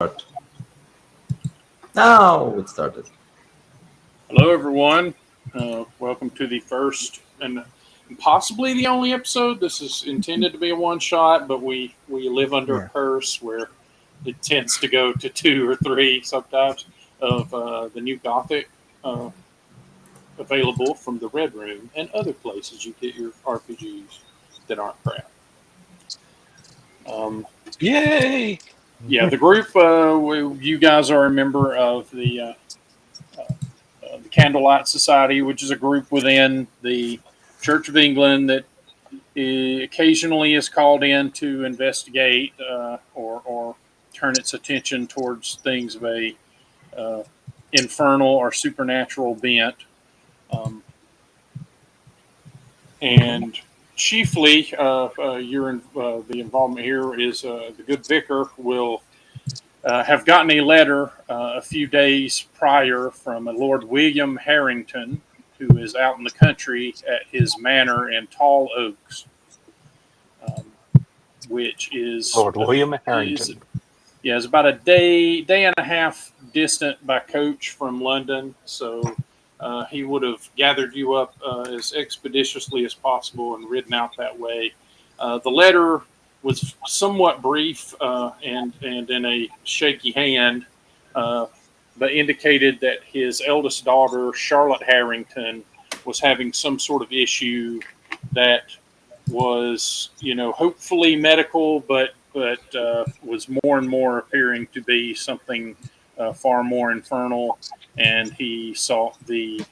Start. Now it started. Hello, everyone. Welcome to the first and possibly the only episode. This is intended to be a one shot, but we live under a curse where it tends to go to two or three sometimes of the new Gothic available from the Red Room and other places you get your RPGs that aren't crap. Yay! Yeah, the group, you guys are a member of the Candlelight Society, which is a group within the Church of England that occasionally is called in to investigate or turn its attention towards things of a infernal or supernatural bent. And chiefly, the involvement here is the good vicar will have gotten a letter a few days prior from a Lord William Harrington, who is out in the country at his manor in Tall Oaks, which is Lord William Harrington. Is about a day and a half distant by coach from London. So he would have gathered you up as expeditiously as possible and ridden out that way. The letter was somewhat brief and in a shaky hand, but indicated that his eldest daughter, Charlotte Harrington, was having some sort of issue that was, hopefully medical, but was more and more appearing to be something far more infernal. And he sought the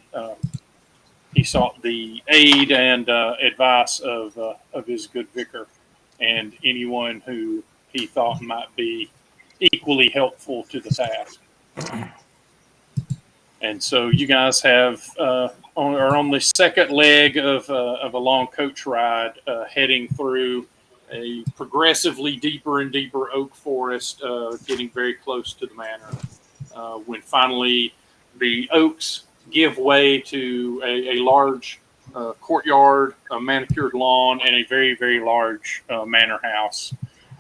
aid and advice of his good vicar and anyone who he thought might be equally helpful to the task. And so you guys are on the second leg of a long coach ride, heading through a progressively deeper and deeper oak forest, getting very close to the manor. When finally the oaks give way to a large courtyard, a manicured lawn, and a very, very large manor house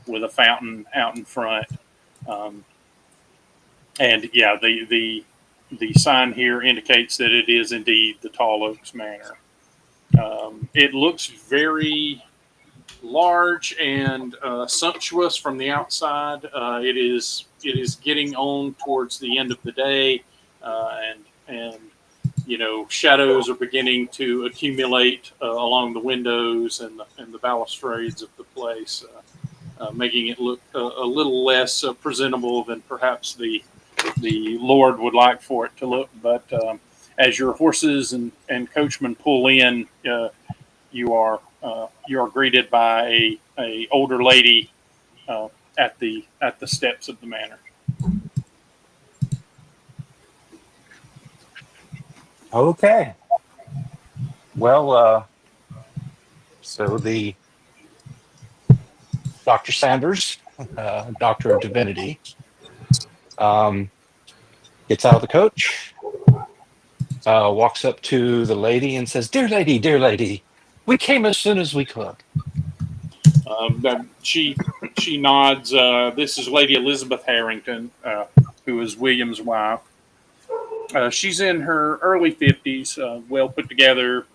with a fountain out in front. The sign here indicates that it is indeed the Tall Oaks Manor. It looks very large and sumptuous from the outside. It is getting on towards the end of the day, and shadows are beginning to accumulate along the windows and the balustrades of the place, making it look a little less presentable than perhaps the Lord would like for it to look. But as your horses and coachmen pull in, you are greeted by a older lady at the steps of the manor. Okay. Well, so the Dr. Sanders, Doctor of Divinity, gets out of the coach, walks up to the lady and says, dear lady, we came as soon as we could." She nods. This is Lady Elizabeth Harrington, who is William's wife. She's in her early 50s, well put together,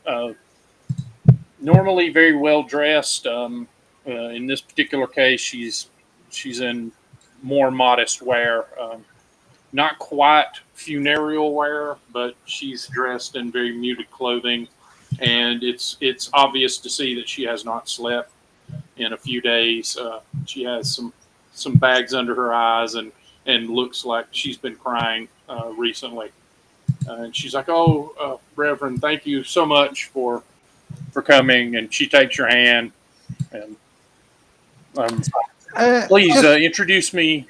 normally very well dressed. In this particular case, she's in more modest wear, not quite funereal wear, but she's dressed in very muted clothing, and it's obvious to see that she has not slept in a few days. She has some bags under her eyes and looks like she's been crying recently. And she's like, "Oh, Reverend, thank you so much for coming." And she takes your hand and please introduce me.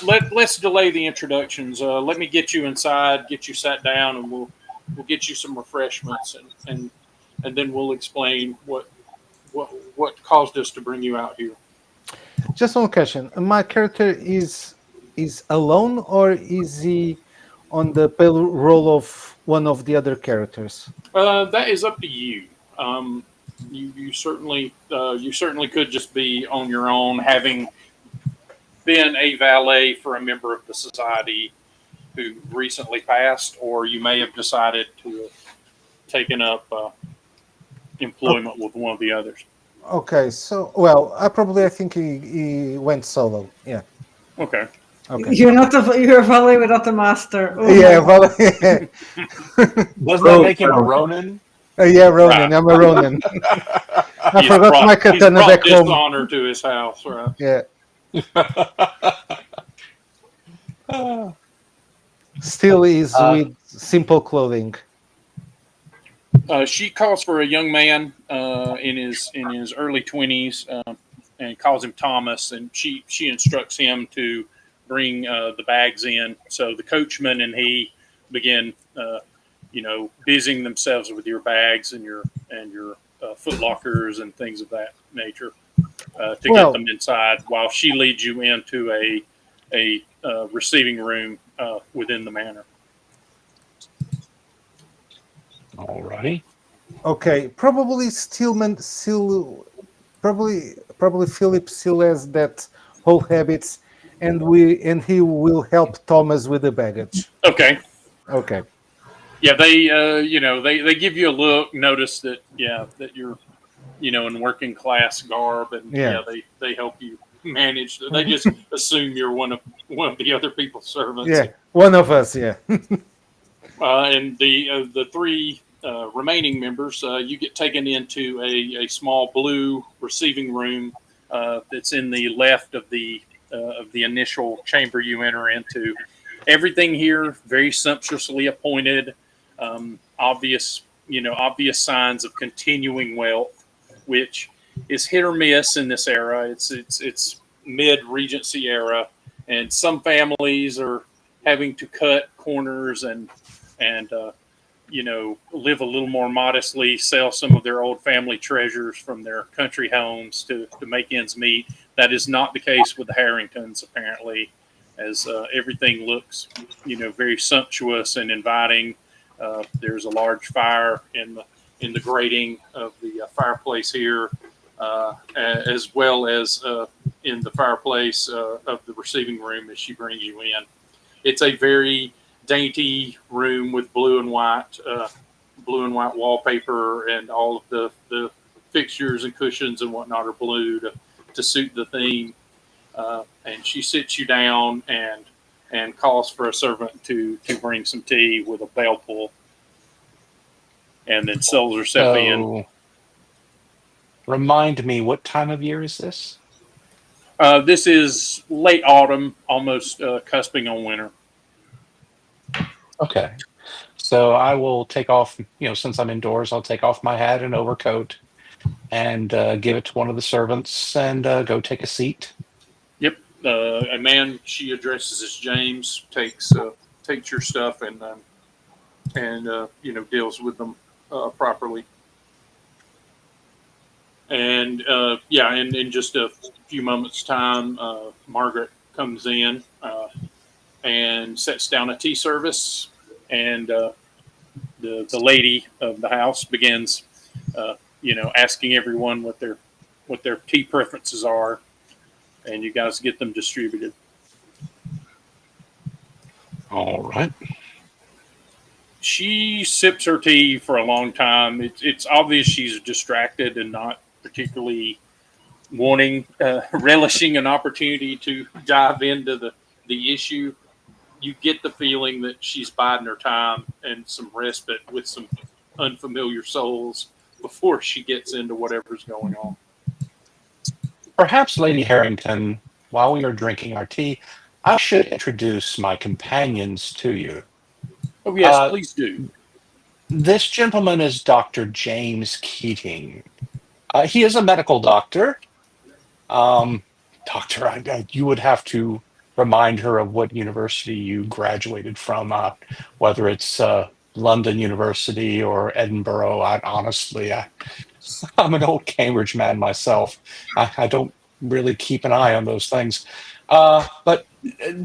Let's delay the introductions. Let me get you inside, get you sat down, and we'll get you some refreshments, and then we'll explain what caused us to bring you out here. Just one question. My character is alone, or is he on the payroll of one of the other characters? That is up to you. You certainly could just be on your own, having been a valet for a member of the society who recently passed, or you may have decided to have taken up employment with one of the others. Okay, so well, I think he went solo. Yeah. Okay. Okay. You're a valet without the master. Oh my Yeah, god. Doesn't that Oh, make him a Ronin? yeah, Right. Ronin. I'm a Ronin. I He's forgot my he's katana brought back home. dishonor to his house, right? Yeah. Still is with simple clothing. She calls for a young man in his early 20s and calls him Thomas, and she instructs him to bring the bags in. So the coachman and he begin, busying themselves with your bags and your foot lockers and things of that nature to get Well, them inside, while she leads you into a receiving room within the manor. Alrighty. okay. Probably Stillman still probably Philip still has that whole habits, and he will help Thomas with the baggage. Okay. Okay. Yeah, they give you a look, notice that that you're in working class garb, and Yeah. they help you manage. They just assume you're one of the other people's servants. Yeah. One of us. Yeah. And the three remaining members, you get taken into a small blue receiving room that's in the left of the initial chamber you enter into. Everything here very sumptuously appointed. Obvious signs of continuing wealth, which is hit or miss in this era. It's mid Regency era, and some families are having to cut corners and live a little more modestly, sell some of their old family treasures from their country homes to make ends meet. That is not the case with the Harringtons, apparently, as everything looks, very sumptuous and inviting. There's a large fire in the grating of the fireplace here, as well as in the fireplace of the receiving room as she brings you in. It's a very dainty room with blue and white wallpaper, and all of the fixtures and cushions and whatnot are blue to suit the theme. And she sits you down and calls for a servant to bring some tea with a bell pull, and then settles herself in. So, remind me, what time of year is this? This is late autumn, almost cusping on winter. Okay. So I will take off, since I'm indoors, I'll take off my hat and overcoat and give it to one of the servants and go take a seat. Yep. A man she addresses as James takes your stuff and deals with them properly. And in just a few moments' time, Margaret comes in and sets down a tea service, and the lady of the house begins, asking everyone what their tea preferences are, and you guys get them distributed. All right. She sips her tea for a long time. It's obvious she's distracted and not particularly relishing an opportunity to dive into the issue. You get the feeling that she's biding her time and some respite with some unfamiliar souls before she gets into whatever's going on. Perhaps, Lady Harrington, while we are drinking our tea, I should introduce my companions to you. Oh, yes, please do. This gentleman is Dr. James Keating. He is a medical doctor. Doctor, you would have to remind her of what university you graduated from, whether it's London University or Edinburgh. I'm an old Cambridge man myself. I don't really keep an eye on those things. But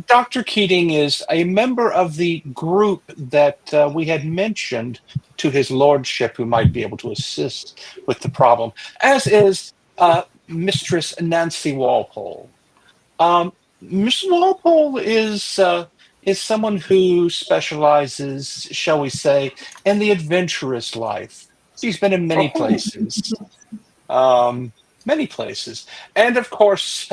Dr. Keating is a member of the group that we had mentioned to his lordship who might be able to assist with the problem, as is Mistress Nancy Walpole. Mr. Walpole is someone who specializes, shall we say, in the adventurous life. She's been in many Oh, places, um, many places, and of course,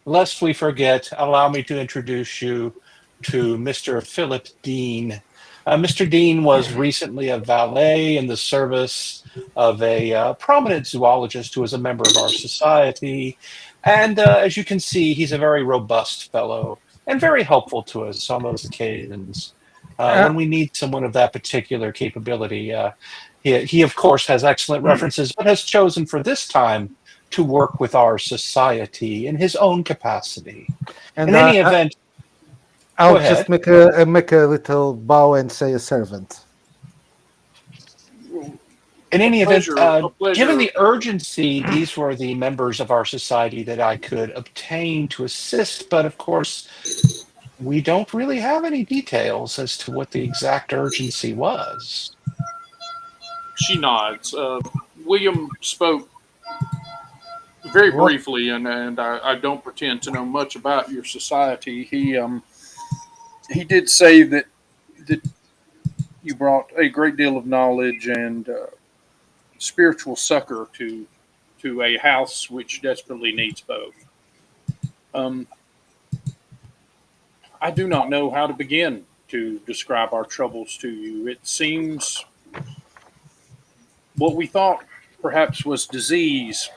lest we forget, allow me to introduce you to Mr. Philip Dean. Mr. Dean was recently a valet in the service of a prominent zoologist who is a member of our society. And as you can see, he's a very robust fellow and very helpful to us on those occasions. Uh, When we need someone of that particular capability, he, of course, has excellent references, but has chosen for this time to work with our society in his own capacity. and In any event, go I'll just ahead. make a little bow and say a servant. In A any event, pleasure. A given pleasure. the urgency, these were the members of our society that I could obtain to assist. But of course, we don't really have any details as to what the exact urgency was. She nods. William spoke very What? briefly, and I don't pretend to know much about your society. He did say that you brought a great deal of knowledge and spiritual succor to a house which desperately needs both. Um, I do not know how to begin to describe our troubles to you. It seems what we thought perhaps was disease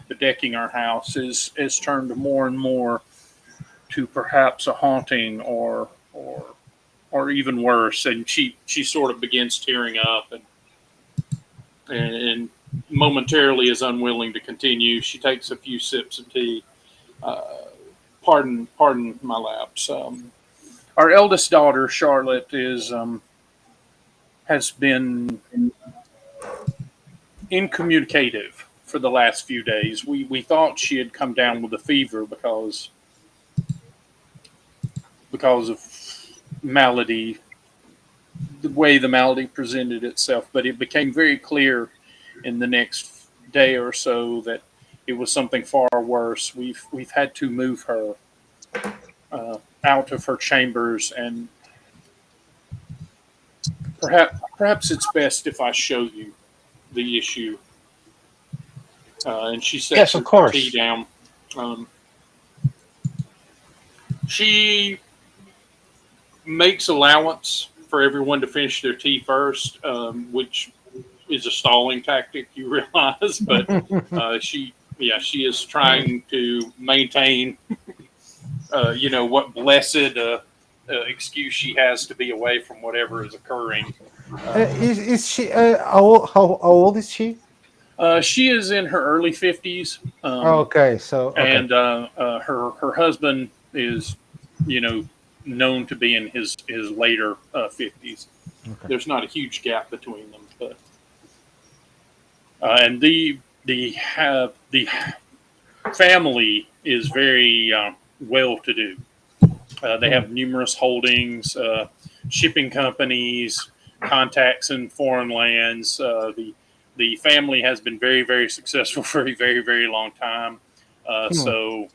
bedecking our house is turned more and more to perhaps a haunting or even worse. And she sort of begins tearing up and momentarily is unwilling to continue. She takes a few sips of tea. Uh, pardon my lapse. Our eldest daughter Charlotte is has been incommunicative for the last few days. We thought she had come down with a fever because of malady, the way the malady presented itself, but it became very clear in the next day or so that it was something far worse. We've had to move her out of her chambers, and perhaps it's best if I show you the issue. And she sets Yes, of her tea course. down. Um, she makes allowance for everyone to finish their tea first, which is a stalling tactic, you realize. But she is trying to maintain, what blessed excuse she has to be away from whatever is occurring. Um, Is she? How old is she? she is in her early 50s, Okay, so okay. and her husband is, you know, known to be in his later 50s. Okay. There's not a huge gap between them, but and the family is very well to do. They Hmm. have numerous holdings, shipping companies, contacts in foreign lands. The family has been very, very successful for a very, very long time. Hmm. So,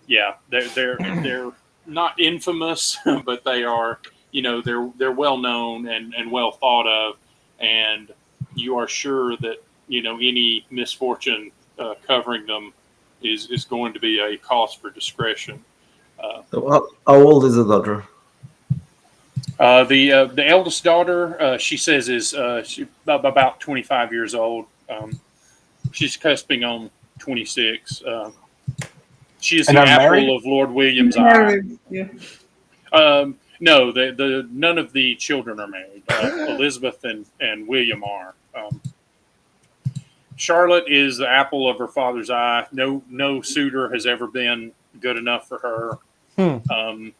yeah, they're not infamous, but they are. They're well known and well thought of, and you are sure that any misfortune covering them is going to be a cause for discretion. Uh, So how old is the daughter? the eldest daughter, she says, is about 25 years old. She's cusping on 26. She is And the unmarried? apple of Lord William's eye. married. Yeah. No, the none of the children are married. Elizabeth and William are. Charlotte is the apple of her father's eye. No suitor has ever been good enough for her. Hmm. Um,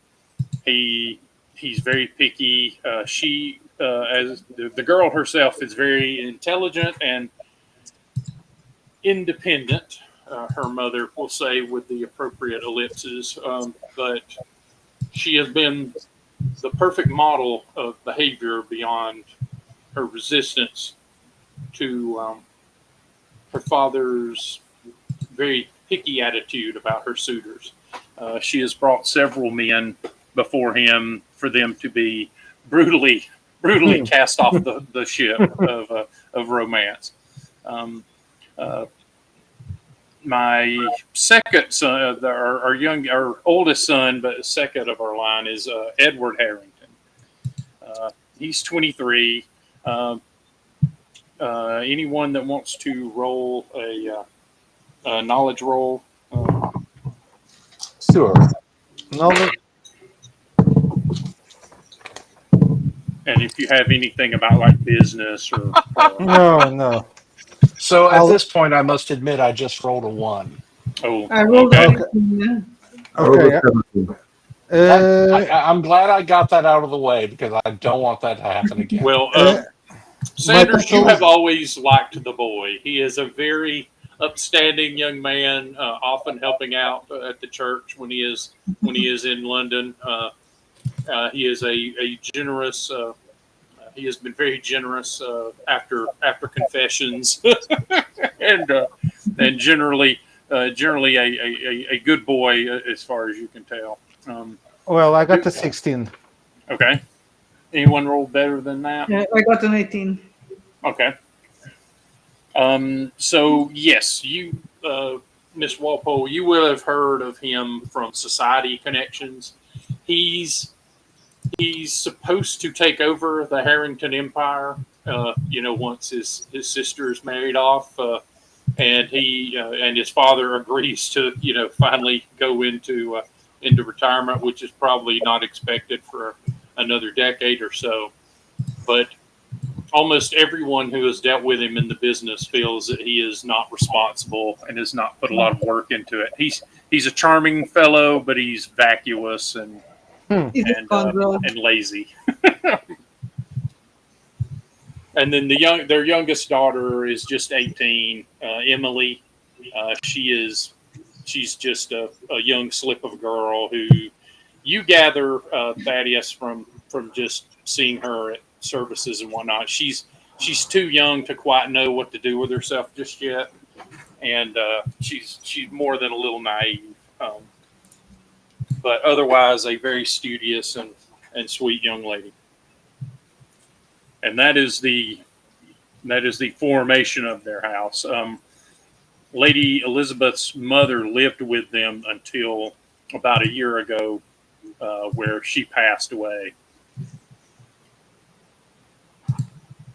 he he's very picky. She as the girl herself is very intelligent and independent. Her mother will say with the appropriate ellipses, but she has been the perfect model of behavior beyond her resistance to her father's very picky attitude about her suitors. She has brought several men before him for them to be brutally cast off the ship of romance. Uh, my second son, our oldest son, but second of our line is Edward Harrington. He's 23. Anyone that wants to roll a knowledge roll? Sure. Knowledge. And if you have anything about like business or No. So at I'll- this point, I must admit I just rolled a 1. I rolled okay. a 18, yeah. I rolled Okay. a 17. I'm glad I got that out of the way because I don't want that to happen again. Well, Uh, Sanders, you total- have always liked the boy. He is a very upstanding young man, often helping out at the church when he is in London. He is a generous. He has been very generous after confessions, and generally a good boy as far as you can tell. Well, I got a 16. Okay. Anyone roll better than that? Yeah, I got an 18. Okay. So yes, you, Miss Walpole, you will have heard of him from Society Connections. He's supposed to take over the Harrington Empire. Once his sister is married off, and he and his father agrees to finally go into retirement, which is probably not expected for another decade or so. But almost everyone who has dealt with him in the business feels that he is not responsible and has not put a lot of work into it. He's a charming fellow, but he's vacuous and He's a scoundrel. and lazy. And then their youngest daughter is just 18, Emily. She's just a young slip of a girl who you gather, Thaddeus, from just seeing her at services and whatnot. She's too young to quite know what to do with herself just yet, and she's more than a little naive. But otherwise, a very studious and sweet young lady. And that is the formation of their house. Lady Elizabeth's mother lived with them until about a year ago, where she passed away.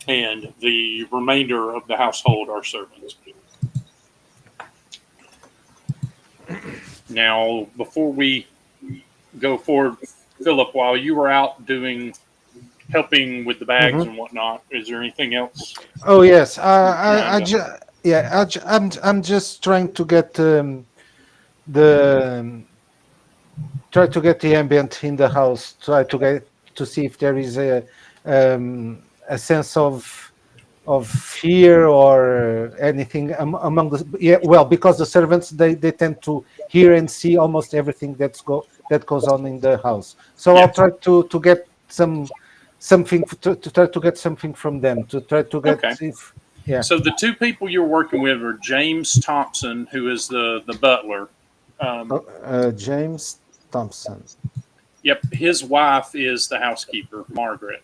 And the remainder of the household are servants. Now, before we go forward, Philip, while you were out helping with the bags and whatnot, is there anything else? Oh yes, I'm just trying to get try to get the ambient in the house. Try to see if there is a sense of fear or anything among the well, because the servants they tend to hear and see almost everything that goes on in the house. So Yeah. I'll try to get something to try to get something from them to try to get Okay. if yeah. So the two people you're working with are James Thompson, who is the butler. James Thompson. Yep, his wife is the housekeeper, Margaret.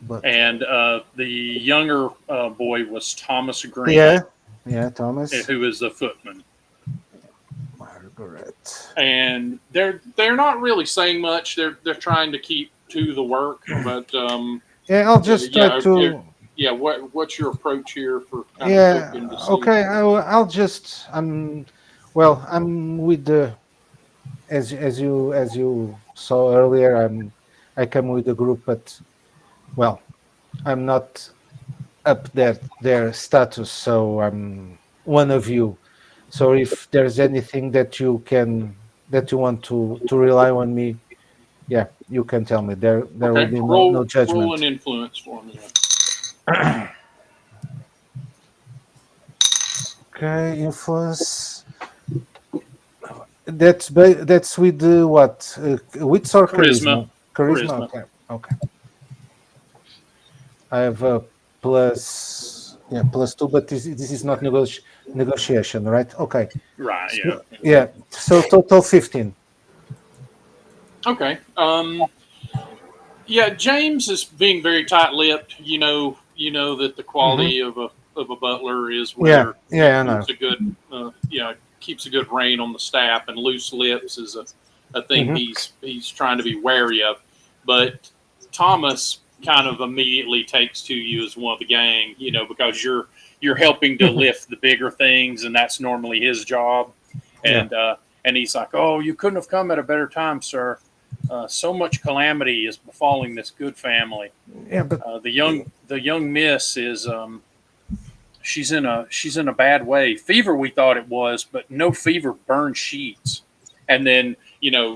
But And the younger boy was Thomas Green, yeah, Thomas. who is the footman. Margaret. And they're not really saying much. They're trying to keep to the work, but Yeah, I'll just try to. yeah. What's your approach here for kind Yeah. of looking to see? Okay. I'll just. Well, I'm with the. As you saw earlier, I come with the group, but well, I'm not up their status, so I'm one of you. So if there's anything that you want to rely on me, yeah, you can tell me. There will Okay, be no roll judgment. an influence for me. Okay, influence. That's with what? Wits or charisma? Charisma. Okay. I have a plus 2, but this is not negotiation, right? Okay. Right. So, Yeah. yeah. So total 15. Okay. Yeah, James is being very tight-lipped. That the Hmm. quality of a butler is Yeah. where he Yeah. I know. keeps a good keeps a good rein on the staff, and loose lips is a thing Hmm. he's trying to be wary of. But Thomas kind of immediately takes to you as one of the gang, because you're helping to lift the bigger things, and that's normally his job. Yeah. And he's like, "Oh, you couldn't have come at a better time, sir. So much calamity is befalling this good family. Yeah. But The young miss is she's in a bad way. Fever, we thought it was, but no fever burns sheets." And then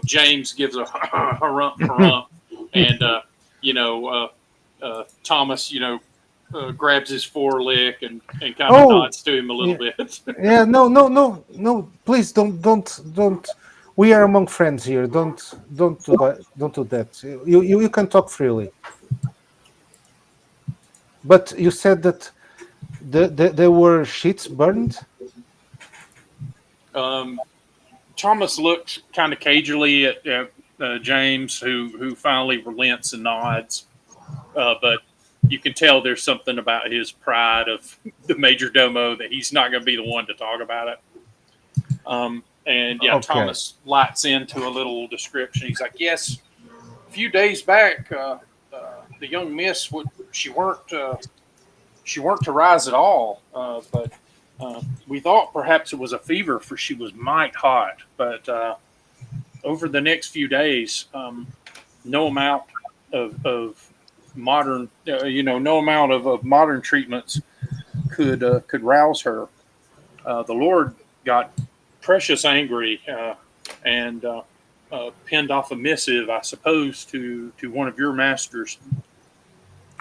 James gives a harump, and Thomas grabs his forelick and kind of oh, nods to him a little yeah. bit. Yeah. No. No. No. No. Please don't. We are among friends here. Don't do that. Don't do that. You can talk freely. But you said that there were sheets burned. um, Thomas looks kind of cagily at James, who finally relents and nods. But you can tell there's something about his pride of the major domo that he's not going to be the one to talk about it. And yeah, Okay. Thomas lights into a little description. He's like, "Yes, a few days back, the young miss she weren't to rise at all, but we thought perhaps it was a fever, for she was might hot. But over the next few days, no amount of modern, no amount of modern treatments could rouse her. The Lord got precious angry and pinned off a missive, I suppose, to one of your masters, and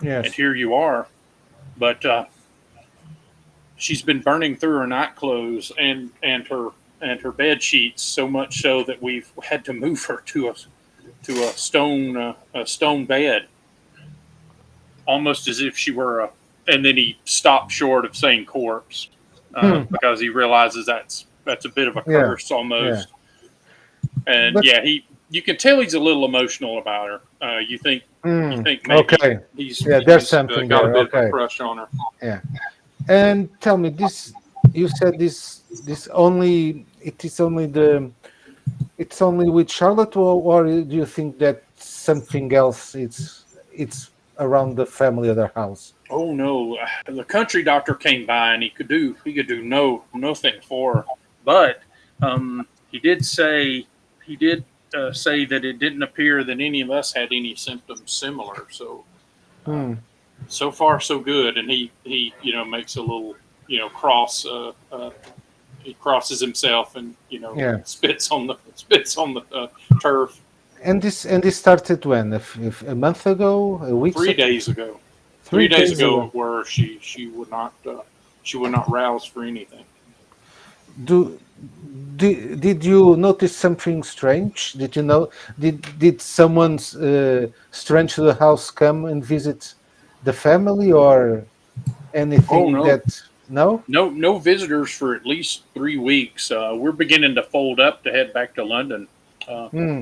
Yes. here you are. But she's been burning through her night clothes and her bed sheets, so much so that we've had to move her to a stone bed, almost as if she were a. And then he stopped short of saying corpse, Hmm. because he realizes that's a bit of a Yeah. curse Yeah. almost. And But yeah, you can tell he's a little emotional about her. You think maybe okay. he's Yeah. There's he's something got a there. bit of a Okay. crush on her. Yeah. And tell me this. You said this only. It is only the. It's only with Charlotte, or do you think that something else? It's around the family of their house. Oh no, the country doctor came by and he could do nothing for her, but he did say that it didn't appear that any of us had any symptoms similar. So Hmm. so far so good, and he makes a little cross. He crosses himself and Yeah. spits on the turf And this started when? If a month ago, a week, 3 days ago. three 3 days days ago, ago. where she would not rouse for anything. Do did you notice something strange? Did you know? Did someone strange to the house come and visit the family or Oh anything no, that? No. no visitors for at least 3 weeks. We're beginning to fold up to head back to London. Uh, Hmm.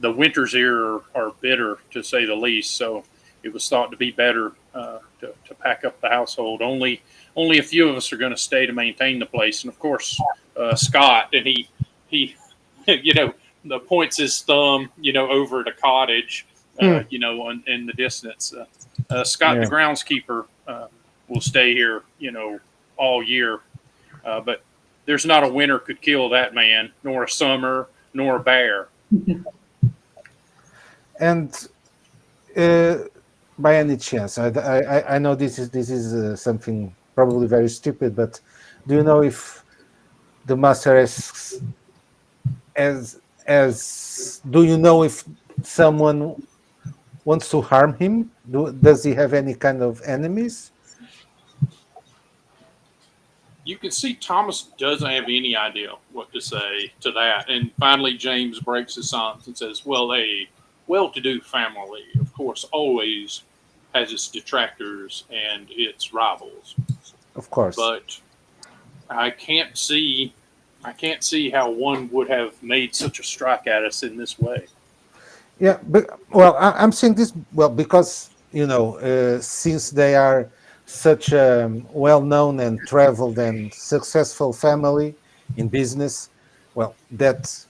the winters here are bitter, to say the least. So it was thought to be better to pack up the household. Only a few of us are going to stay to maintain the place, and of course Scott. And he points his thumb over at a cottage Hmm. in the distance. Scott, the Yeah. groundskeeper, will stay here all year, but there's not a winter could kill that man, nor a summer, nor a bear. And uh, by any chance, I know this is something probably very stupid, but do you know if the master as do you know if someone wants to harm him? Does he have any kind of enemies? You can see Thomas doesn't have any idea what to say to that. And finally, James breaks his silence and says, "Well, a well to do family, of course, always has its detractors and its rivals. Of course. But I can't see how one would have made such a strike at us in this way. Yeah, but well, I'm saying this well because since they are such a well-known and traveled and successful family in business, well, that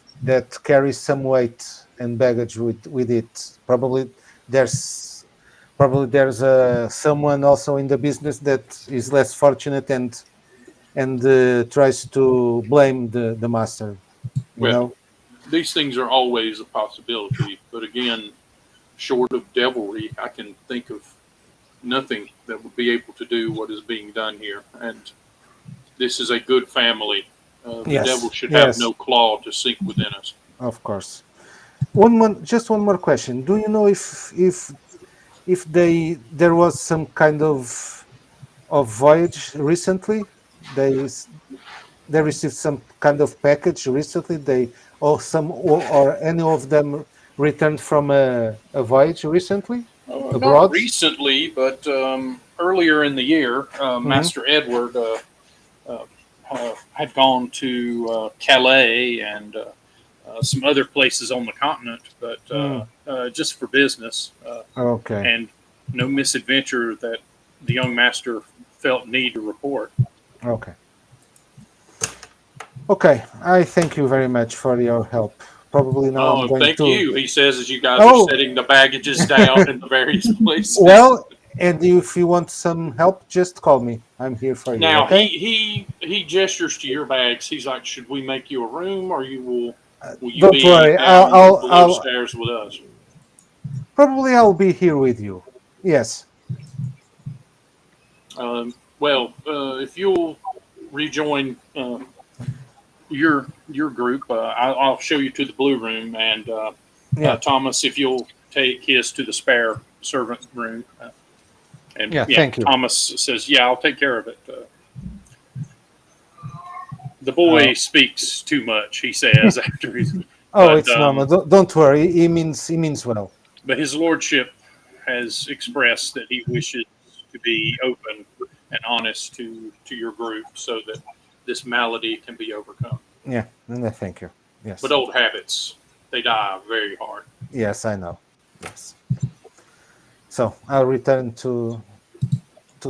carries some weight and baggage with it. There's there's someone also in the business that is less fortunate and tries to blame the master. You Well, know. these things are always a possibility, but again, short of devilry, I can think of nothing that would be able to do what is being done here. And this is a good family. The devil Yes. should have Yes. no claw to sink within us. Of course. Just one more question. Do you know if there was some kind of voyage recently? They s- they received some kind of package recently. Or any of them returned from a voyage recently Not abroad. recently, but earlier in the year, Hmm. Master Edward uh, had gone to Calais and some other places on the continent, but Mm. just for business Okay. and no misadventure that the young master felt need to report. Okay. Okay. I thank you very much for your help. Probably now I'm Oh, going thank to. you, he says as you guys are Oh. setting the baggages down in the various places. Well, and if you want some help, just call me. I'm here for you. Now Okay. he gestures to your bags. He's like, "Should we make you a room, or will you Don't be worry. down below stairs with us?" I'll be here with you. Yes. Well, if you'll rejoin your group, I'll show you to the blue room, and Yeah. Thomas, if you'll take his to the spare servant room, and Yeah. yeah, Thank you. Thomas says, "Yeah, I'll take care of it." The Uh, boy speaks too much, he says after he's, oh, but it's normal. Don't worry. He means well. but his lordship has expressed that he wishes to be open and honest to your group so that this malady can be overcome. Yeah. And I thank you. But Yes. old habits, they die very hard. Yes, I know. Yes. So I'll return to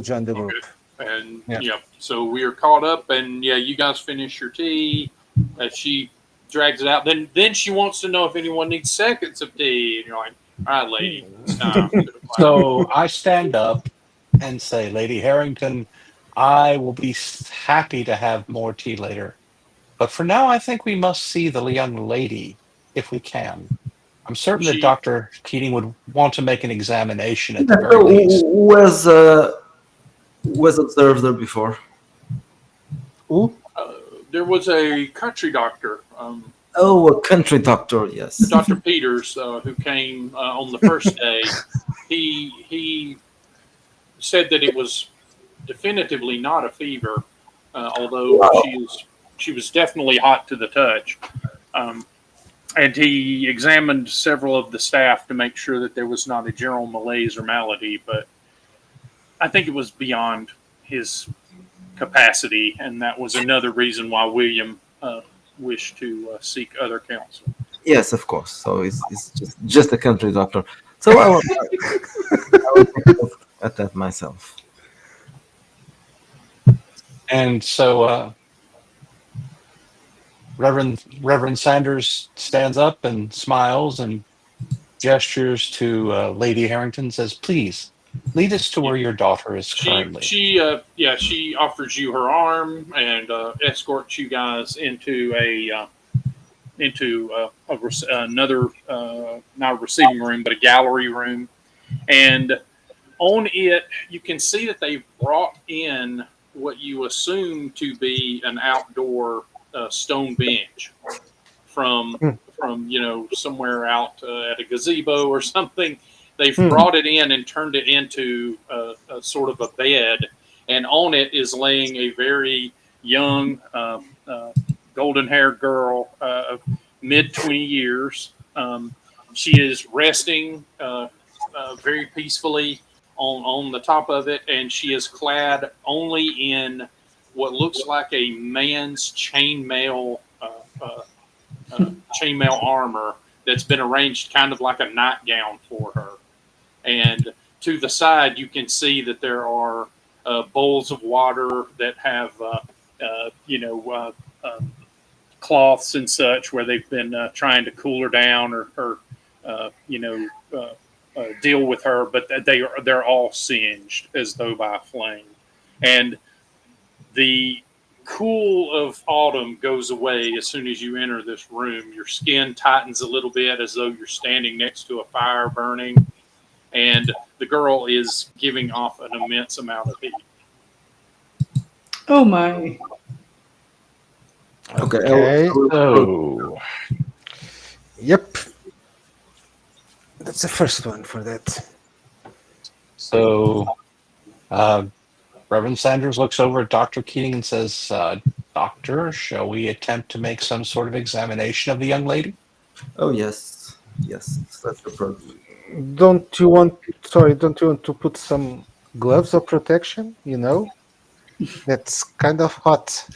join the Okay. group. And Yeah. yeah, so we are caught up, and yeah, you guys finish your tea. She drags it out. Then she wants to know if anyone needs seconds of tea, and you're like, "All right, lady, it's time to clown." So I stand up and say, Lady Harrington, I will be happy to have more tea later. But for now, I think we must see the young lady if we can. I'm certain that She Dr. Keating would want to make an examination at the Yeah, very so least. who has observed her before? Ooh. uh, there was a country doctor, Oh, a country doctor. Yes. Dr. Peters, who came on the first day. He said that it was definitively not a fever, although Wow. she was definitely hot to the touch. Um, and he examined several of the staff to make sure that there was not a general malaise or malady, but I think it was beyond his capacity, and that was another reason why William wished to seek other counsel. Yes, of course. So it's just a country doctor. So I will take a look at that myself. And so Reverend Sanders stands up and smiles and gestures to Lady Harrington, says, "Please lead us to Yeah. where your daughter is currently." She offers you her arm and escorts you guys into another not a receiving room but a gallery room, and on it you can see that they've brought in what you assume to be an outdoor stone bench from Mm. somewhere out at a gazebo or something. They've Mm. brought it in and turned it into a sort of a bed, and on it is laying a very young, golden-haired girl of mid-20 years. She is resting very peacefully on the top of it, and she is clad only in what looks like a man's chainmail armor that's been arranged kind of like a nightgown for her. And to the side, you can see that there are bowls of water that have, cloths and such where they've been trying to cool her down or deal with her, but they're all singed as though by a flame. And the cool of autumn goes away as soon as you enter this room. Your skin tightens a little bit as though you're standing next to a fire burning, and the girl is giving off an immense amount of heat. Oh my. Okay. Okay. Oh, Yep. That's the first one for that. so Reverend Sanders looks over at Dr. Keating and says, Doctor, shall we attempt to make some sort of examination of the young lady? Oh yes, yes. That's the problem. Don't you want? Sorry, don't you want to put some gloves of protection? That's kind of hot.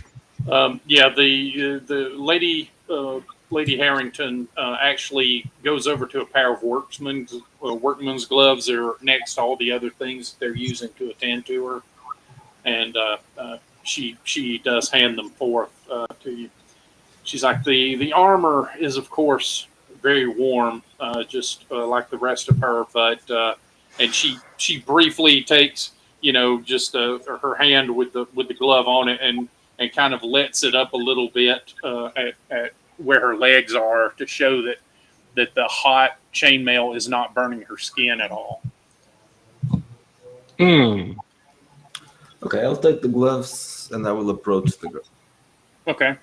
The Lady Harrington actually goes over to a pair of workman's gloves. They're next to all the other things that they're using to attend to her, and she does hand them forth to you. She's like, the armor is of course very warm, just like the rest of her, but and she briefly takes just her hand with the glove on it and kind of lets it up a little bit at where her legs are to show that the hot chainmail is not burning her skin at all. Hmm. Okay, I'll take the gloves and I will approach the girl. Okay.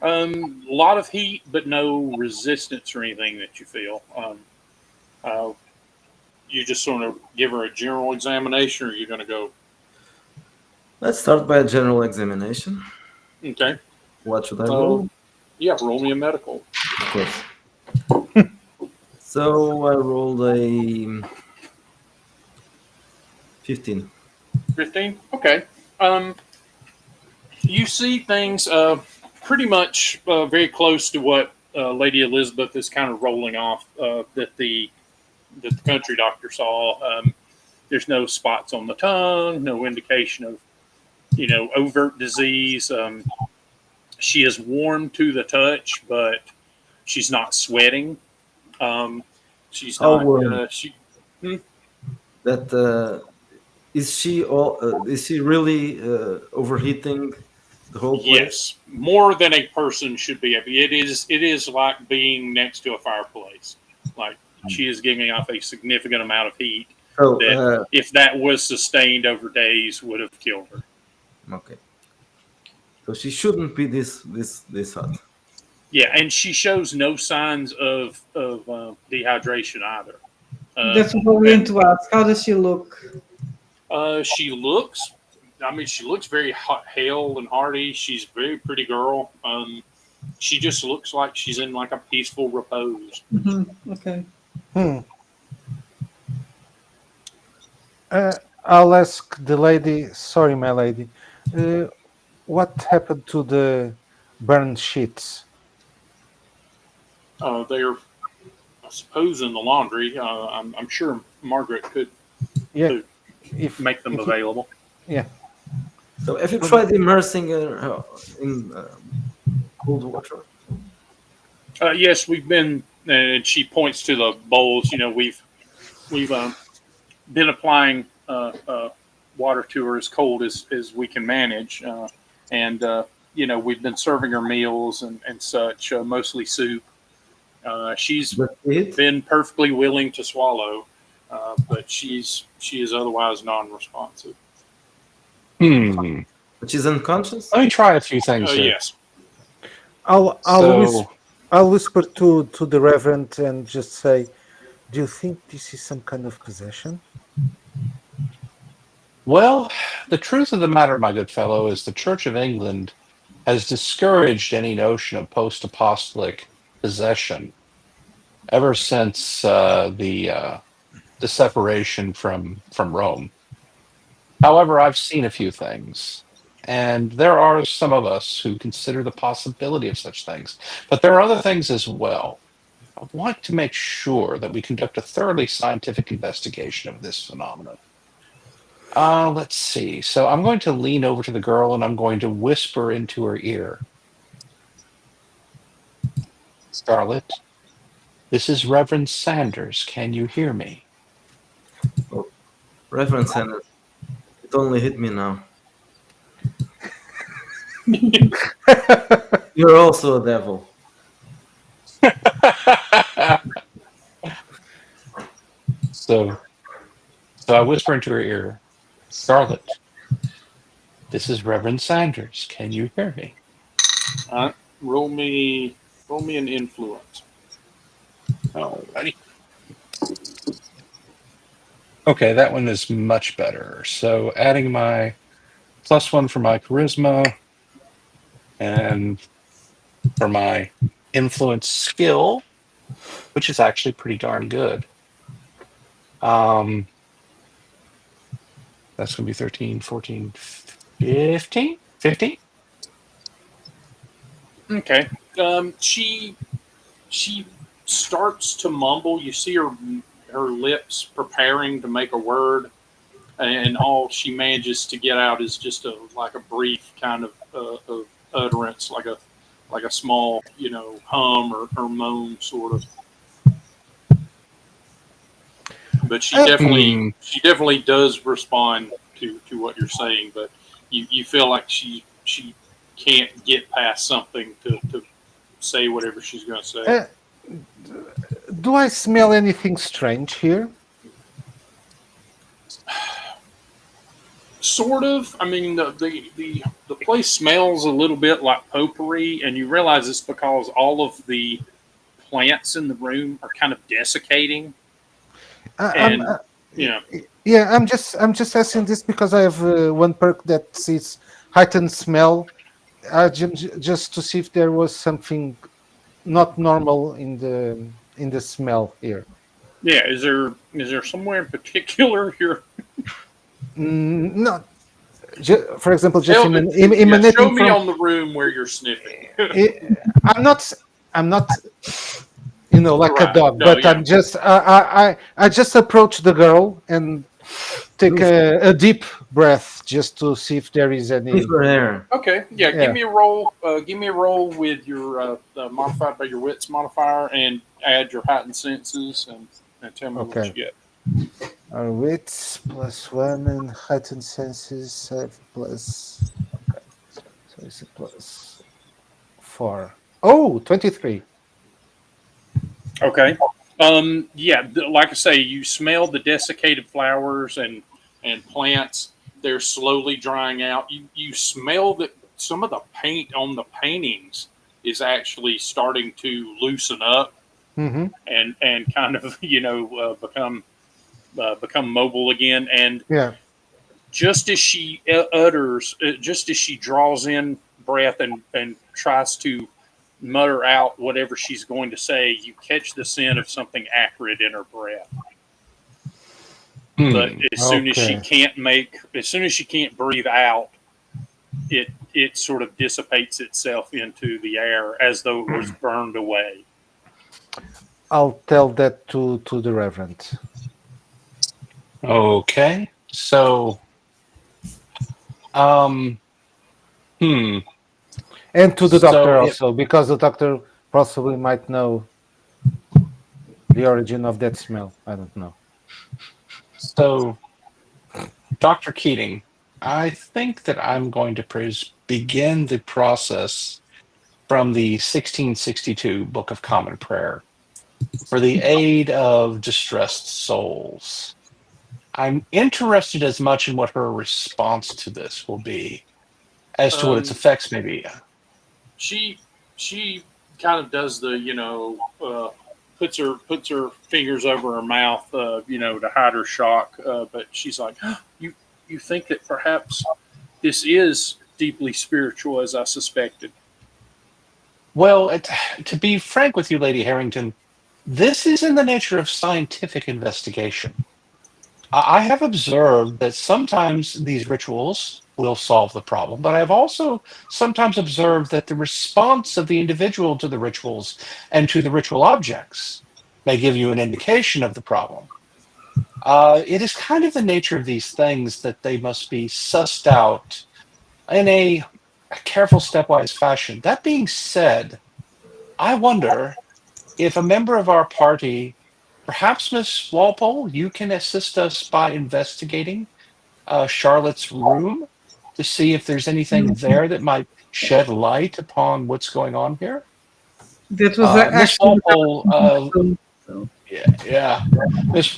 A lot of heat, but no resistance or anything that you feel. You just sort of give her a general examination, or you're going to go. Let's start by a general examination. Okay. What should I roll? Yeah, roll me a medical. Of course. So I rolled a 15. 15? Okay. You see things pretty much very close to what Lady Elizabeth is kind of rolling off that the country doctor saw. There's no spots on the tongue, no indication of overt disease. She is warm to the touch, but she's not sweating. She's How not. warm? Hmm? That is she all? Is she really overheating the whole place? Yes, more than a person should be. It is like being next to a fireplace. Like she is giving off a significant amount of heat So that, if that was sustained over days, would have killed her. okay. So she shouldn't be this hot. Yeah, and she shows no signs of dehydration either. That's what we're going to ask. How does she look? She looks. I mean, she looks very hale and hearty. She's a very pretty girl. She just looks like she's in like a peaceful repose. Mm-hmm. Okay. I'll ask the lady. Sorry, my lady. What happened to the burned sheets? They're, I suppose, in the laundry. I'm sure Margaret could If make them if available. Yeah. So have you tried immersing her in cold water? Yes, we've been, and she points to the bowls. We've been applying water to her as cold as we can manage, and we've been serving her meals and such, mostly soup. She's been perfectly willing to swallow, but she is otherwise non-responsive. But she's unconscious? Let me try a few things here. Yes. I'll whisper to the Reverend and just say, "Do you think this is some kind of possession?" Well, the truth of the matter, my good fellow, is the Church of England has discouraged any notion of post-apostolic possession ever since the separation from Rome. However, I've seen a few things, And there are some of us who consider the possibility of such things. But there are other things as well. I want to make sure that we conduct a thoroughly scientific investigation of this phenomenon. Let's see. So I'm going to lean over to the girl and I'm going to whisper into her ear. Scarlet, this is Reverend Sanders. Can you hear me? Oh, Reverend Sanders, it only hit me now. You're also a devil. So I whisper into her ear, Scarlet, this is Reverend Sanders. Can you hear me? Roll me an influence. Alrighty. Okay, that one is much better. So adding my +1 for my charisma and for my influence skill, which is actually pretty darn good. That's going to be 13, 14, 15? 15? Okay. She starts to mumble. You see her lips preparing to make a word, and all she manages to get out is just a brief kind of utterance, like a small hum or moan sort of. But she definitely does respond to what you're saying. But you feel like she can't get past something to say whatever she's going to say. Do I smell anything strange here? Sort of. I mean, the place smells a little bit like potpourri, and you realize it's because all of the plants in the room are kind of desiccating. I'm just asking this because I have one perk that sees heightened smell, just to see if there was something not normal in the smell here. Yeah, is there somewhere in particular you're? No, for example, just show me on the room where you're sniffing. I'm not, like right. a dog, No, but yeah. I'm just, I just approach the girl and take a deep breath just to see if there is any. Okay, yeah. Give me a roll. Give me a roll with your modified by your wits modifier, and add your heightened senses, and tell me what you get. Our wits +1 and heightened senses have plus. Okay, so it's a +4. Oh, 23. Okay. Yeah, like I say, you smell the desiccated flowers and plants. They're slowly drying out. You smell that some of the paint on the paintings is actually starting to loosen up and kind of become mobile again. And just as she just as she draws in breath and tries to mutter out whatever she's going to say, you catch the scent of something acrid in her breath. But as soon as she can't breathe out, it sort of dissipates itself into the air as though it was burned away. I'll tell that to the Reverend. Okay, so, and to the doctor also, because the doctor possibly might know the origin of that smell. I don't know. So, Dr. Keating, I think that I'm going to begin the process from the 1662 Book of Common Prayer for the aid of distressed souls. I'm interested as much in what her response to this will be as to what its effects may be. She kind of does the puts her fingers over her mouth to hide her shock, but she's like, you think that perhaps this is deeply spiritual as I suspected? Well, to be frank with you, Lady Harrington, this is in the nature of scientific investigation. I have observed that sometimes these rituals will solve the problem. But I've also sometimes observed that the response of the individual to the rituals and to the ritual objects may give you an indication of the problem. It is kind of the nature of these things that they must be sussed out in a careful, stepwise fashion. That being said, I wonder if a member of our party, perhaps Miss Walpole, you can assist us by investigating Charlotte's room to see if there's anything there that might shed light upon what's going on here. That was Miss actually Walpole, so. yeah.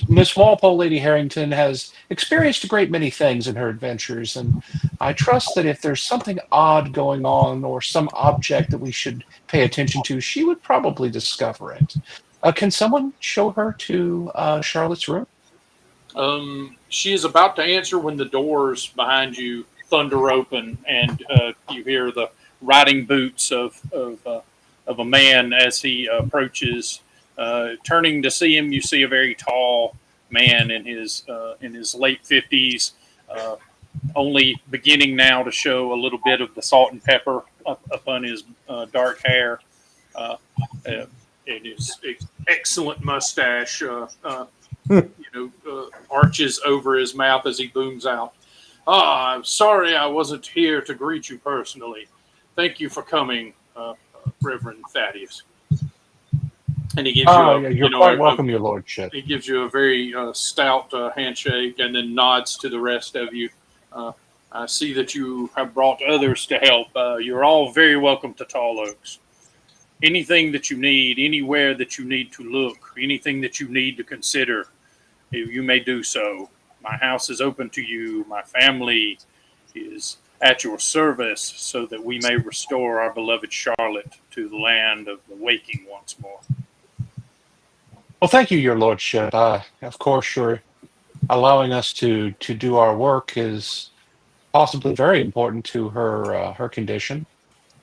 Miss Walpole, Lady Harrington, has experienced a great many things in her adventures, and I trust that if there's something odd going on or some object that we should pay attention to, she would probably discover it. Can someone show her to Charlotte's room? She is about to answer when the doors behind you thunder open, and you hear the riding boots of a man as he approaches. Turning to see him, you see a very tall man in his late 50s, only beginning now to show a little bit of the salt and pepper upon his dark hair. And his excellent mustache, arches over his mouth as he booms out. I'm sorry I wasn't here to greet you personally. Thank you for coming, Reverend Thaddeus. And he gives you you're quite welcome, Your Lordship. he gives you a very stout handshake, and then nods to the rest of you. I see that you have brought others to help. You're all very welcome to Tall Oaks. Anything that you need, anywhere that you need to look, anything that you need to consider, you may do so. My house is open to you. My family is at your service so that we may restore our beloved Charlotte to the land of the waking once more. Well, thank you, Your Lordship. Of course, your allowing us to do our work is possibly very important to her condition,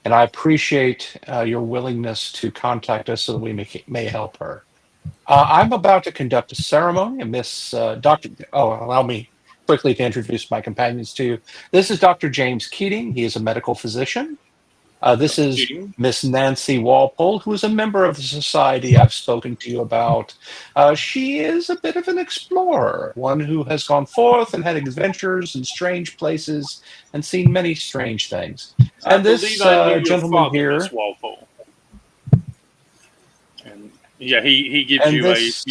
and I appreciate your willingness to contact us so that we may help her. I'm about to conduct a ceremony, and Miss Doctor. Oh, allow me quickly to introduce my companions to you. This is Dr. James Keating. He is a medical physician. This is Keating. Miss Nancy Walpole, who is a member of the society I've spoken to you about. She is a bit of an explorer, one who has gone forth and had adventures in strange places and seen many strange things. And I this believe I knew your gentleman father, here, Miss Walpole. And yeah, he gives and you this,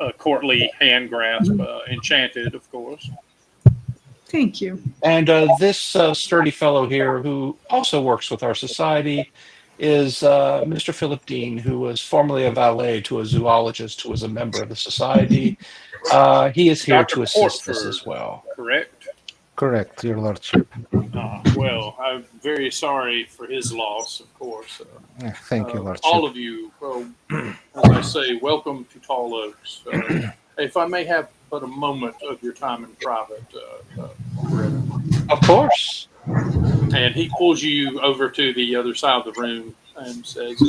a courtly hand grasp, enchanted, of course. Thank you. and this sturdy fellow here, who also works with our society, is Mr. Philip Dean, who was formerly a valet to a zoologist who was a member of the society. He is here Dr. to assist us Portford, as well. correct? Correct, Your Lordship. Well, I'm very sorry for his loss, of course. Thank you, Lordship. All of you, as I say, welcome to Tall Oaks. If I may have but a moment of your time in private, Of course. and he pulls you over to the other side of the room and says,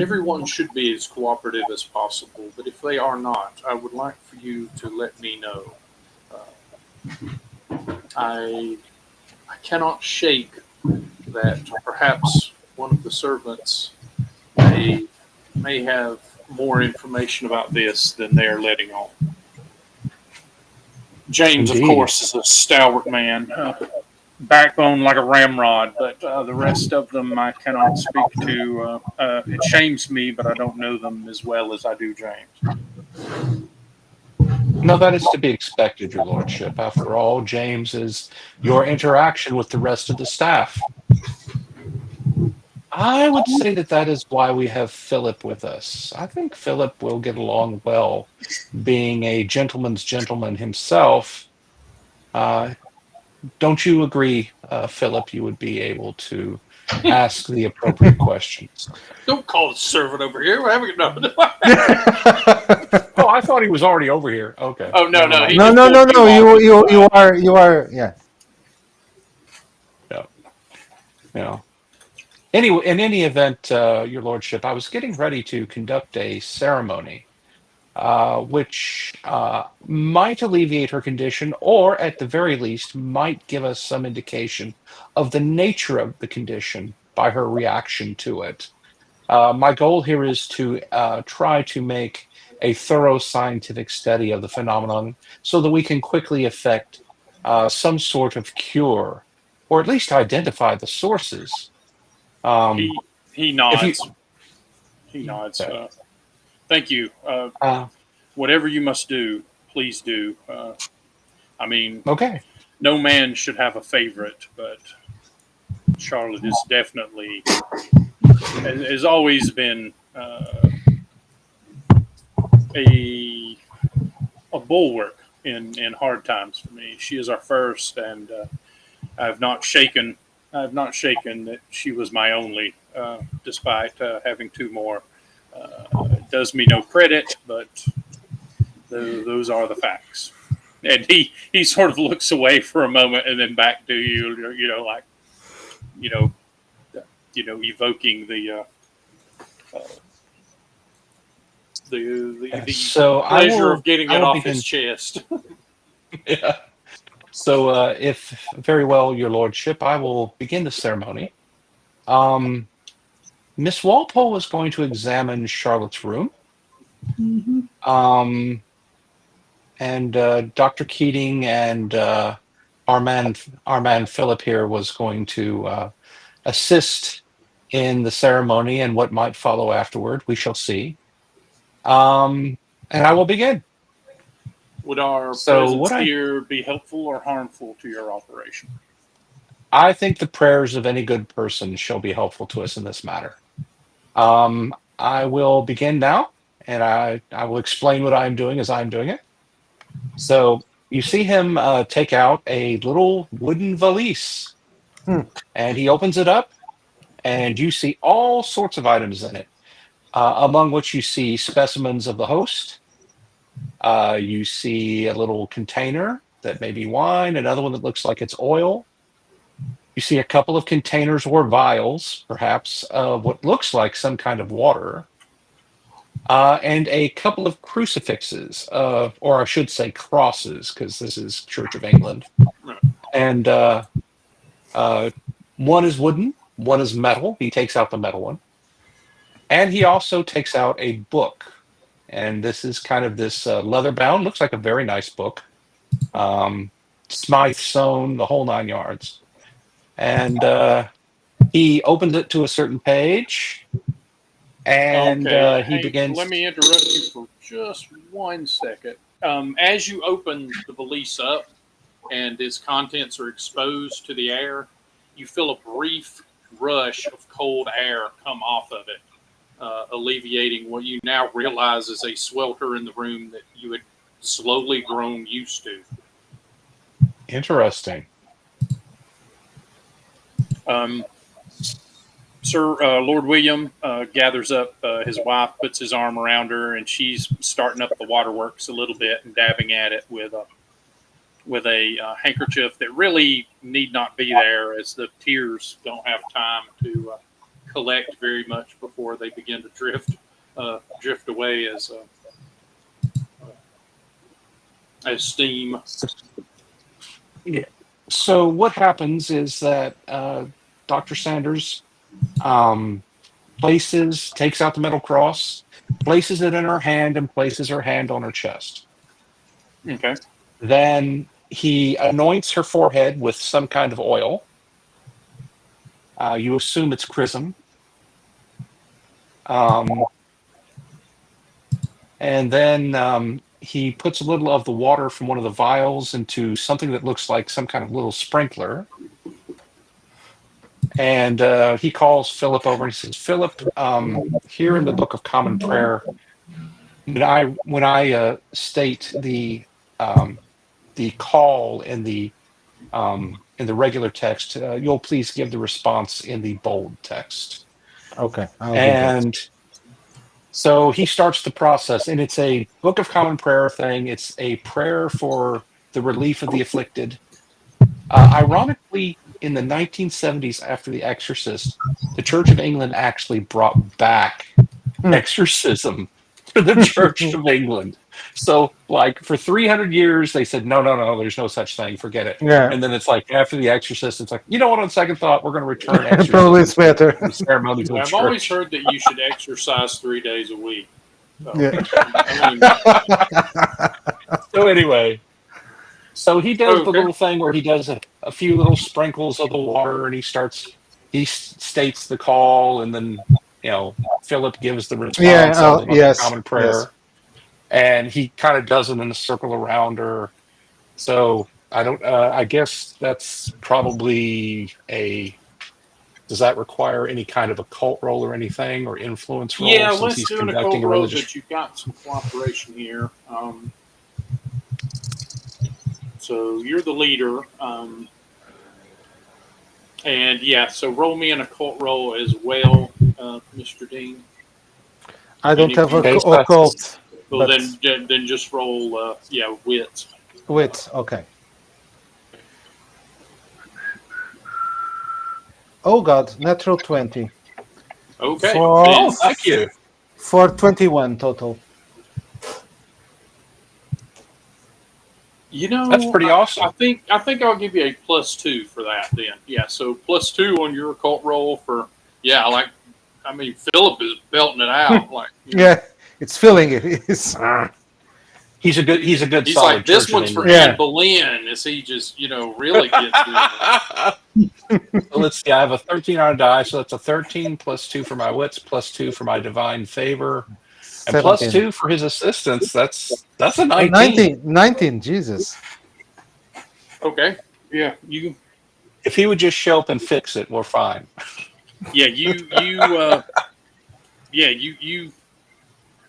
everyone should be as cooperative as possible, but if they are not, I would like for you to let me know. I cannot shake that perhaps one of the servants may have more information about this than they are letting on. James, Indeed. of course, is a stalwart man, backbone like a ramrod, but the rest of them I cannot speak to. It shames me, but I don't know them as well as I do James. No, that is to be expected, Your Lordship. After all, James is your interaction with the rest of the staff. I would say that is why we have Philip with us. I think Philip will get along well, being a gentleman's gentleman himself. Don't you agree, Philip? You would be able to ask the appropriate questions. Don't call the servant over here. We're having no. Oh, I thought he was already over here. Okay. Oh no, Never no, mind. he No, just no, no, pulled no. you off to the side. You are. Yeah. Yeah. Anyway, in any event, Your Lordship, I was getting ready to conduct a ceremony. which might alleviate her condition, or at the very least, might give us some indication of the nature of the condition by her reaction to it. My goal here is to try to make a thorough scientific study of the phenomenon so that we can quickly effect some sort of cure, or at least identify the sources. Um, He if you, nods. He nods. Thank you. uh, Whatever you must do, please do. I mean, okay. no man should have a favorite, but Charlotte is definitely has always been a bulwark in hard times for me. She is our first, and I have not shaken. I have not shaken that she was my only, despite having two more. It does me no credit, but those are the facts. And he sort of looks away for a moment and then back to you, like you know, evoking uh, the So pleasure of getting I it will off begin. his chest. Yeah. So, if very well, your lordship, I will begin the ceremony. Um, Miss Walpole is going to examine Charlotte's room, Mhm. um, and Dr. Keating and our man Philip here was going to assist in the ceremony and what might follow afterward. We shall see. And I will begin. Would our So, presence here be helpful or harmful to your operation? I think the prayers of any good person shall be helpful to us in this matter. I will begin now, and I will explain what I'm doing as I'm doing it. So you see him take out a little wooden valise, Hmm. and he opens it up, and you see all sorts of items in it, among which you see specimens of the host. You see a little container that may be wine, another one that looks like it's oil. You see a couple of containers or vials, perhaps, of what looks like some kind of water. And a couple of crucifixes, or I should say crosses, because this is Church of England. Right. And uh, one is wooden, one is metal. He takes out the metal one. And he also takes out a book. And this is kind of this leather bound, looks like a very nice book. Smythe sewn, the whole 9 yards. And he opens it to a certain page. And Okay. he Hey, begins. let me interrupt you for just 1 second. As you open the valise up and its contents are exposed to the air, you feel a brief rush of cold air come off of it, alleviating what you now realize is a swelter in the room that you had slowly grown used to. Interesting. Sir Lord William gathers up his wife, puts his arm around her, and she's starting up the waterworks a little bit and dabbing at it with a handkerchief that really need not be there, as the tears don't have time to collect very much before they begin to drift away as steam. Yeah. So what happens is that Dr. Sanders takes out the metal cross, places it in her hand, and places her hand on her chest. Okay. Then he anoints her forehead with some kind of oil. You assume it's chrism. And then he puts a little of the water from one of the vials into something that looks like some kind of little sprinkler. And he calls Philip over and he says, "Philip, here in the Book of Common Prayer, when I state the call in the regular text, you'll please give the response in the bold text." Okay, I'll do that. And so he starts the process, and it's a Book of Common Prayer thing. It's a prayer for the relief of the afflicted. Ironically, in the 1970s, after The Exorcist, the Church of England actually brought back exorcism. to the Church of England. So, like, for 300 years, they said, no, no, no, there's no such thing. Forget it. Yeah, And then it's like, after The Exorcist, it's like, you know what, on second thought, we're going to return probably it's exorcism better. to the ceremonies of the I've always church. heard that you should exercise 3 days a week. So, Yeah. I mean, So, anyway, so he does the okay. little thing where he does a few little sprinkles of the water and he states the call, and then, Philip gives the Yeah. response of the most Yes. common Yes. prayer. And he kind of does it in a circle around her. So I don't. I guess that's probably a. Does that require any kind of occult role or anything, or influence role, Yeah, since let's he's do an conducting occult a roll religious? that you've got some cooperation here. So you're the leader. And yeah, so roll me an occult roll as well, Mr. Dean. I don't And if have a you, Okay, so occult, well, but then just roll, wits. wait. Okay. Oh God, natural 20 Okay. for Oh, thank you. 21 total. You That's know, pretty awesome. I think I'll give you a +2 for that then. Yeah, so +2 on your occult roll for I mean Philip is belting it out Yeah, it's filling it. It's, He's a good He's solid like, this Church of one's for England. Yeah. Anne Boleyn, as he just really gets it. So let's see. I have a 13 on a die, so that's a 13 +2 for my wits, +2 for my divine favor, and 17. +2 for his assistance. That's a 19. 19, Jesus. Okay, yeah, you If he would just show up and fix it, we're fine. yeah you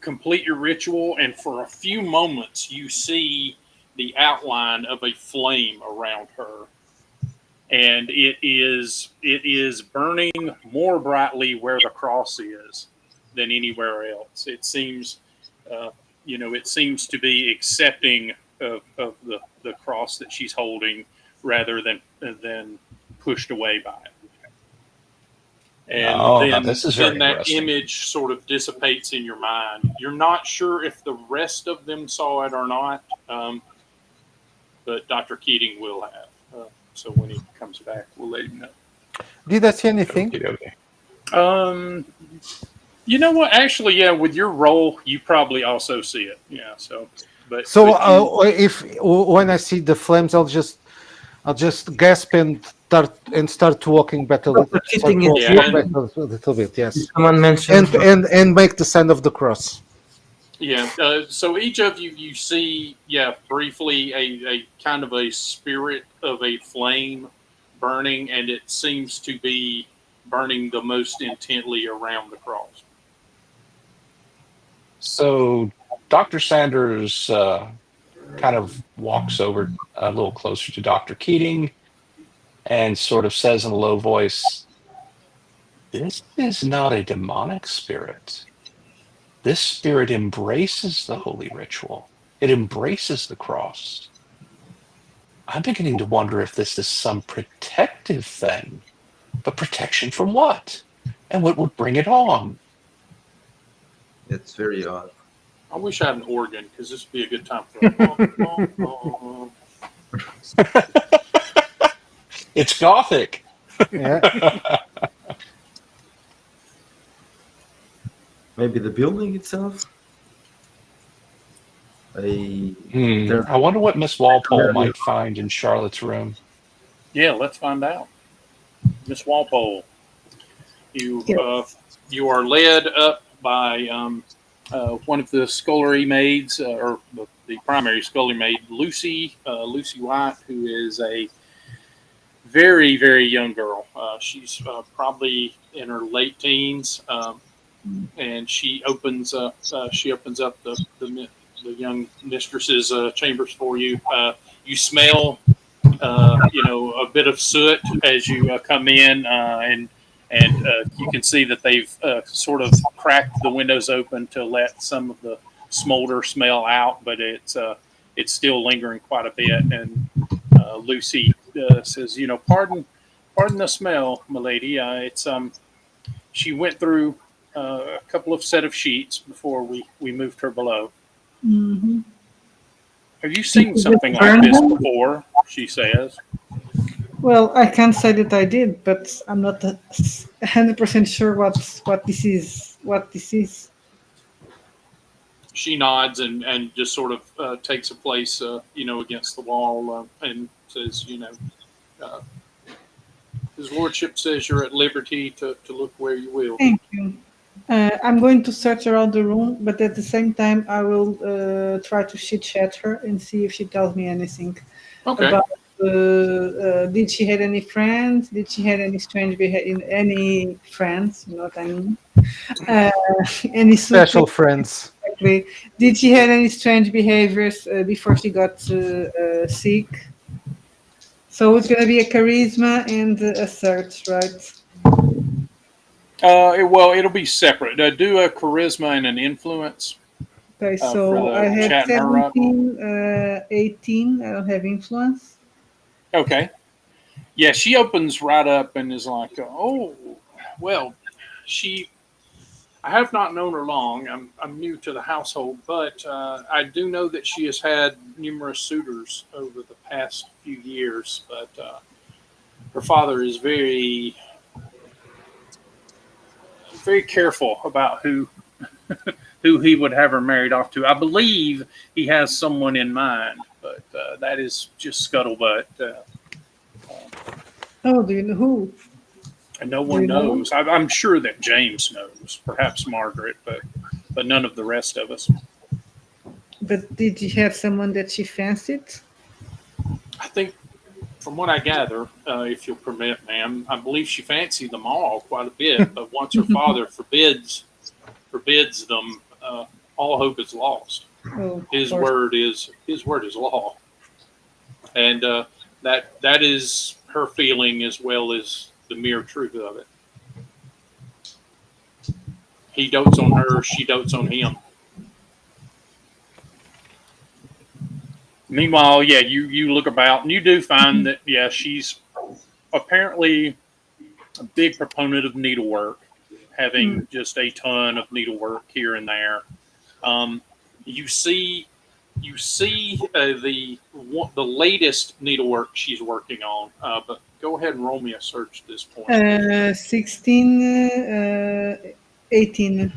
complete your ritual, and for a few moments you see the outline of a flame around her, and it is burning more brightly where the cross is than anywhere else. It seems it seems to be accepting of the cross that she's holding rather than pushed away by it. And Oh, now then this is very that interesting. image sort of dissipates in your mind. You're not sure if the rest of them saw it or not, but Dr. Keating will have. So when he comes back, we'll let him know. Did I see anything? Okay. You know what? Actually, yeah, with your role, you probably also see it. Yeah. So, but If when I see the flames, I'll just gasp and start walking back a little. Dr. Keating is Yeah, walk back a little bit, yes. Someone mentioned And make the sign of the cross. yeah. So each of you see, briefly a kind of a spirit of a flame burning, and it seems to be burning the most intently around the cross. So Dr. Sanders kind of walks over a little closer to Dr. Keating and sort of says in a low voice, "This is not a demonic spirit. This spirit embraces the holy ritual. It embraces the cross. I'm beginning to wonder if this is some protective thing. But protection from what? And what would bring it on?" it's very odd. I wish I had an organ, because this would be a good time for It's Gothic. Yeah. Maybe the building itself. There- I wonder what Miss Walpole might find in Charlotte's room. Yeah, let's find out. Miss Walpole, you you are led up by one of the scullery maids, or the primary scullery maid, Lucy White, who is a very, very young girl. She's probably in her late teens, and she opens up the young mistress's chambers for you. You smell a bit of soot as you come in, and you can see that they've sort of cracked the windows open to let some of the smolder smell out, but it's still lingering quite a bit. And Lucy says, pardon the smell, milady. It's she went through a couple of set of sheets before we moved her below. Hmm. Have you seen you something just like burn this them? before? She says. Well, I can't say that I did, but I'm not 100% sure what this is. What this is. She nods and just sort of takes a place, against the wall and says, uh, His Lordship says you're at liberty to look where you will. Thank you. I'm going to search around the room, but at the same time, I will try to chit chat her and see if she tells me anything Okay. about. Did she had any friends? Did she had any strange behavior? Any friends? You know what I mean? Uh, any Special friends. exactly. Did she had any strange behaviors before she got sick? So it's going to be a charisma and a search, right? Well, it'll be separate. Do a charisma and an influence Okay, for so I the had chatting her up. 17, 18. I don't have influence. Okay. Yeah, she opens right up and is like, "Oh, well, she. I have not known her long. I'm new to the household, but I do know that she has had numerous suitors over the past few years. But her father is very, very careful about who he would have her married off to. I believe he has someone in mind, but that is just scuttlebutt. Oh, do you know who? And no Do one you know? knows. I'm sure that James knows, perhaps Margaret, but none of the rest of us. But did you have someone that she fancied? I think, from what I gather, if you'll permit, ma'am, I believe she fancied them all quite a bit. But once her father forbids them, all hope is lost. Oh, of His course. word is law, and that is her feeling as well as the mere truth of it. He dotes on her, she dotes on him. Meanwhile, yeah, you look about and you do find that she's apparently a big proponent of needlework, Mm. having just a ton of needlework here and there. Um, you see, the latest needlework she's working on. But go ahead and roll me a search at this point. 16, 18.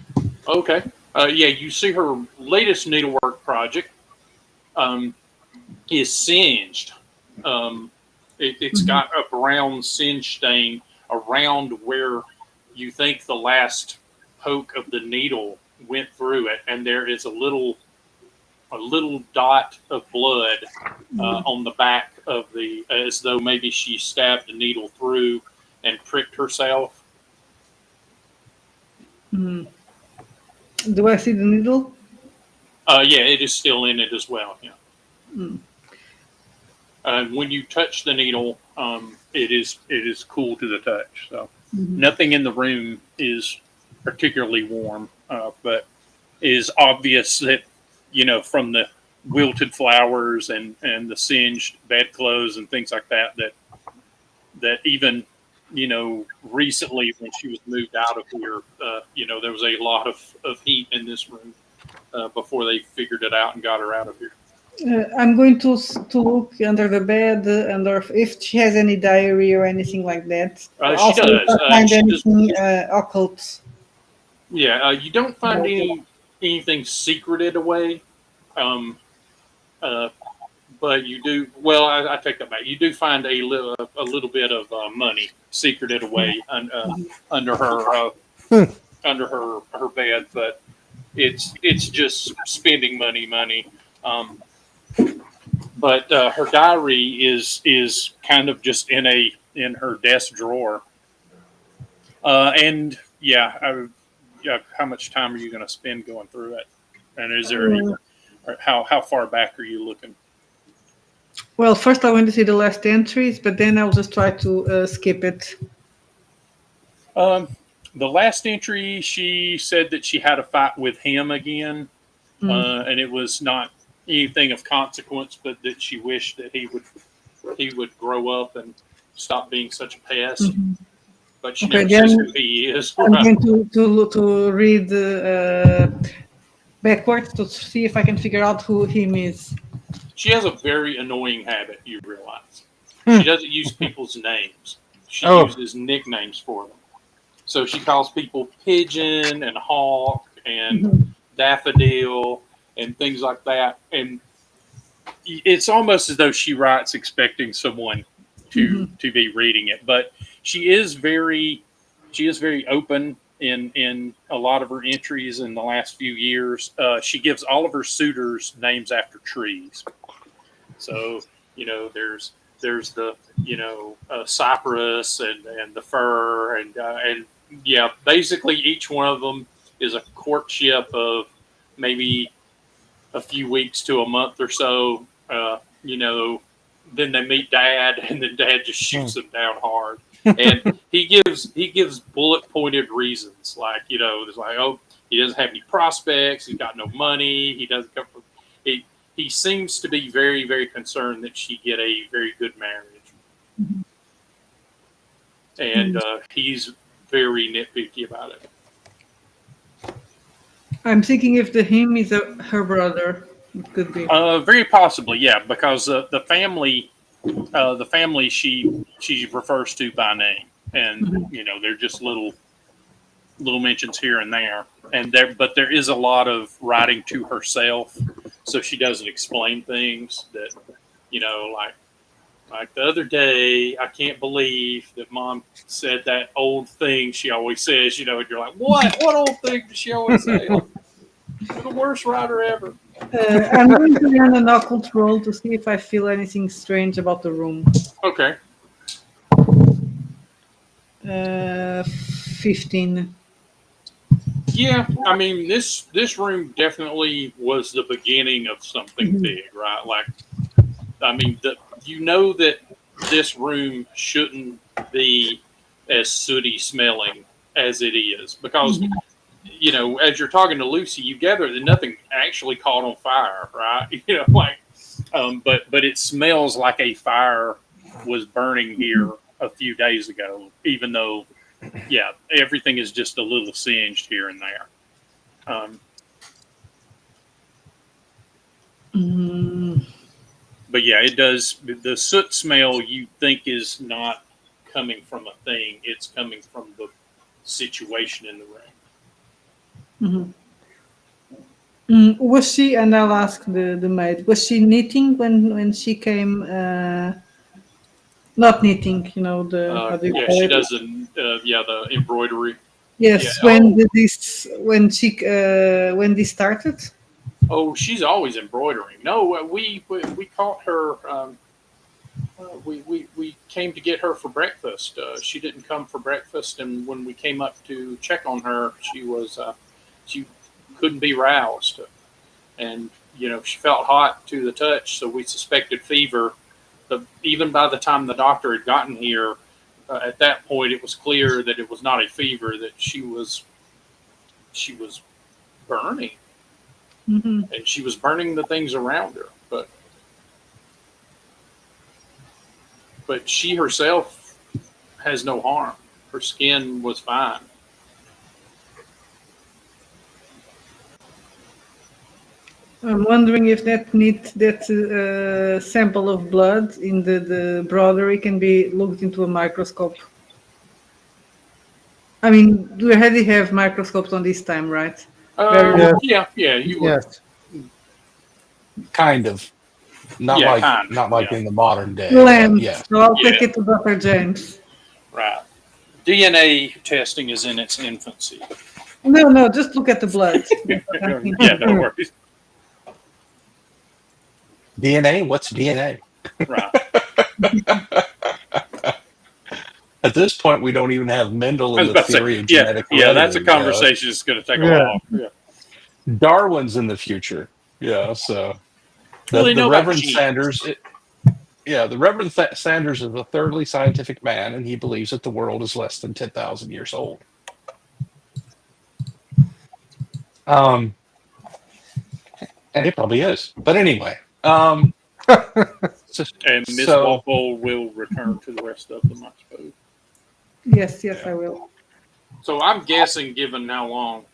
Okay. Yeah, you see her latest needlework project um, is singed. It's Mhm. got a brown singe stain around where you think the last poke of the needle went through it, and there is a little dot of blood on the back of as though maybe she stabbed a needle through and pricked herself. Mm. Do I see the needle? Yeah, it is still in it as well. Yeah. Mm. When you touch the needle, it is cool to the touch. So Mhm. nothing in the room is particularly warm, but it is obvious that from the wilted flowers and the singed bedclothes and things like that even recently when she was moved out of here, there was a lot of heat in this room before they figured it out and got her out of here. I'm going to look under the bed, under if she has any diary or anything like that. She Also, if does. I find She does. anything occult. Yeah, you don't find anything secreted away, um, uh, but you do. Well, I take that back. You do find a little bit of money secreted away under her under her bed, but it's just spending money. Um, but her diary is kind of just in her desk drawer, and yeah, how much time are you going to spend going through it? And is there Uh, how far back are you looking? well, first I want to see the last entries, but then I'll just try to skip it. Um, the last entry, she said that she had a fight with him again, Mm. and it was not anything of consequence, but that she wished that he would grow up and stop being such a pest. Mhm. but she Okay, never says then who he is. I'm going to read backwards to see if I can figure out who him is. She has a very annoying habit, you realize. Hmm. She doesn't use people's names. She Oh. uses nicknames for them. So she calls people Pigeon and Hawk and Daffodil and things like that. And it's almost as though she writes expecting someone to be reading it. But she is very open in a lot of her entries in the last few years. She gives all of her suitors names after trees. So there's the cypress and the fir and yeah, basically each one of them is a courtship of maybe a few weeks to a month or so. Then they meet Dad, and then Dad just shoots them down hard. And he gives bullet pointed reasons, like there's like, oh, he doesn't have any prospects, he's got no money, he doesn't come from he seems to be very, very concerned that she get a very good marriage, and he's very nitpicky about it. I'm thinking if the him is her brother, it could be. Very possibly, yeah, because the family she refers to by name, and they're just little mentions here and there, but there is a lot of writing to herself, so she doesn't explain things that like the other day, I can't believe that Mom said that old thing she always says, and you're like, what old thing does she always say? Like, you're the worst writer ever. I'm going to run an occult roll to see if I feel anything strange about the room. Okay. 15. Yeah, I mean this room definitely was the beginning of something big, right? Like, I mean, that this room shouldn't be as sooty smelling as it is because as you're talking to Lucy, you gather that nothing actually caught on fire, right? But it smells like a fire was burning here a few days ago, even though, yeah, everything is just a little singed here and there. But yeah, it does. The soot smell you think is not coming from a thing; it's coming from the situation in the room. Was she? And I'll ask the maid. Was she knitting when she came? Not knitting, how do you Yeah, call she it? does the embroidery. Yes. Yeah. When this started? Oh, she's always embroidering. No, we caught her. We came to get her for breakfast. She didn't come for breakfast, and when we came up to check on her, she couldn't be roused, and she felt hot to the touch. So we suspected fever. But even by the time the doctor had gotten here, at that point it was clear that it was not a fever; that she was burning. And she was burning the things around her, but she herself has no harm. Her skin was fine. I'm wondering if that sample of blood in the broderie can be looked into a microscope. I mean, we already have microscopes on this time, right? Yeah, you would. Yes. Kind of. Not like yeah. in the modern day. Lens. Yeah. So I'll take it to Dr. James. Right. DNA testing is in its infancy. No, just look at the blood. Yeah, no worries. DNA? What's DNA? Right. At this point, we don't even have Mendel and the theory of genetic that's a heredity. conversation that's going to take a while. Yeah. Darwin's in the future. Yeah, so the Reverend Sanders. The Reverend Sanders is a thoroughly scientific man, and he believes that the world is less than 10,000 years old. And it probably is. But anyway. And Miss Walpole will return to the rest of them, I suppose. Yes, yes, Yeah. I will. So I'm guessing, given how long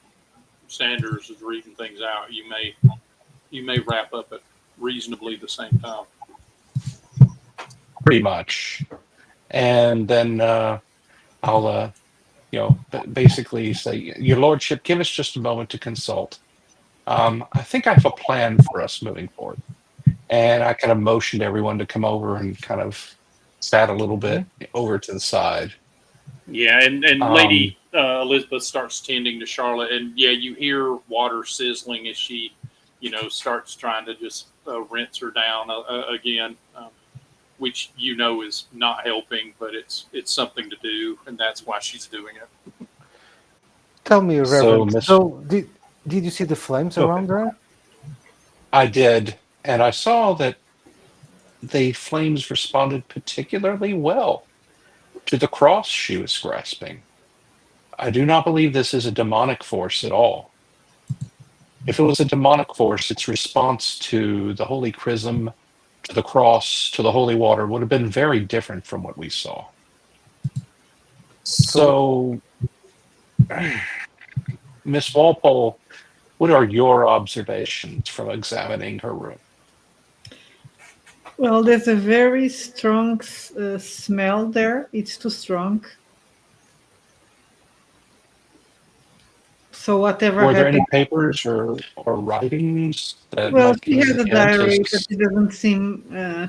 Sanders is reading things out, you may wrap up at reasonably the same time. Pretty much. And then I'll, basically say, Your Lordship, give us just a moment to consult. I think I have a plan for us moving forward. And I kind of motioned everyone to come over and kind of sat a little bit over to the side. Yeah, and Um, Lady Elizabeth starts tending to Charlotte, and yeah, you hear water sizzling as she, starts trying to just rinse her down again, which is not helping, but it's something to do, and that's why she's doing it. Tell me, so, Reverend. Miss, So, did you see the flames okay, around her? I did, and I saw that the flames responded particularly well to the cross she was grasping. I do not believe this is a demonic force at all. If it was a demonic force, its response to the Holy Chrism, to the cross, to the holy water would have been very different from what we saw. So, So, Miss Walpole, what are your observations from examining her room? Well, there's a very strong smell there. It's too strong. So whatever Were there any happened. papers or writings that Well, might she give us has a a hint diary, but as it doesn't seem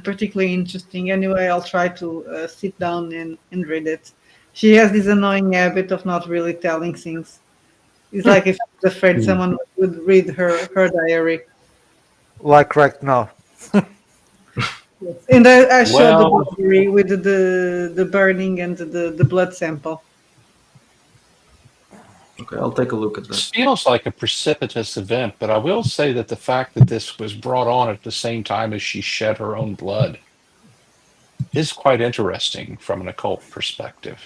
particularly interesting. Anyway, I'll try to sit down and read it. She has this annoying habit of not really telling things. It's like if she's afraid Hmm. someone would read her diary. like right now. Yes. And I showed the Well, diary with the burning and the blood sample. Okay, I'll take a look at that. this feels like a precipitous event, but I will say that the fact that this was brought on at the same time as she shed her own blood is quite interesting from an occult perspective.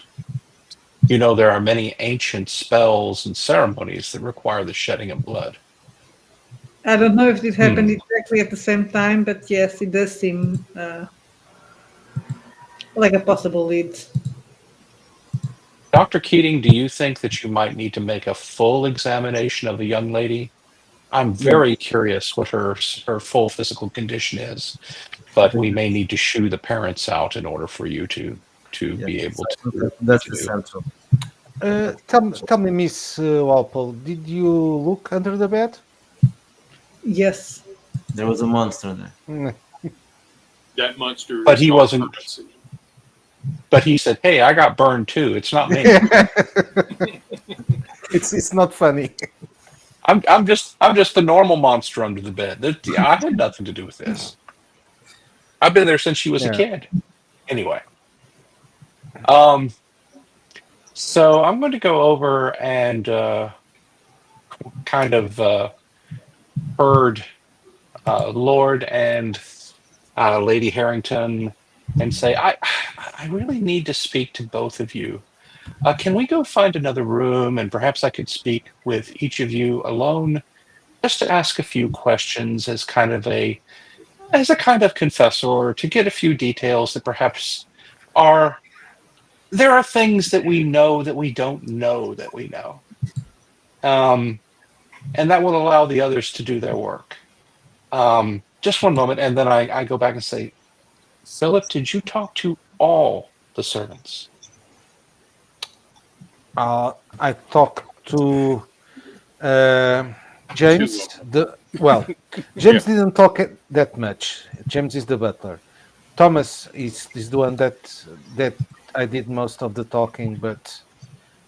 There are many ancient spells and ceremonies that require the shedding of blood. I don't know if this happened Hmm. exactly at the same time, but yes, it does seem like a possible lead. Dr. Keating, do you think that you might need to make a full examination of the young lady? I'm Yeah, very curious what her full physical condition is, I but think we may need to shoo the parents out in order for you to yes, be able I think to that's the do. central. Tell me, Miss Walpole, did you look under the bed? Yes. There was a monster there. Mm. That monster But is he dark wasn't. currency. But he said, "Hey, I got burned too. It's not me. It's not funny. I'm just the normal monster under the bed. I had nothing to do with this. I've been there since she was a Yeah. kid. Anyway, um, so I'm going to go over and kind of herd Lord and Lady Harrington and say, I really need to speak to both of you. Can we go find another room and perhaps I could speak with each of you alone just to ask a few questions as a kind of confessor to get a few details that perhaps are there are things that we know that we don't know that we know. Um, and that will allow the others to do their work. Just one moment, and then I go back and say, Philip, did you talk to all the servants? I talked to uh, Two James. of them. James Yeah. didn't talk that much. James is the butler. Thomas is the one that I did most of the talking. But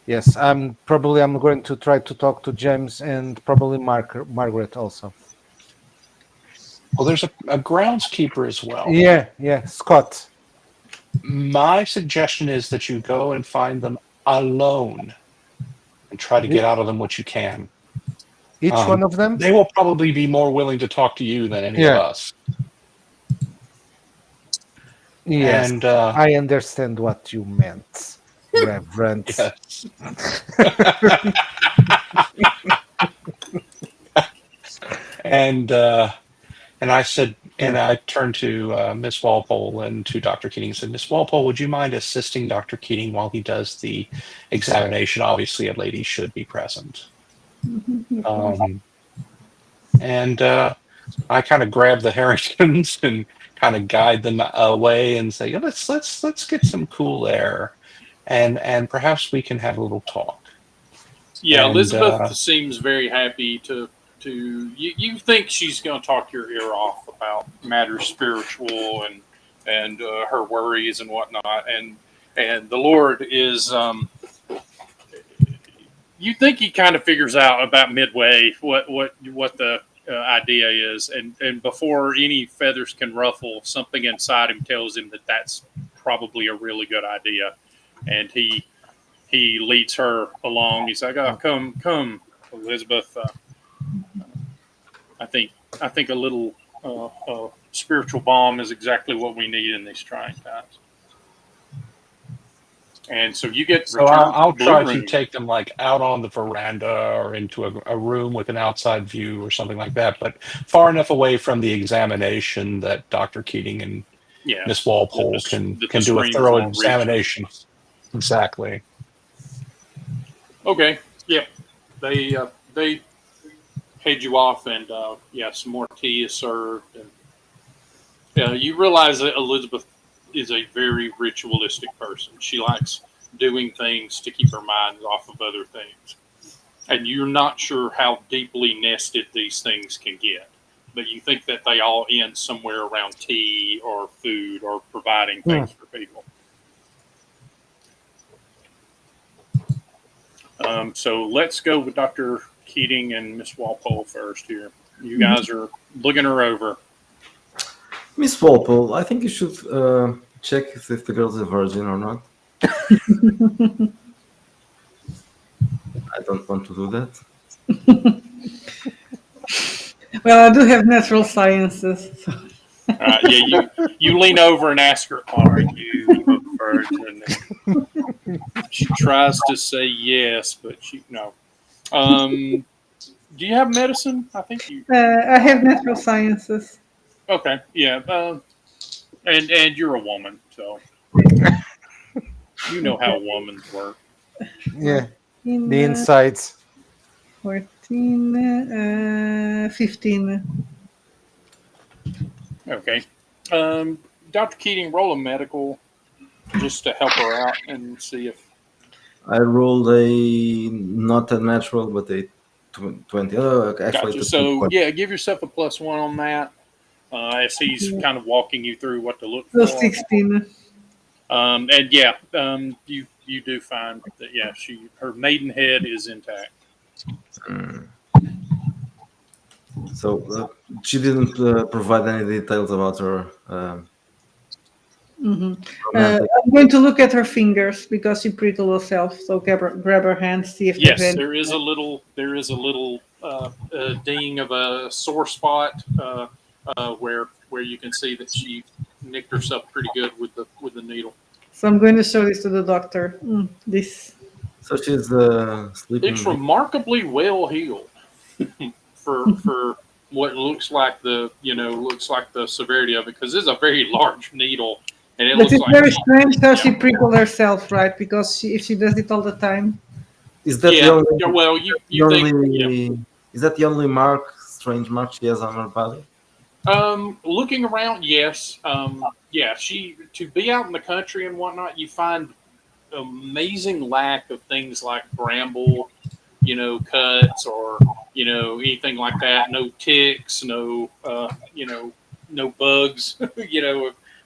yes, I'm going to try to talk to James and probably Margaret also. Well, there's a groundskeeper as well. Yeah, Scott. My suggestion is that you go and find them alone and try to E- get out of them what you can. Each one Um, of them. they will probably be more willing to talk to you than any of Yeah. us. Yes, And I understand what you meant, Reverend. yes, and And I said, and Yeah. I turned to Miss Walpole and to Dr. Keating and said, Miss Walpole, would you mind assisting Dr. Keating while he does the examination? Obviously, a lady should be present. Of course. And I kind of grab the Harringtons and kind of guide them away and say, let's get some cool air, and perhaps we can have a little talk. Yeah, And Elizabeth seems very happy to you think she's going to talk your ear off about matters spiritual and her worries and whatnot, and the Lord is you think he kind of figures out about midway what the idea is, and before any feathers can ruffle, something inside him tells him that that's probably a really good idea, and he leads her along. He's like, "Oh, come, Elizabeth. I think I think a little spiritual balm is exactly what we need in these trying times." And so you get so returned to I'll the blue try to room. take them like out on the veranda or into a room with an outside view or something like that, but far enough away from the examination that Dr. Keating and Yeah, Miss Walpole that the can do a screams thorough won't reach them. examination. Exactly. Okay. Yep. They head you off, and yeah, some more tea is served, and you realize that Elizabeth is a very ritualistic person. She likes doing things to keep her mind off of other things, and you're not sure how deeply nested these things can get. But you think that they all end somewhere around tea or food or providing things for people. So let's go with Dr. Keating and Miss Walpole first here. You guys are looking her over. Miss Walpole, I think you should check if the girl is a virgin or not. I don't want to do that. Well, I do have natural sciences. So. Yeah, you lean over and ask her, "Are you a virgin?" She tries to say yes, but no. Do you have medicine? I think you. I have natural sciences. Okay, yeah. And you're a woman, so you know how womans work. Yeah, 14, the insides. 14, 15. Okay. Dr. Keating, roll a medical just to help her out and see if. I rolled a not a natural, but a 20. Oh, actually, Gotcha. it's a So 20. yeah, give yourself a +1 on that as he's kind of walking you through what to look So for. 16. And yeah, you do find that yeah, her maidenhead is intact. So she didn't provide any details about her romantic. I'm going to look at her fingers because she prettied herself. So grab her hand, see if there's Yes, any. there is a little ding of a sore spot where you can see that she nicked herself pretty good with the needle. So I'm going to show this to the doctor. This. So she's sleeping. It's remarkably well healed for what looks like the severity of it, because it's a very large needle, and it But looks it's like very strange how she prickled herself, right? Because if she does it all the time. Is that the yeah. only? Well, you think Is that the only strange mark she has on her body? looking around, yes. Yeah, she to be out in the country and whatnot, you find amazing lack of things like bramble, cuts or anything like that. No ticks, no bugs,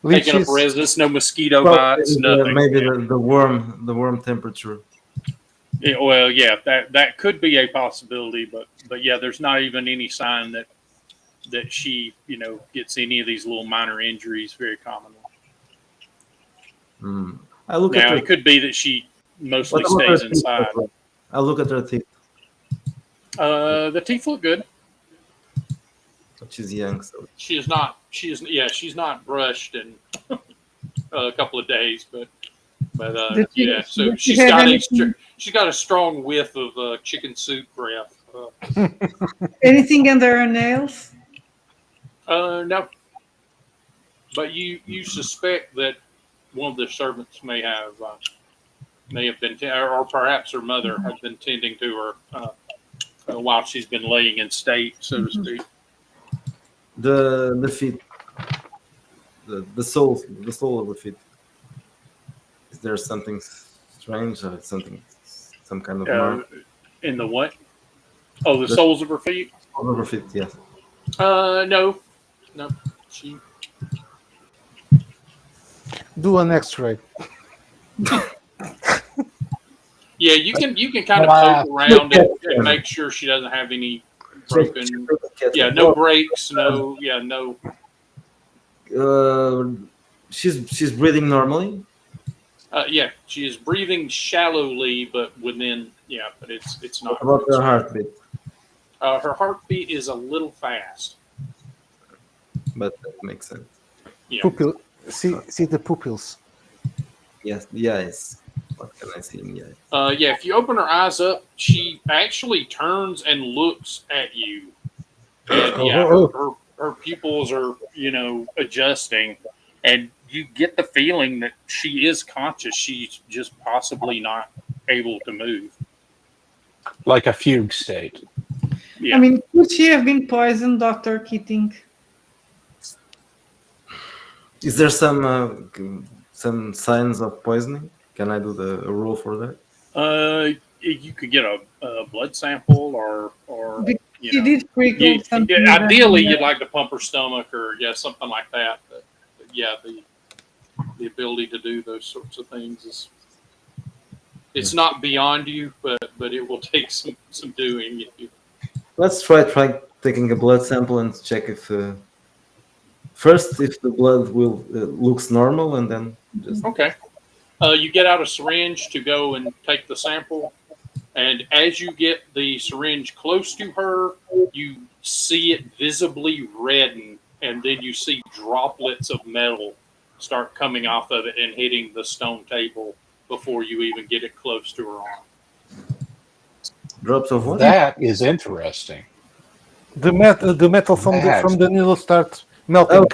Which taking up is residence. No mosquito Well, bites. Nothing. maybe the worm temperature. Yeah, well, yeah, that could be a possibility, but yeah, there's not even any sign that she gets any of these little minor injuries very commonly. I look Now at it could be that she mostly what about her stays teeth? inside. I look at her teeth. The teeth look good. But she's young, so She's not brushed in a couple of days, but Did she, yeah. So did she have she's got a strong whiff of chicken soup breath. anything under her nails? No, but you suspect that one of the servants may have been, or perhaps her mother had been tending to her while she's been laying in state, so to speak. The feet, the soul of the feet. Is there something strange or some kind of Uh, mark? in the what? Oh, the The soles of her feet. soul of her feet, yes. No, no. She. Do an X-ray. Yeah, you can kind of Wow. poke around and make sure she doesn't have any broken. Yeah, no breaks. No. Yeah, no. Uh, she's breathing normally. Yeah, she is breathing shallowly, but within. Yeah, but it's What not. about her heartbeat? Her heartbeat is a little fast. But that makes sense. Yeah. Pupil. See the pupils. Yes, the eyes. What can I see in the eyes? Yeah. If you open her eyes up, she actually turns and looks at you, and yeah, her pupils are adjusting, and you get the feeling that she is conscious. She's just possibly not able to move. Like a fugue state. Yeah. I mean, could she have been poisoned, Dr. Keating? Is there some signs of poisoning? Can I do a roll for that? You could get a blood sample, or Because you she know, did sprinkle something. ideally you'd like to pump her stomach, or something like that. But yeah, the ability to do those sorts of things is it's not beyond you, but it will take some doing. Let's try taking a blood sample and check if first if the blood will looks normal, and then just Okay. You get out a syringe to go and take the sample, and as you get the syringe close to her, you see it visibly redden, and then you see droplets of metal start coming off of it and hitting the stone table before you even get it close to her arm. drops of what? That is interesting. The metal from That. the needle starts melting. Oh,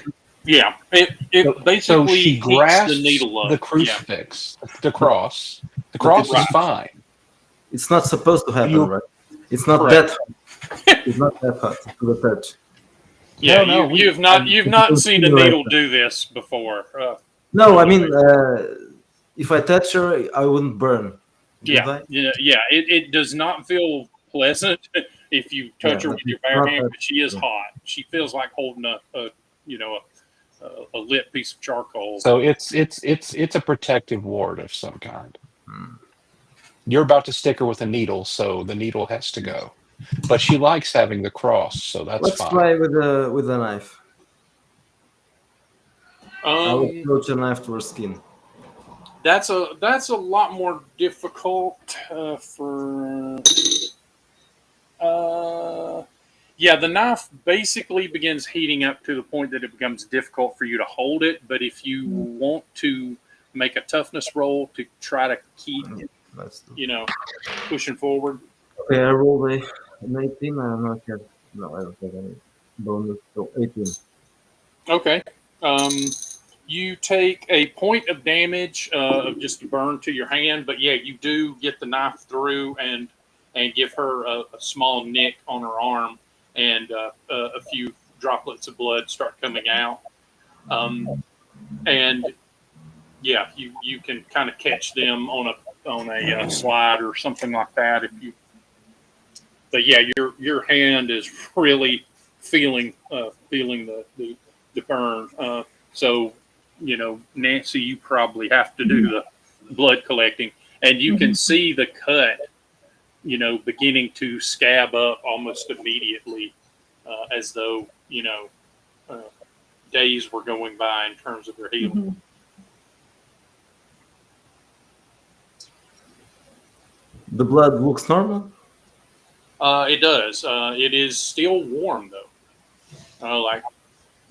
Yeah, it So basically she heats the grasps needle up. the Yeah, crucifix, the cross. The but cross it's is fine. it's not supposed to happen, You right? It's not correct. that. It's not that hot to the touch. Yeah, No, you've not seen a needle do this before. No, I mean, if I touch her, I wouldn't burn. Would Yeah, I? yeah. It does not feel pleasant if you Yeah, touch her but with your it's bare not hand, that. but she is hot. She feels like holding a lit piece of charcoal. so it's a protective ward of some kind. Hmm. You're about to stick her with a needle, so the needle has to go. But she likes having the cross, so that's Let's fine. try with a knife. I will Um, approach a knife to her skin. that's a lot more difficult for. Yeah, the knife basically begins heating up to the point that it becomes difficult for you to hold it. But if you want to make a toughness roll to try to keep, Let's do. pushing forward. Okay, I rolled an 18. I'm not sure. No, I don't have any bonus. So 18. Okay. Um, you take a point of damage of just a burn to your hand, but yeah, you do get the knife through and give her a small nick on her arm, and a few droplets of blood start coming out. And yeah, you can kind of catch them on a slide or something like that if you. But yeah, your hand is really feeling the burn. So Nancy, you probably have to do the blood collecting, and you can see the cut, beginning to scab up almost immediately, as though uh, days were going by in terms of their healing. Mhm. The blood looks normal. It does. It is still warm though. Like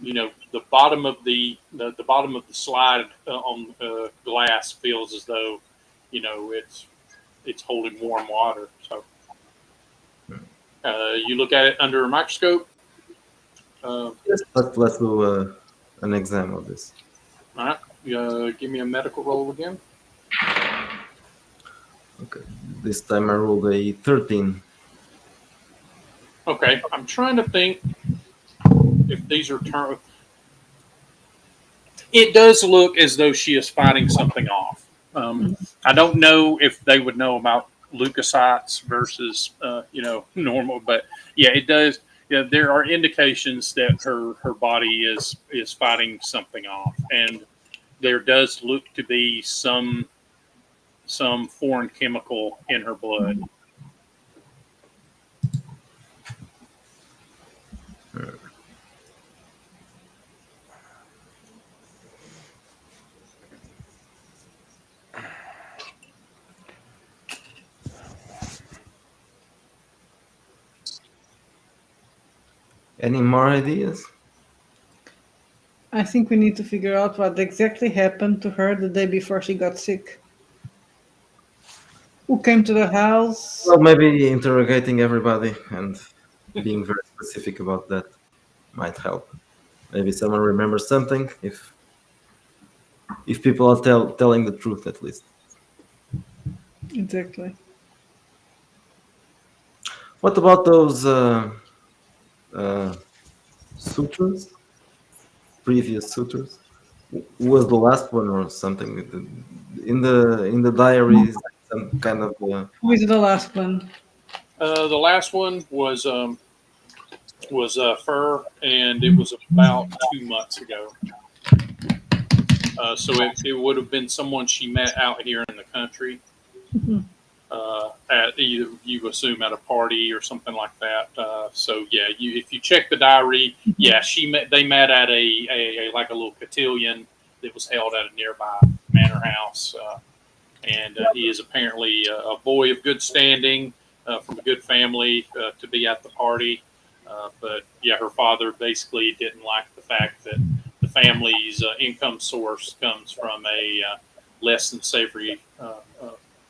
the bottom of the bottom of the slide on glass feels as though it's holding warm water. So you look at it under a microscope. Yes, let's do an exam of this. All right, give me a medical roll again. Okay. This time I rolled a 13. Okay, I'm trying to think if these are It does look as though she is fighting something off. I don't know if they would know about leukocytes versus normal, but yeah, it does. Yeah, there are indications that her body is fighting something off, and there does look to be some foreign chemical in her blood. Any more ideas? I think we need to figure out what exactly happened to her the day before she got sick. Who came to the house? Well, maybe interrogating everybody and being very specific about that might help. Maybe someone remembers something if people are telling the truth at least. Exactly. What about those sutures? Previous sutures? Who was the last one or something? In the diaries, some kind of Who is the last one? The last one was fur, and it was about 2 months ago. So it would have been someone she met out here in the country, at either, you assume, at a party or something like that. So yeah, if you check the diary, yeah, they met at a like a little cotillion that was held at a nearby manor house, and he is apparently a boy of good standing, from a good family, to be at the party. But yeah, her father basically didn't like the fact that the family's income source comes from a less than savory.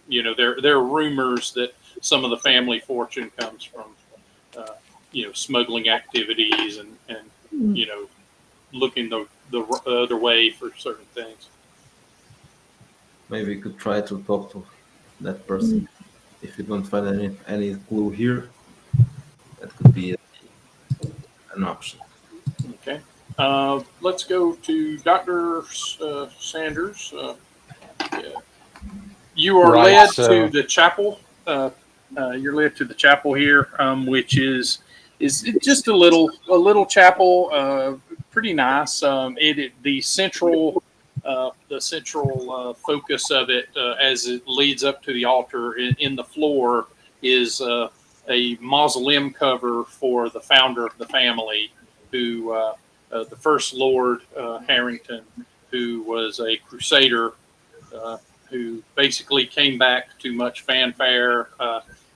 There are rumors that some of the family fortune comes from smuggling activities and looking the other way for certain things. maybe you could try to talk to that person. If you don't find any clue here, that could be an option. Okay. Let's go to Dr. Sanders. Yeah. You are Right, led so- to the chapel. You're led to the chapel here, which is just a little chapel, pretty nice. The central focus of it, as it leads up to the altar in the floor, is a mausoleum cover for the founder of the family, who the first Lord Harrington, who was a crusader, who basically came back to much fanfare.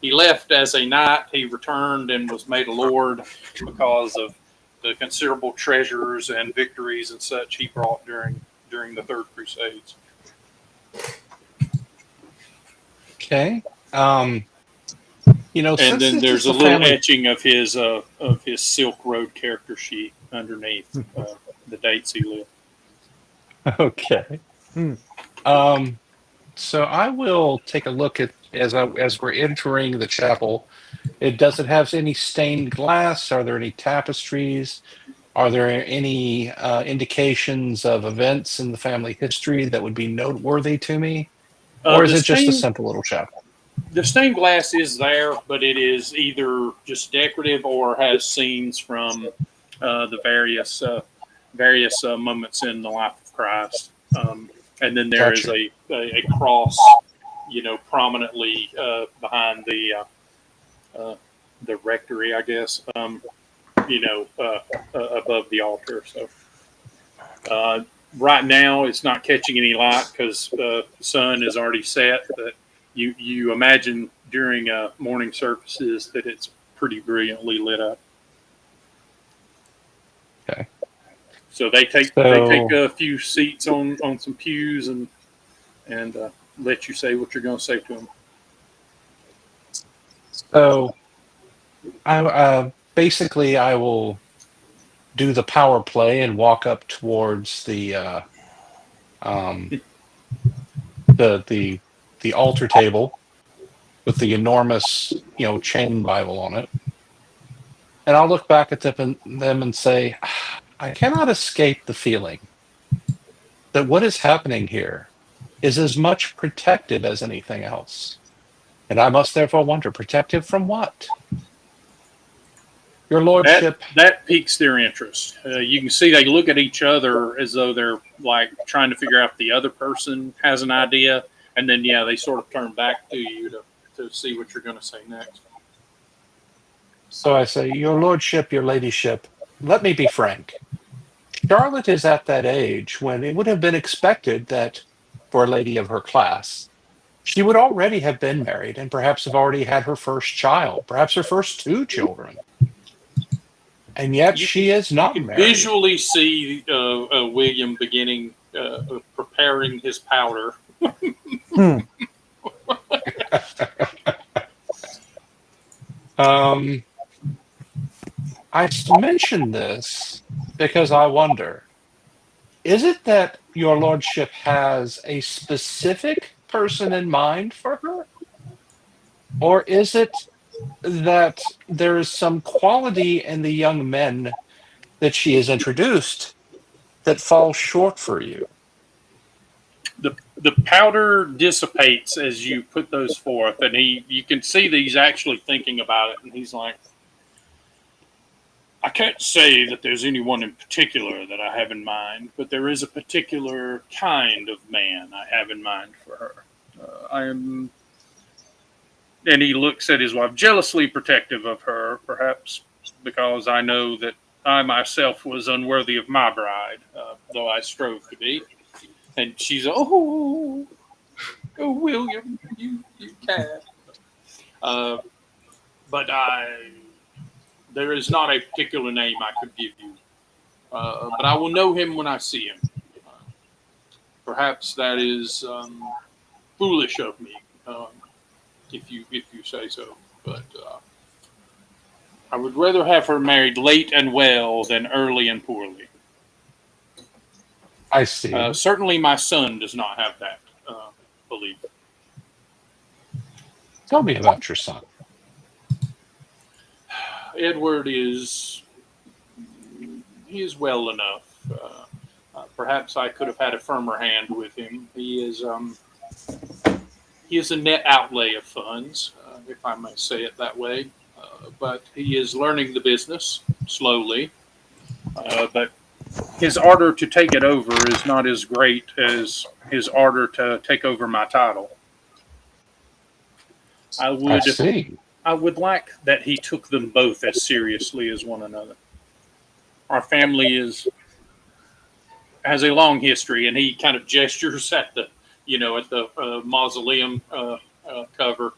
He left as a knight. He returned and was made a lord because of the considerable treasures and victories and such he brought during the Third Crusades. Okay. And Since then this there's is a little family. etching of his Silk Road character sheet underneath the dates he lived. Okay. So I will take a look at as we're entering the chapel. Does it have any stained glass? Are there any tapestries? Are there any indications of events in the family history that would be noteworthy to me? Or is The it just a stained simple little chapel? the stained glass is there, but it is either just decorative or has scenes from the various moments in the life of Christ. And then there is Gotcha. a cross, prominently behind the rectory, I guess, above the altar. So right now it's not catching any light because the sun is already set. But you imagine during morning services that it's pretty brilliantly lit up. Okay. So they take a few seats on some pews and let you say what you're going to say to them. So I basically I will do the power play and walk up towards um, the altar table with the enormous, chain Bible on it. And I'll look back at them and say, I cannot escape the feeling that what is happening here is as much protective as anything else. And I must therefore wonder, protective from what? Your That lordship, that piques their interest. You can see they look at each other as though they're like trying to figure out if the other person has an idea, and then they sort of turn back to you to see what you're going to say next. so I say, your lordship, your ladyship, let me be frank. Charlotte is at that age when it would have been expected that for a lady of her class, she would already have been married and perhaps have already had her first child, perhaps her first two children. And yet You she can is you not can married. visually see William beginning preparing his powder. Hmm. um, mention this because I wonder, is it that your lordship has a specific person in mind for her? Or is it that there is some quality in the young men that she has introduced that falls short for you? The powder dissipates as you put those forth, and you can see that he's actually thinking about it, and he's like, I can't say that there's anyone in particular that I have in mind, but there is a particular kind of man I have in mind for her. I am, and he looks at his wife, jealously protective of her, perhaps because I know that I myself was unworthy of my bride, though I strove to be. And she's, oh, William, you can. Uh, but there is not a particular name I could give you. But I will know him when I see him. Uh, Perhaps that is foolish of me, if you say so. But I would rather have her married late and well than early and poorly. I see. Certainly, my son does not have that belief. Tell me about your son. Edward he is well enough. Perhaps I could have had a firmer hand with him. He is a net outlay of funds, if I may say it that way. But he is learning the business slowly. But his ardor to take it over is not as great as his ardor to take over my title. I I would see. I would like that he took them both as seriously as one another. Our family has a long history, and he kind of gestures at the mausoleum cover.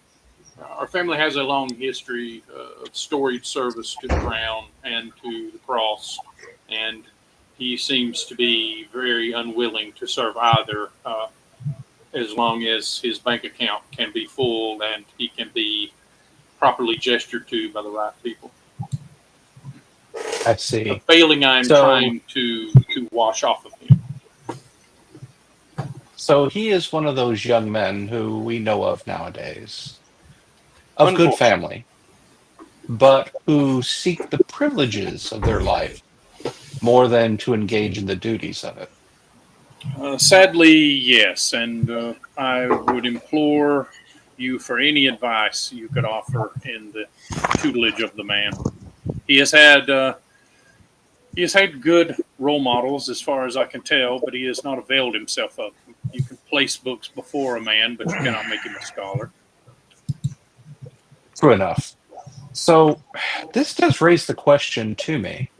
Our family has a long history of storied service to the crown and to the cross, and he seems to be very unwilling to serve either, as long as his bank account can be full and he can be properly gestured to by the right people. I A see. failing I'm So, trying to wash off of him. so he is one of those young men who we know of nowadays, of good Unfortunately. family, but who seek the privileges of their life more than to engage in the duties of it. Sadly, yes, and I would implore you for any advice you could offer in the tutelage of the man. He has had uh, he has had good role models, as far as I can tell, but he has not availed himself of them. You can place books before a man, but you cannot make him a scholar. True enough. So, this does raise the question to me.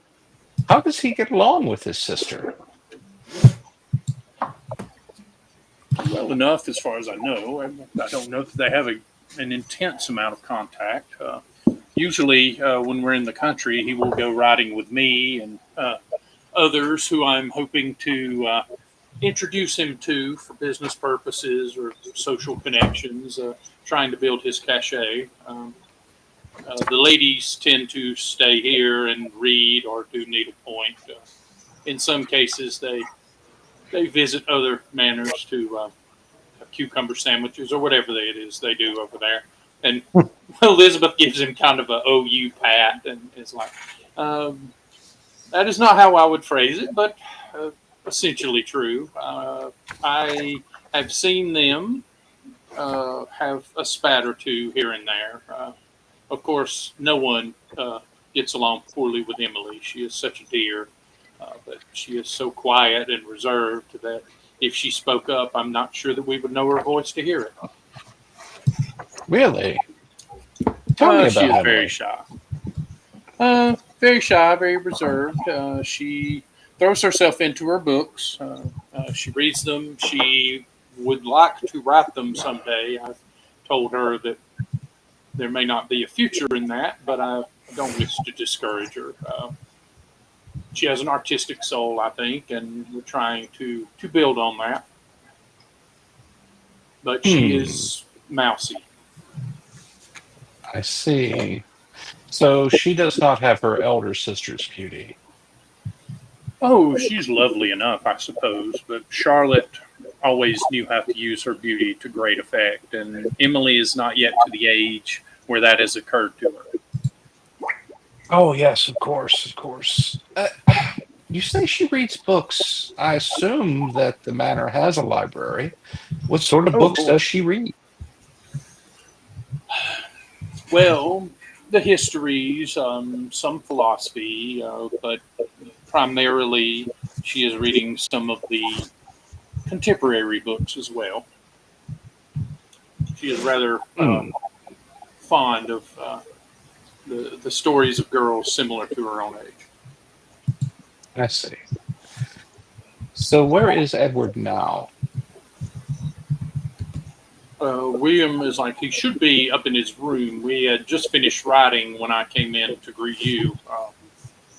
How does he get along with his sister? Well enough, as far as I know. I don't know that they have an intense amount of contact. Usually, when we're in the country, he will go riding with me and others who I'm hoping to introduce him to for business purposes or social connections, trying to build his cachet. The ladies tend to stay here and read or do needlepoint. In some cases, they visit other manors to have cucumber sandwiches or whatever it is they do over there. And Elizabeth gives him kind of a OU pat and is like, that is not how I would phrase it, but essentially true. I have seen them have a spat or two here and there. Of course, no one gets along poorly with Emily. She is such a dear, but she is so quiet and reserved that if she spoke up, I'm not sure that we would know her voice to hear it. Really? Tell me She about is very Emily. shy. Very shy, very reserved. She throws herself into her books. She reads them. She would like to write them someday. I've told her that there may not be a future in that, but I don't wish to discourage her. She has an artistic soul, I think, and we're trying to build on that. But she is mousy. I see. So she does not have her elder sister's beauty. Oh, she's lovely enough, I suppose, but Charlotte always knew how to use her beauty to great effect, and Emily is not yet to the age where that has occurred to her. Oh, yes, of course, of course. You say she reads books. I assume that the manor has a library. What sort of books Oh, does she read? well, the histories, some philosophy, but primarily she is reading some of the contemporary books as well. She is rather Hmm, fond of the stories of girls similar to her own age. I see. So where is Edward now? William is like he should be up in his room. We had just finished writing when I came in to greet you,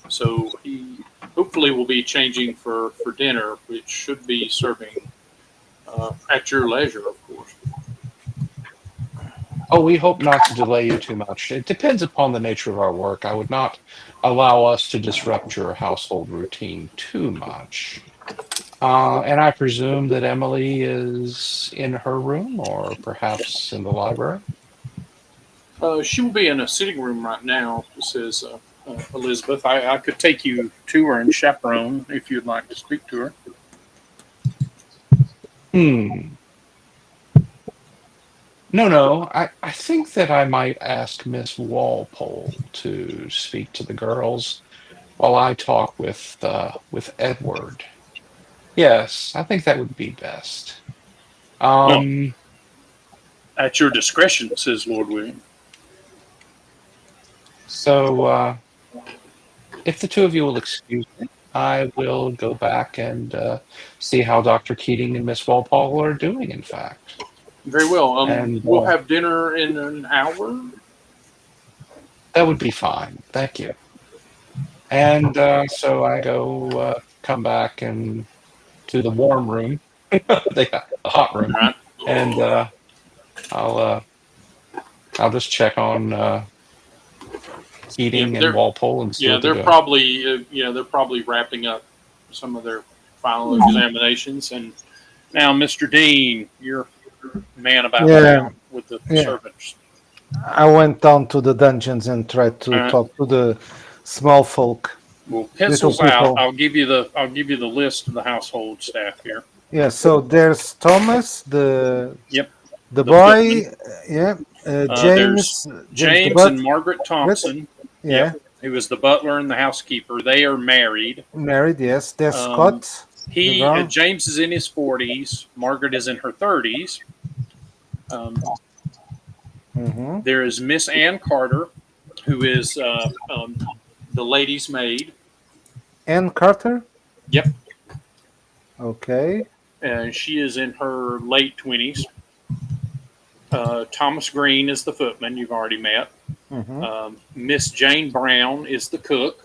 so he hopefully will be changing for dinner, which should be serving at your leisure, of course. Oh, we hope not to delay you too much. It depends upon the nature of our work. I would not allow us to disrupt your household routine too much. And I presume that Emily is in her room or perhaps in the library. She will be in a sitting room right now, says Elizabeth. I could take you to her and chaperone if you'd like to speak to her. Hmm. No, no. I think that I might ask Miss Walpole to speak to the girls while I talk with Edward. Yes, I think that would be best. Well, Um, at your discretion, says Lord William. so if the two of you will excuse me, I will go back and see how Dr. Keating and Miss Walpole are doing, in fact. Very well. And We'll have dinner in an hour. that would be fine. Thank you. And so I go come back and to the warm room, the hot room, Right. and I'll uh, I'll just check on Yeah, Keating and Walpole and see yeah, what they're they're doing. probably they're probably wrapping up some of their final examinations. And now, Mr. Dean, you're man about Yeah, town with the yeah. servants. I went down to the dungeons and tried to Uh, talk to the small folk, well, little pencils out. people. I'll give you the list of the household staff here. Yeah, so there's Thomas, Yep, the the footman. boy, yeah, There's James the James and butler, Margaret Thompson. Yep, yeah, who is the butler and the housekeeper. They are married. married, yes. There's Um, Scott, the he girl. James is in his 40s. Margaret is in her 30s. Um, Mm-hmm. there is Miss Ann Carter, who is the lady's maid. Ann Carter, Yep, okay. and she is in her late 20s. Thomas Green is the footman you've already met. Mm-hmm. Miss Jane Brown is the cook.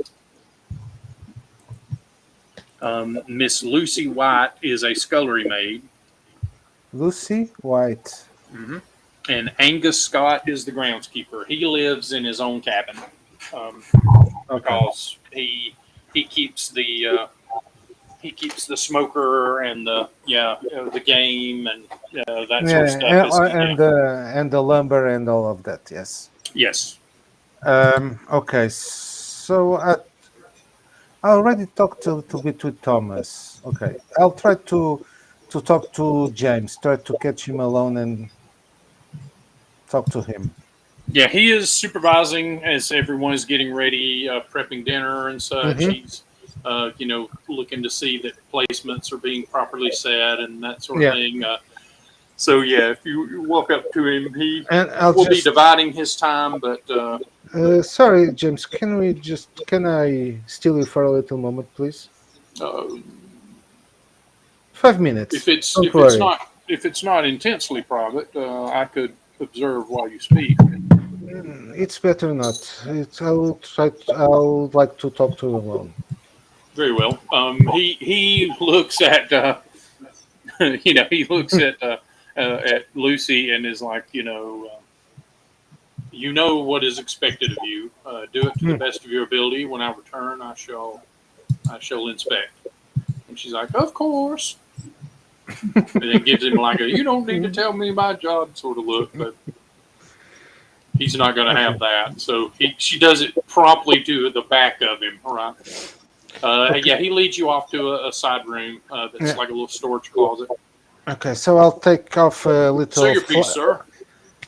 Miss Lucy White is a scullery maid. Lucy White. Mm-hmm. and Angus Scott is the groundskeeper. He lives in his own cabin um, Okay. because he keeps the smoker and the game and that sort of Yeah, stuff. Is and the lumber and all of that. Yes. yes, Okay. So I already talked a little bit with Thomas. Okay. I'll try to talk to James. Try to catch him alone and talk to him. yeah. He is supervising as everyone is getting ready, prepping dinner and such. Hmm. He's looking to see that placements are being properly set and that sort of Yeah. thing. So yeah, if you walk up to him, he And I'll will be just. dividing his time, but Sorry, James. Can I steal you for a little moment, please? uh, 5 minutes. if it's Don't if it's worry. not if it's not intensely private, I could observe while you speak. It's better not. I will try. I would like to talk to you alone. Very well. He looks at he looks at Lucy and is like, you know what is expected of you. Do it to the Hmm. best of your ability. When I return, I shall inspect. And she's like, of course. And then gives him like a you don't need to tell me my job sort of look, but he's not going to have Okay. that. So she does it promptly to the back of him, right? Okay. Yeah, he leads you off to a side room that's Yeah. like a little storage closet. Okay. So I'll take off a Say little. your piece, sir.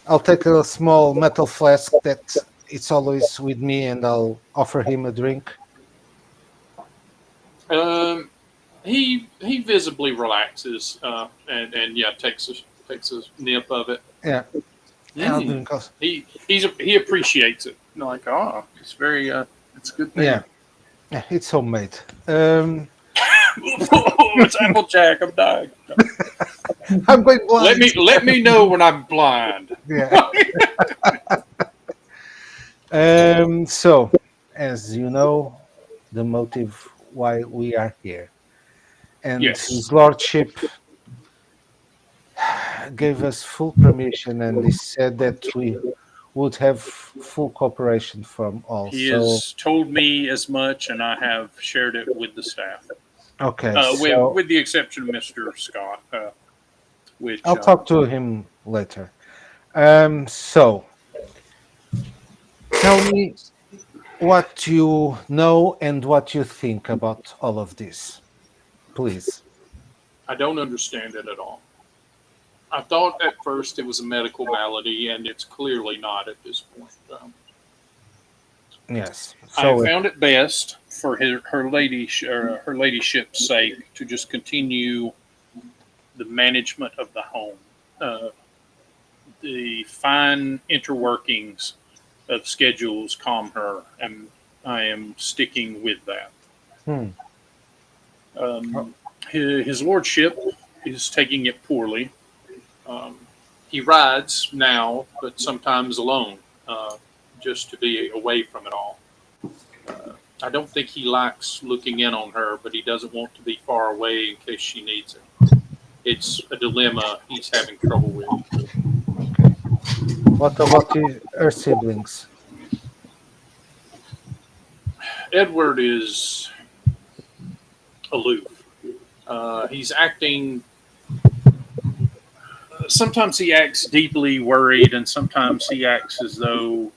I'll take a small metal flask that it's always with me, and I'll offer him a drink. Um, he visibly relaxes and yeah takes a nip of it. Yeah. And I'll Mm. drink also. He appreciates it. Like it's very it's a good thing. Yeah. Yeah. It's homemade. Um. It's Applejack. I'm dying. I'm going Let blind. me know when I'm blind. Yeah. So, as you know, the motive why we are here, and Yes. His Lordship gave us full permission, and he said that we would have full cooperation from all. He So, has told me as much, and I have shared it with the staff, okay, with so with the exception of Mr. Scott, which I'll talk to him later. So tell me what you know and what you think about all of this, please. I don't understand it at all. I thought at first it was a medical malady, and it's clearly not at this point. Yes. I have So, found it best for her ladyship's sake to just continue the management of the home. Uh, the fine interworkings of schedules calm her, and I am sticking with that. hmm. Um, his lordship is taking it poorly. Um, he rides now, but sometimes alone, just to be away from it all. I don't think he likes looking in on her, but he doesn't want to be far away in case she needs him. It's a dilemma he's having trouble with. Okay. What about her siblings? Edward is aloof. He's acting. Sometimes he acts deeply worried, and sometimes he acts as though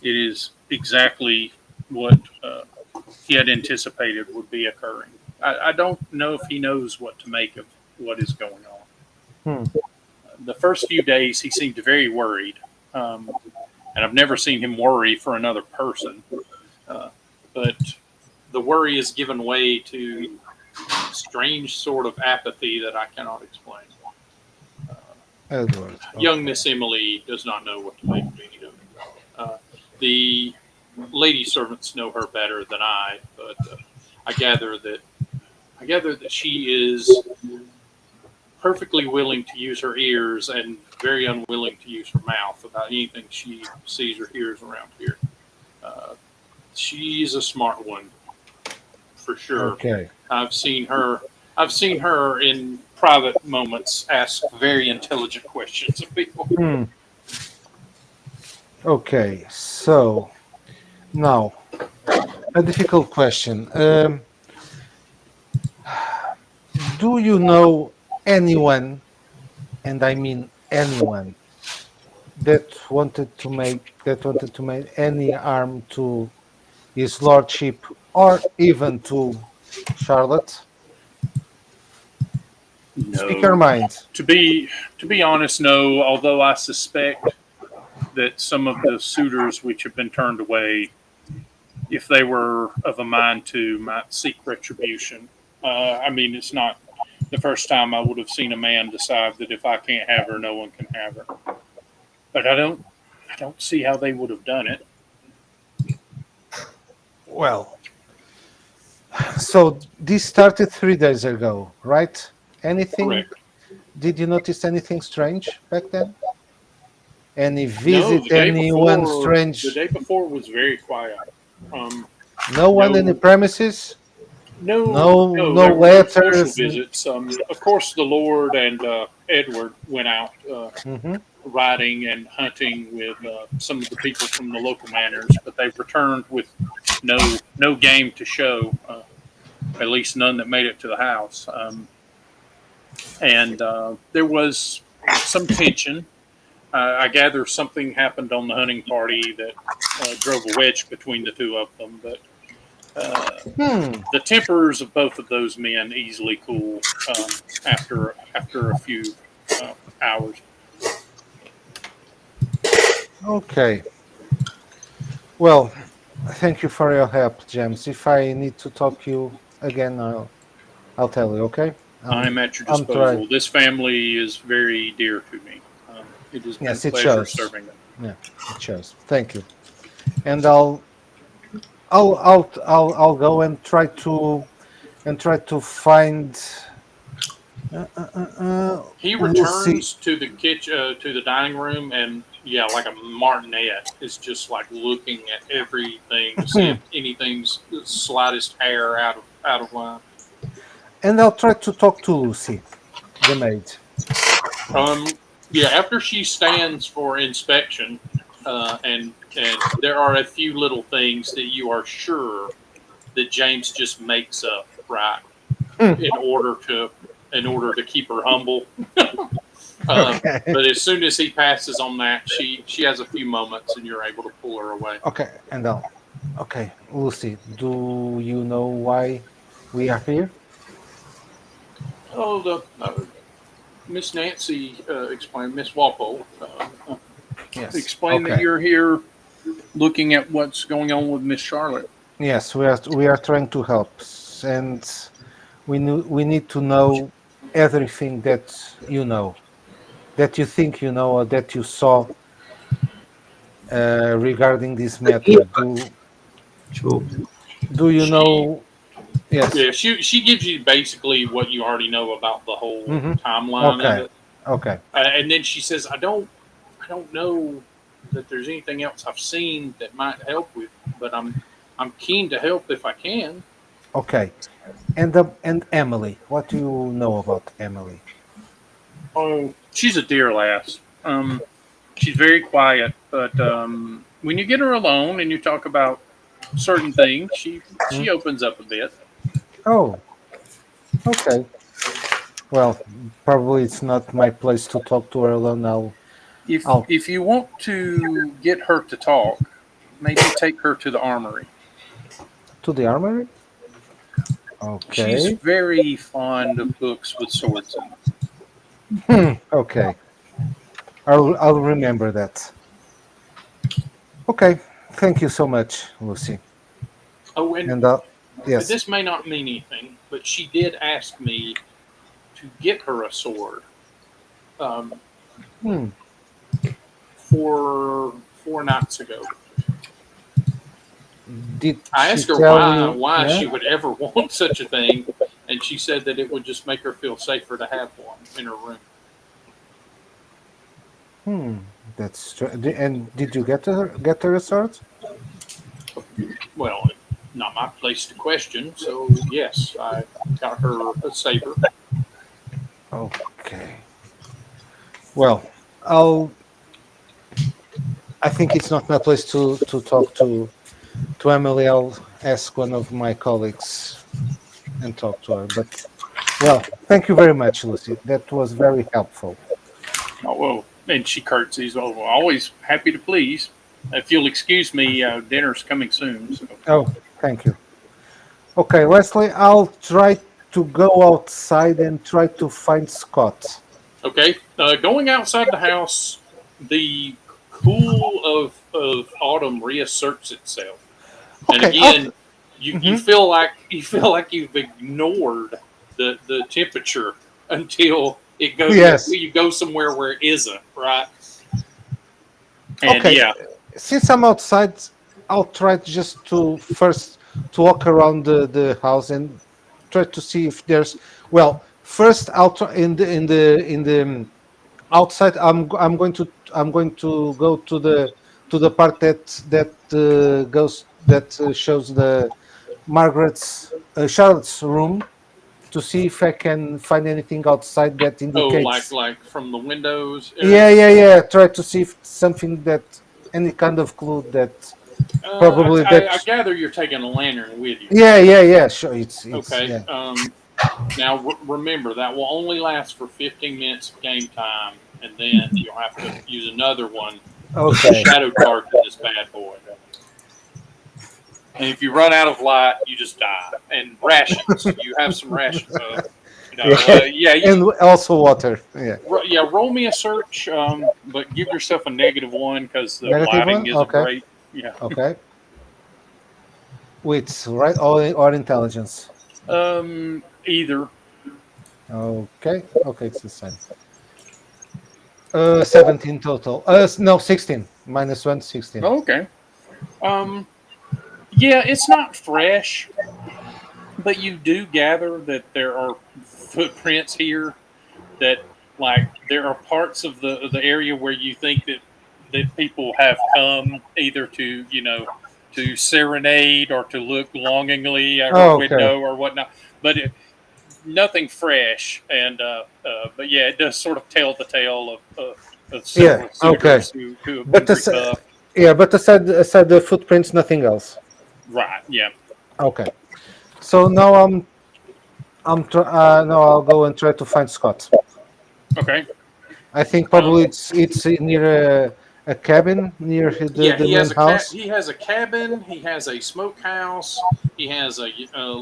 it is exactly what he had anticipated would be occurring. I don't know if he knows what to make of what is going on. Hmm. The first few days, he seemed very worried, and I've never seen him worry for another person. Uh, but the worry has given way to strange sort of apathy that I cannot explain. Edward. Young Okay. Miss Emily does not know what to make of any of it. The lady servants know her better than I, but I gather that she is perfectly willing to use her ears and very unwilling to use her mouth about anything she sees or hears around here. Uh, she's a smart one for sure. Okay. I've seen her. I've seen her in private moments ask very intelligent questions of people. Hmm. Okay, so now a difficult question. Do you know anyone, and I mean anyone, that wanted to make any harm to his lordship or even to Charlotte? Speak your No, mind. to be to be honest, no. Although I suspect that some of the suitors which have been turned away, if they were of a mind to, might seek retribution. I mean, it's not the first time I would have seen a man decide that if I can't have her, no one can have her. But I don't see how they would have done it. Well, so this started 3 days ago, right? Anything? Correct. Did you notice anything strange back then? Any No, visit? Anyone the strange? day before was very quiet. Um, No one in the no, premises? No There were no social letters. visits. Of course, the Lord and Edward went out Mhm. riding and hunting with some of the people from the local manors, but they returned with no game to show. At least none that made it to the house. And there was some tension. I gather something happened on the hunting party that drove a wedge between the two of them, but Hmm. the tempers of both of those men easily cool after a few hours. Okay. Well, thank you for your help, James. If I need to talk to you again, I'll tell you. Okay. I'm at your I'm trying. disposal. This family is very dear to me. It has been a Yes, it pleasure shows. serving them. Yeah, it shows. Thank you. And I'll go and try to find. He Lucy. returns to the kitchen, to the dining room, and yeah, like a martinet, is just like looking at everything to see if anything's the slightest hair out of line. And I'll try to talk to Lucy, the maid. Um, yeah, after she stands for inspection, and there are a few little things that you are sure that James just makes up, right, Hmm. in order to keep her humble. Okay. But as soon as he passes on that, she has a few moments, and you're able to pull her away. Okay, and I'll. Okay, Lucy, do you know why we are here? Oh, the Miss Nancy explained, Miss Walpole Yes. explained that Okay. you're here looking at what's going on with Miss Charlotte. Yes, we are trying to help, and we need to know everything that you know, that you think you know, or that you saw regarding this matter. Sure. Do you She know? Yes. Yeah, she gives you basically what you already know about the whole Mm-hmm. timeline of Okay. it, Okay. and then she says, I don't know that there's anything else I've seen that might help with, but I'm keen to help if I can. Okay. And Emily, what do you know about Emily? Oh, she's a dear lass. She's very quiet, but when you get her alone and you talk about certain things, Hmm? she opens up a bit. Oh, okay. Well, probably it's not my place to talk to her alone. I'll If you want to get her to talk, maybe take her to the armory. to the armory. She's Okay. very fond of books with swords in them. Okay. I'll remember that. Okay. Thank you so much, Lucy. Oh, and And yes. this may not mean anything, but she did ask me to get her a sword um, Hmm. 4 nights ago. Did I she asked her tell you? why Yeah. she would ever want such a thing, and she said that it would just make her feel safer to have one in her room. Hmm. And did you get her a sword? Well, not my place to question, so yes, I got her a saber. Okay. Well, I'll I think it's not my place to talk to Emily. I'll ask one of my colleagues and talk to her. But well, thank you very much, Lucy. That was very helpful. Oh, well, and she curtsies. Oh, well, always happy to please. If you'll excuse me, dinner's coming soon. So. Oh, thank you. Okay, Leslie, I'll try to go outside and try to find Scott. Okay, going outside the house, the cool of autumn reasserts itself, and Okay, I'll. again, you Mhm. feel like you've ignored the temperature until it go Yes. you go somewhere where it isn't right, and Okay, yeah. since I'm outside, I'll try just to first to walk around the house and try to see if there's. Well, first I'll try in the outside. I'm going to go to the part that goes that shows the Margaret's Charlotte's room to see if I can find anything outside that Oh, indicates. like from the windows Yeah, area. yeah, yeah. Try to see if something that any kind of clue that probably that. I gather you're taking a lantern with you. Yeah, yeah, yeah. Sure, it's Okay. yeah. Now remember that will only last for 15 minutes of game time, and then you'll have to use another one to Okay. shadow target this bad boy. And if you run out of light, you just die. And rations, you have some rations. Yeah, Yeah, and also water. Yeah. yeah. Roll me a search, but give yourself a -1 because the Negative lighting one. isn't Okay. great. Yeah. Okay. Wits, right? Or intelligence. Either. Okay. Okay, it's the same. 17 total. No, 16. -1, 16. Okay. Um, yeah, it's not fresh, but you do gather that there are footprints here that like there are parts of the area where you think that people have come either to to serenade or to look longingly at her Oh, okay. window or whatnot, but nothing fresh. And but yeah, it does sort of tell the tale of Yeah. several Okay. suitors who have been But as, rebuffed. yeah, but aside the footprints, nothing else. Right? Yeah. Okay. So now now I'll go and try to find Scott. Okay. I think Um, probably it's near a cabin near Yeah, the main house. he has a cabin. He has a smokehouse. He has a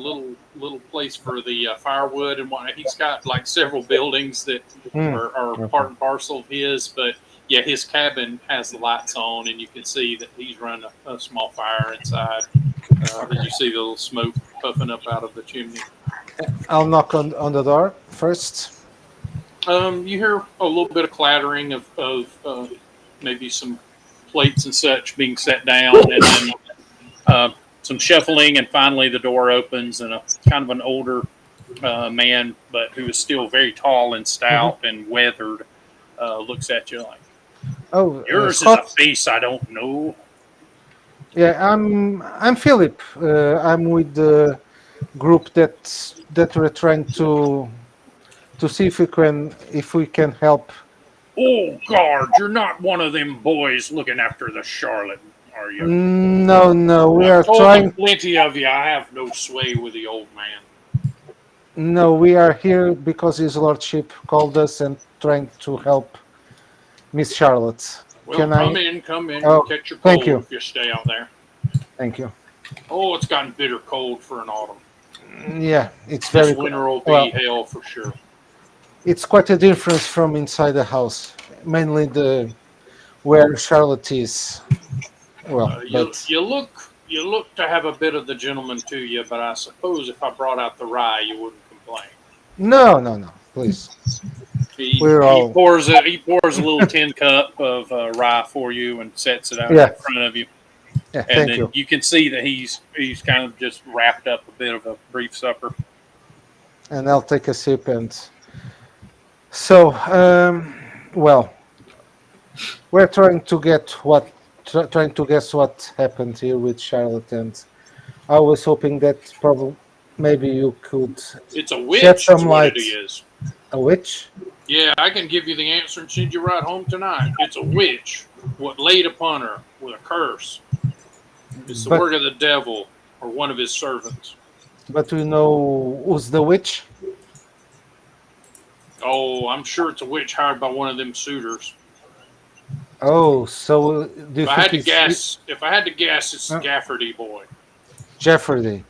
little place for the firewood and whatnot. He's got like several buildings that Hmm. are Okay. part and parcel of his. But yeah, his cabin has the lights on, and you can see that he's running a small fire inside. As Okay. you see the little smoke puffing up out of the chimney. I'll knock on the door first. You hear a little bit of clattering of maybe some plates and such being set down, and then some shuffling, and finally the door opens, and a kind of an older man, but who is still very tall and Hmm. stout and weathered, looks at you like, Oh, "Yours is a Scott. face I don't know." Yeah, I'm Philip. I'm with the group that we're trying to see if we can help. Oh, guard, you're not one of them boys looking after the Charlotte, are you? No, no, we I've are told the trying. plenty of you I have no sway with the old man. No, we are here because His Lordship called us and trying to help Miss Charlotte. Well, Can I? come in. You'll Oh, catch your thank cold you, if you stay out there. thank you. Oh, it's gotten bitter cold for an autumn. Yeah, it's This very winter will be well. hell for sure. It's quite a difference from inside the house. Mainly the where Charlotte is. Well, but You look to have a bit of the gentleman to you, but I suppose if I brought out the rye, you wouldn't complain. no, no, no. Please, we're all. He pours a little tin cup of rye for you and sets it out in Yeah, front of you, yeah. and Thank then you. you can see that he's kind of just wrapped up a bit of a brief supper. And I'll take a sip and so well, we're trying to get trying to guess what happened here with Charlotte, and I was hoping that probably maybe you could It's a shed witch, is some what it light. is. A witch? Yeah, I can give you the answer and send you right home tonight. It's a witch. what laid upon her with a curse is the But work of the devil or one of his servants. we know who's the witch. Oh, I'm sure it's a witch hired by one of them suitors. Oh, so do you If I think had to it's guess, it's uh, Gafferty boy. Jeopardy?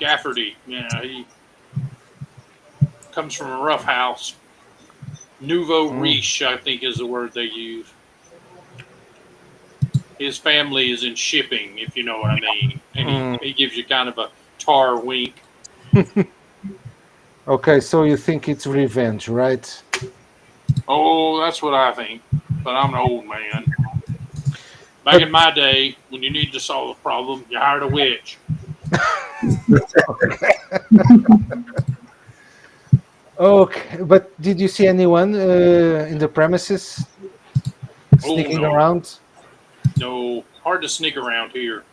Gafferty, yeah, he comes from a rough house. Nouveau Mm. riche, I think, is the word they use. His family is in shipping, if you know what I mean, and Mm. he gives you kind of a tar wink. Okay, so you think it's revenge, right? Oh, that's what I think. But I'm an old man. Back in But my day, when you need to solve a problem, you hired a witch. okay, but did you see anyone in the premises Oh sneaking no, around? no, hard to sneak around here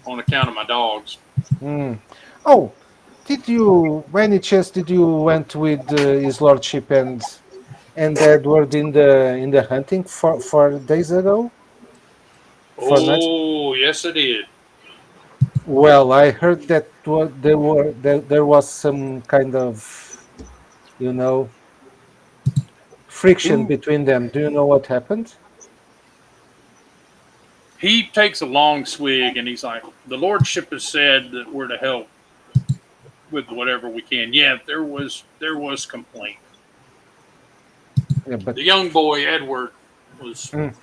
on account of my dogs. Mm. Oh, did you, by any chance, did you went with his lordship and Edward in the hunting 4 days ago? 4 nights. Oh yes, I did. Well, I heard that there was some kind of you know friction Who between them. Do you know what happened? he takes a long swig and he's like, "The lordship has said that we're to help with whatever we can." Yeah, there was complaint. Yeah, but The young boy Edward was mm,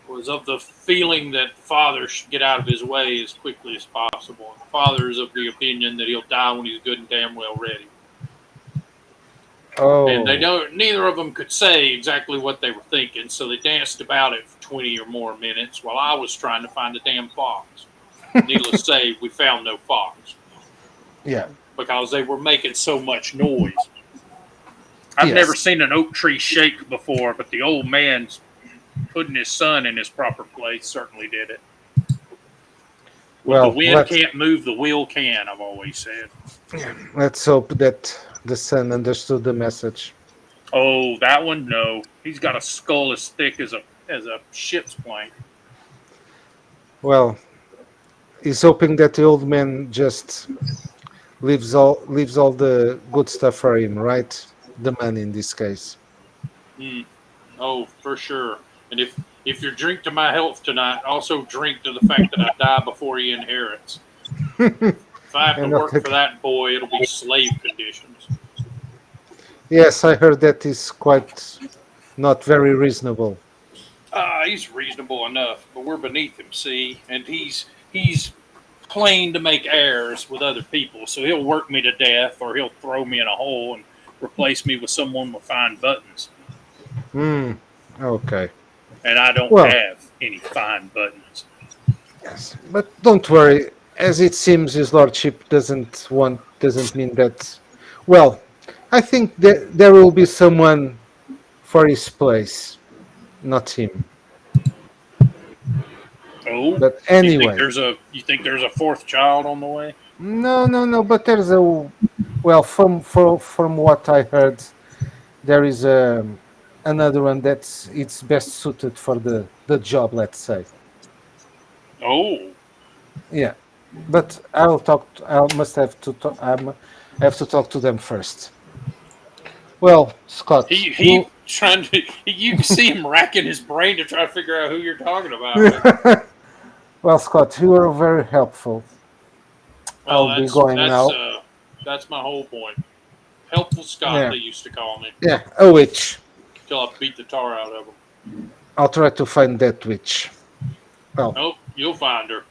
was of the feeling that the father should get out of his way as quickly as possible. And the father is of the opinion that he'll die when he's good and damn well ready. And they oh, don't. Neither of them could say exactly what they were thinking, so they danced about it for 20 or more minutes while I was trying to find a damn fox. Needless to say, we found no fox yeah, because they were making so much noise. I've never yes. seen an oak tree shake before, but the old man's putting his son in his proper place certainly did it. What the Well, wind can't move, the wheel can, I've always said. let's hope that the son understood the message. Oh, that one, no. He's got a skull as thick as a ship's plank. Well, he's hoping that the old man just leaves all the good stuff for him, right? The money in this case. Mm. Oh, for sure. And if you drink to my health tonight, also drink to the fact that I die before he inherits. If I have to And not work for take- that boy, it'll be slave conditions. yes, I heard that is quite not very reasonable. He's reasonable enough, but we're beneath him, see, and he's plain to make heirs with other people, so he'll work me to death, or he'll throw me in a hole and replace me with someone with fine buttons. Hmm. Okay. And I don't Well, have any fine buttons. yes, but don't worry. As it seems, his lordship doesn't mean that. Well, I think that there will be someone for his place, not him. Oh, But anyway, you think there's a fourth child on the way? no, no, no. But there's a well, from what I heard, there is another one that's it's best suited for the job. Let's say, Oh, yeah. But I'll talk. I must have to. I have to talk to them first. Well, Scott, he you. trying to. You can see him racking his brain to try to figure out who you're talking about. well, Scott, you are very helpful. Well, I'll be going now. that's my whole point. Helpful Scott, Yeah, they used to call me, yeah. A witch. till I beat the tar out of him. I'll try to find that witch. Well, Oh, you'll find her.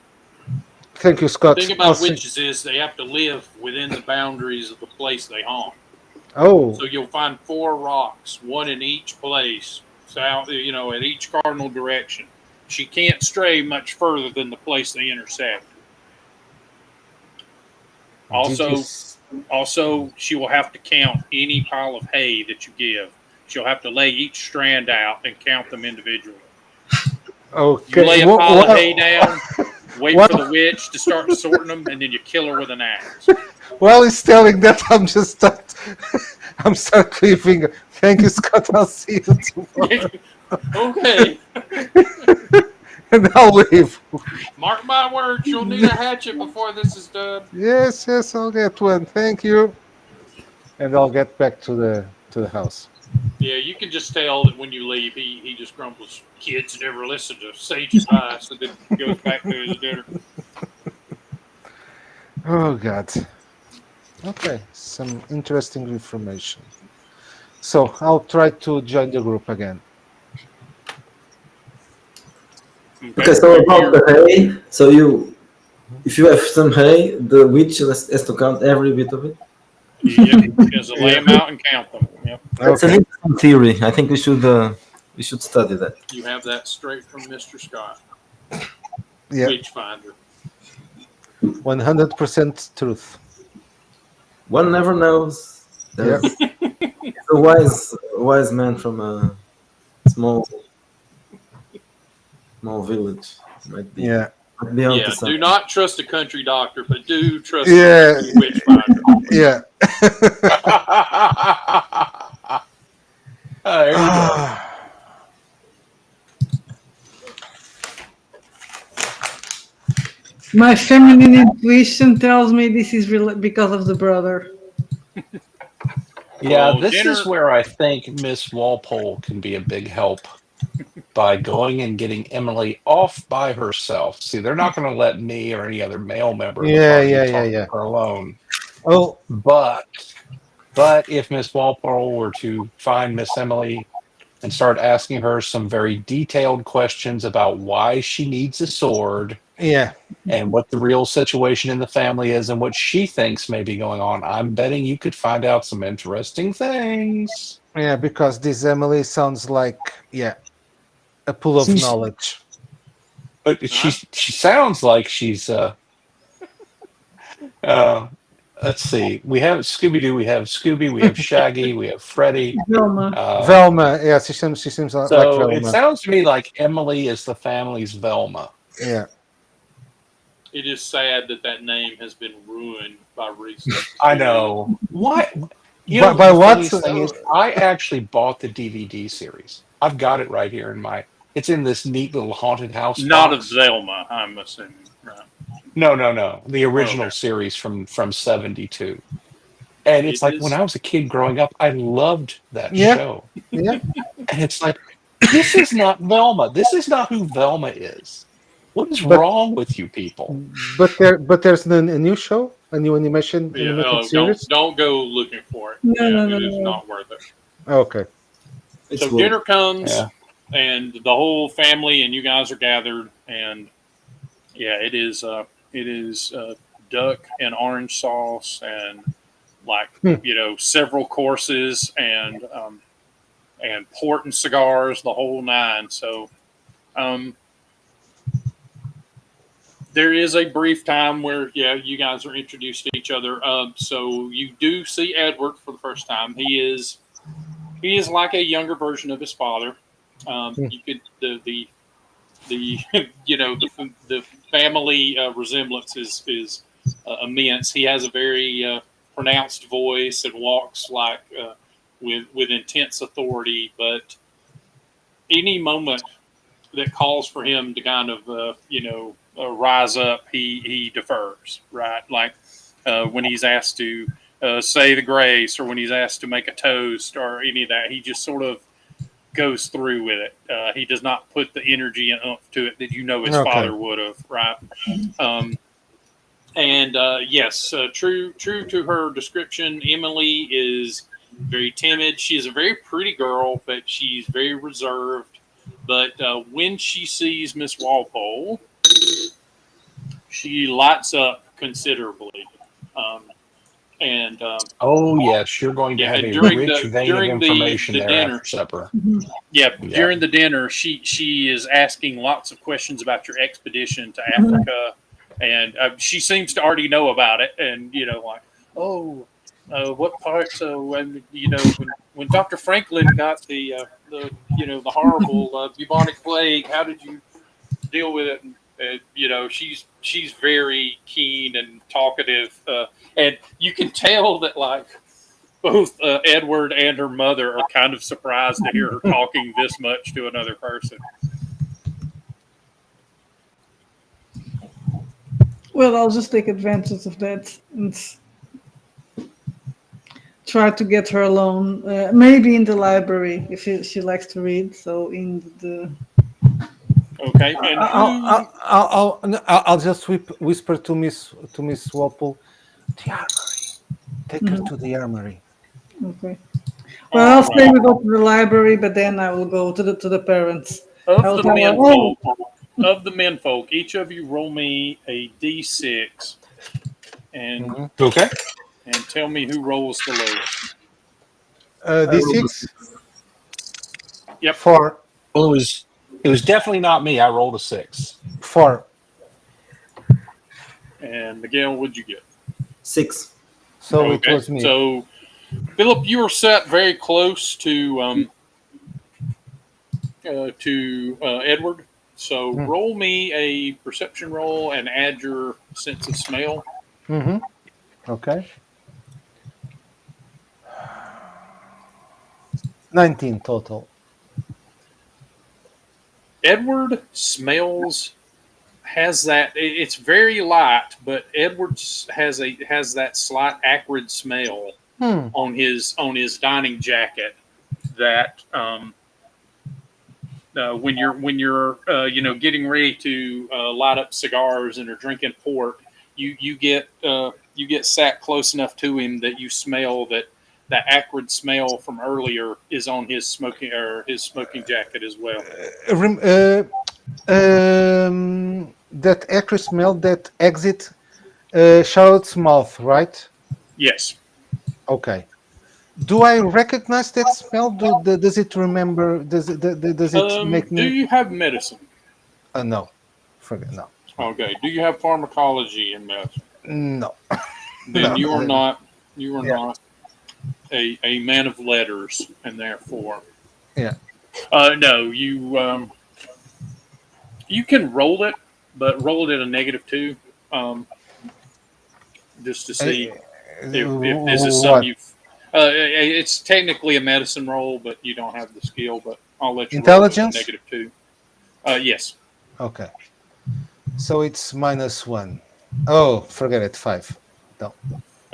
thank you, The Scott. thing I'll about see. witches is they have to live within the boundaries of the place they haunt. Oh, So you'll find 4 rocks, one in each place, south, in each cardinal direction. She can't stray much further than the place they intersect. did you? Also, she will have to count any pile of hay that you give. She'll have to lay each strand out and count them individually. You Okay. lay a pile of hay down, wait for Well, the witch to start sorting them, and then you kill her with an axe. while he's telling that, I'm just start, I'm start leaving Thank you, Scott. I'll see you tomorrow. Okay. And I'll leave. Mark my words, you'll need a hatchet before this is done. Yes, yes, I'll get one. Thank you. And I'll get back to the house. Yeah, you can just tell that when you leave, he just grumbles, kids never listen to sage advice, and then goes back to his dinner. Oh God. Okay, some interesting information. So I'll try to join the group again. Okay, Okay, so about the hay, so if you have some hay, the witch has to count every bit of it. yep, just lay Yeah. them out and count them. Yep, That's an Okay. interesting theory. I think we should study that. you have that straight from Mr. Scott, Yeah. Witch Finder. 100% truth. One never knows. Yeah. There's a wise man from a small small village. Yeah. Might be onto Yeah, do something. not trust a country doctor, but do trust Yeah. a witch finder. Yeah. There you go. My feminine intuition tells me this is because of the brother. Yeah, Well, this dinner. is where I think Miss Walpole can be a big help by going and getting Emily off by herself. See, they're not going to let me or any other male member of the Yeah, party yeah, yeah, talk to yeah. her alone. Oh, But if Miss Walpole were to find Miss Emily and start asking her some very detailed questions about why she needs a sword yeah. and what the real situation in the family is and what she thinks may be going on, I'm betting you could find out some interesting things. Yeah, because this Emily sounds like, yeah, a pool of She's, knowledge. but All right. she sounds like she's uh let's see. We have Scooby Doo, we have Scooby, we have Shaggy, we have Freddy. Velma. Um, Velma, yeah, she seems like so it Velma. sounds to me like Emily is the family's Velma. Yeah. It is sad that that name has been ruined by recent I serial. know. What? You By, know, by the what? funniest thing is, I actually bought the DVD series. I've got it right here in my. It's in this neat little haunted house Not of box. Zelma, I'm assuming. Right. No, no, no. The Oh, okay. original series from '72. And It it's like when is. I was a kid growing up, I loved that Yeah, show. yeah. And it's like, this is not Velma. This is not who Velma is. What is But wrong with you people? there's a new show, a new Yeah. animated Oh, series. don't go looking for it. No, Yeah, no, it no, is no. not worth it. Okay. It's So good. dinner comes, Yeah. and the whole family and you guys are gathered, and yeah, it is duck and orange sauce and like Hmm. several courses and port and cigars, the whole nine. So um, there is a brief time where you guys are introduced to each other. So you do see Edward for the first time. He is like a younger version of his father. Hmm. You could the the family resemblance is immense. He has a very pronounced voice and walks like with intense authority. But any moment that calls for him to kind of rise up, he defers. Right, like when he's asked to say the grace, or when he's asked to make a toast, or any of that, he just sort of goes through with it. He does not put the energy and oomph to it that his Okay. father would have, right? Um, and yes, true to her description, Emily is very timid. She is a very pretty girl, but she's very reserved. But when she sees Miss Walpole, she lights up considerably. Um, and Oh, yes. You're going to yeah, have and a during rich the vein of during information the there dinner, after supper. yeah, Yeah. during the dinner, she is asking lots of questions about your expedition to Africa, and she seems to already know about it. And like, oh, what parts? When Dr. Franklin got the horrible bubonic plague, how did you deal with it? And she's very keen and talkative, and you can tell that like both Edward and her mother are kind of surprised to hear her talking this much to another person. Well, I'll just take advantage of that and try to get her alone. Maybe in the library if she likes to read. So in the Okay, and who? I'll just whisper to Miss Walpole, the armory. Take her to the armory. okay. Well, I'll All stay right, with go to the library, but then I will go to the parents. I of will the tell her, oh, menfolk, each of you roll me a d6 and Mhm. Okay. tell me who rolls the lowest. I rolled a D6 6. Yep, for Well, it was definitely not me. I rolled a 6. 4. and Miguel, what'd you get? 6. So it Okay, was me. so Philip, you were set very close to Edward. So roll me a perception roll and add your sense of smell. Mm-hmm. Okay. 19 total. Edward smells has that it's very light, but Edwards has that slight acrid smell Hmm. on his dining jacket that when you're getting ready to light up cigars and are drinking port, you get sat close enough to him that you smell that acrid smell from earlier is on his smoking jacket as well. Rem- that acrid smell that exit Charlotte's mouth, right? Yes. Okay. Do I recognize that smell? Does it remember? Does it make Do me? you have medicine? No, forget no, Okay. Do you have pharmacology in medicine? no, Then no. you are Yeah, not a man of letters, and therefore, yeah. no, you can roll it, but roll it at a -2, um, just to see if this is something What? you've. It's technically a medicine roll, but you don't have the skill. But I'll let you roll it with a Intelligence? -2. Yes. Okay. So it's -1. Oh, forget it. 5. No.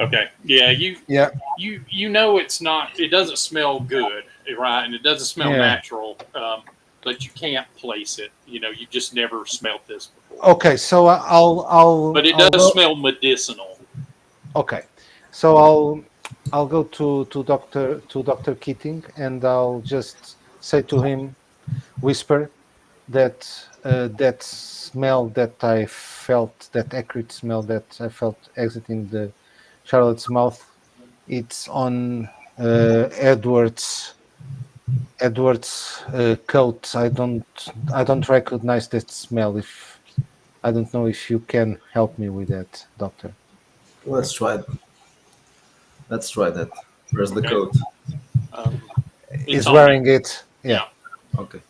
Okay. Yeah. Yeah. You know it's not. It doesn't smell good, right? And it doesn't smell Yeah. natural. But you can't place it. You know, you just never smelt this before. Okay. So But it I'll does go. smell medicinal. Okay. So I'll go to Doctor Keating and I'll just say to him, whisper that that smell that I felt, that acrid smell that I felt exiting the Charlotte's mouth, it's on Edward's coat. I don't recognize that smell. If I don't know if you can help me with that, Doctor. Let's try. Let's try that. Where's the Okay. coat? Um, it's Is on you. wearing it. Yeah. Yeah. Okay.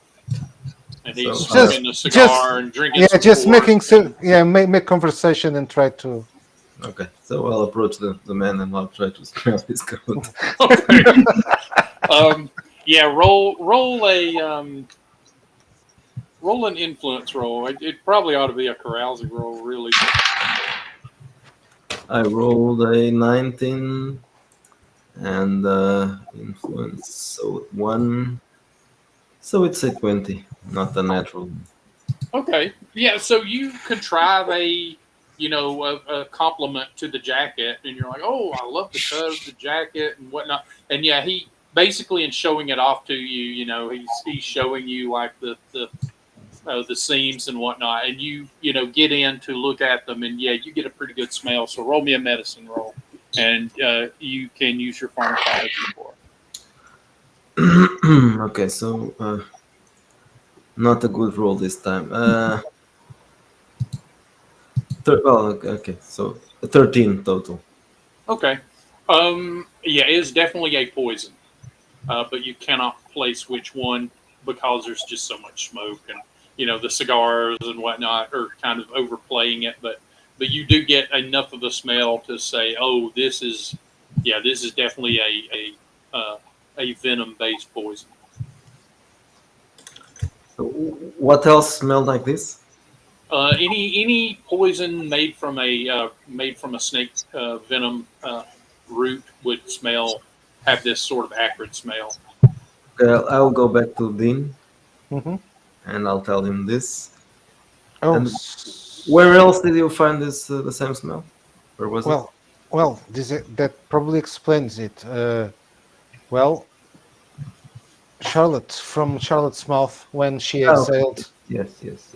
And he's So smoking a Just cigar and drinking yeah, some just port. making so yeah, make conversation and try to. okay. So I'll approach the man and I'll try to smell his coat. Okay. Yeah. Roll an influence roll. It probably ought to be a carousing roll, really. I rolled a 19 and influence, so 1. So it's a 20, not a natural. Okay. Yeah. So you contrive a compliment to the jacket, and you're like, "Oh, I love the cut of the jacket and whatnot." And yeah, he basically in showing it off to you, he's showing you like the seams and whatnot, and you get in to look at them, and yeah, you get a pretty good smell. So roll me a medicine roll, and you can use your pharmacology for it. Okay, so not a good roll this time. Okay, so 13 total. Okay. Yeah, it is definitely a poison, but you cannot place which one because there's just so much smoke, and the cigars and whatnot are kind of overplaying it. But you do get enough of the smell to say, oh, yeah, this is definitely a venom based poison. So what else smelled like this? Any poison made from a snake venom root would have this sort of acrid smell. Okay, I'll go back to Dean Hmm. and I'll tell him this. Oh, And where else did you find this the same smell? Where was it? well, that probably explains it. Well, Charlotte, from Charlotte's mouth when she Oh, okay. exhaled. Yes.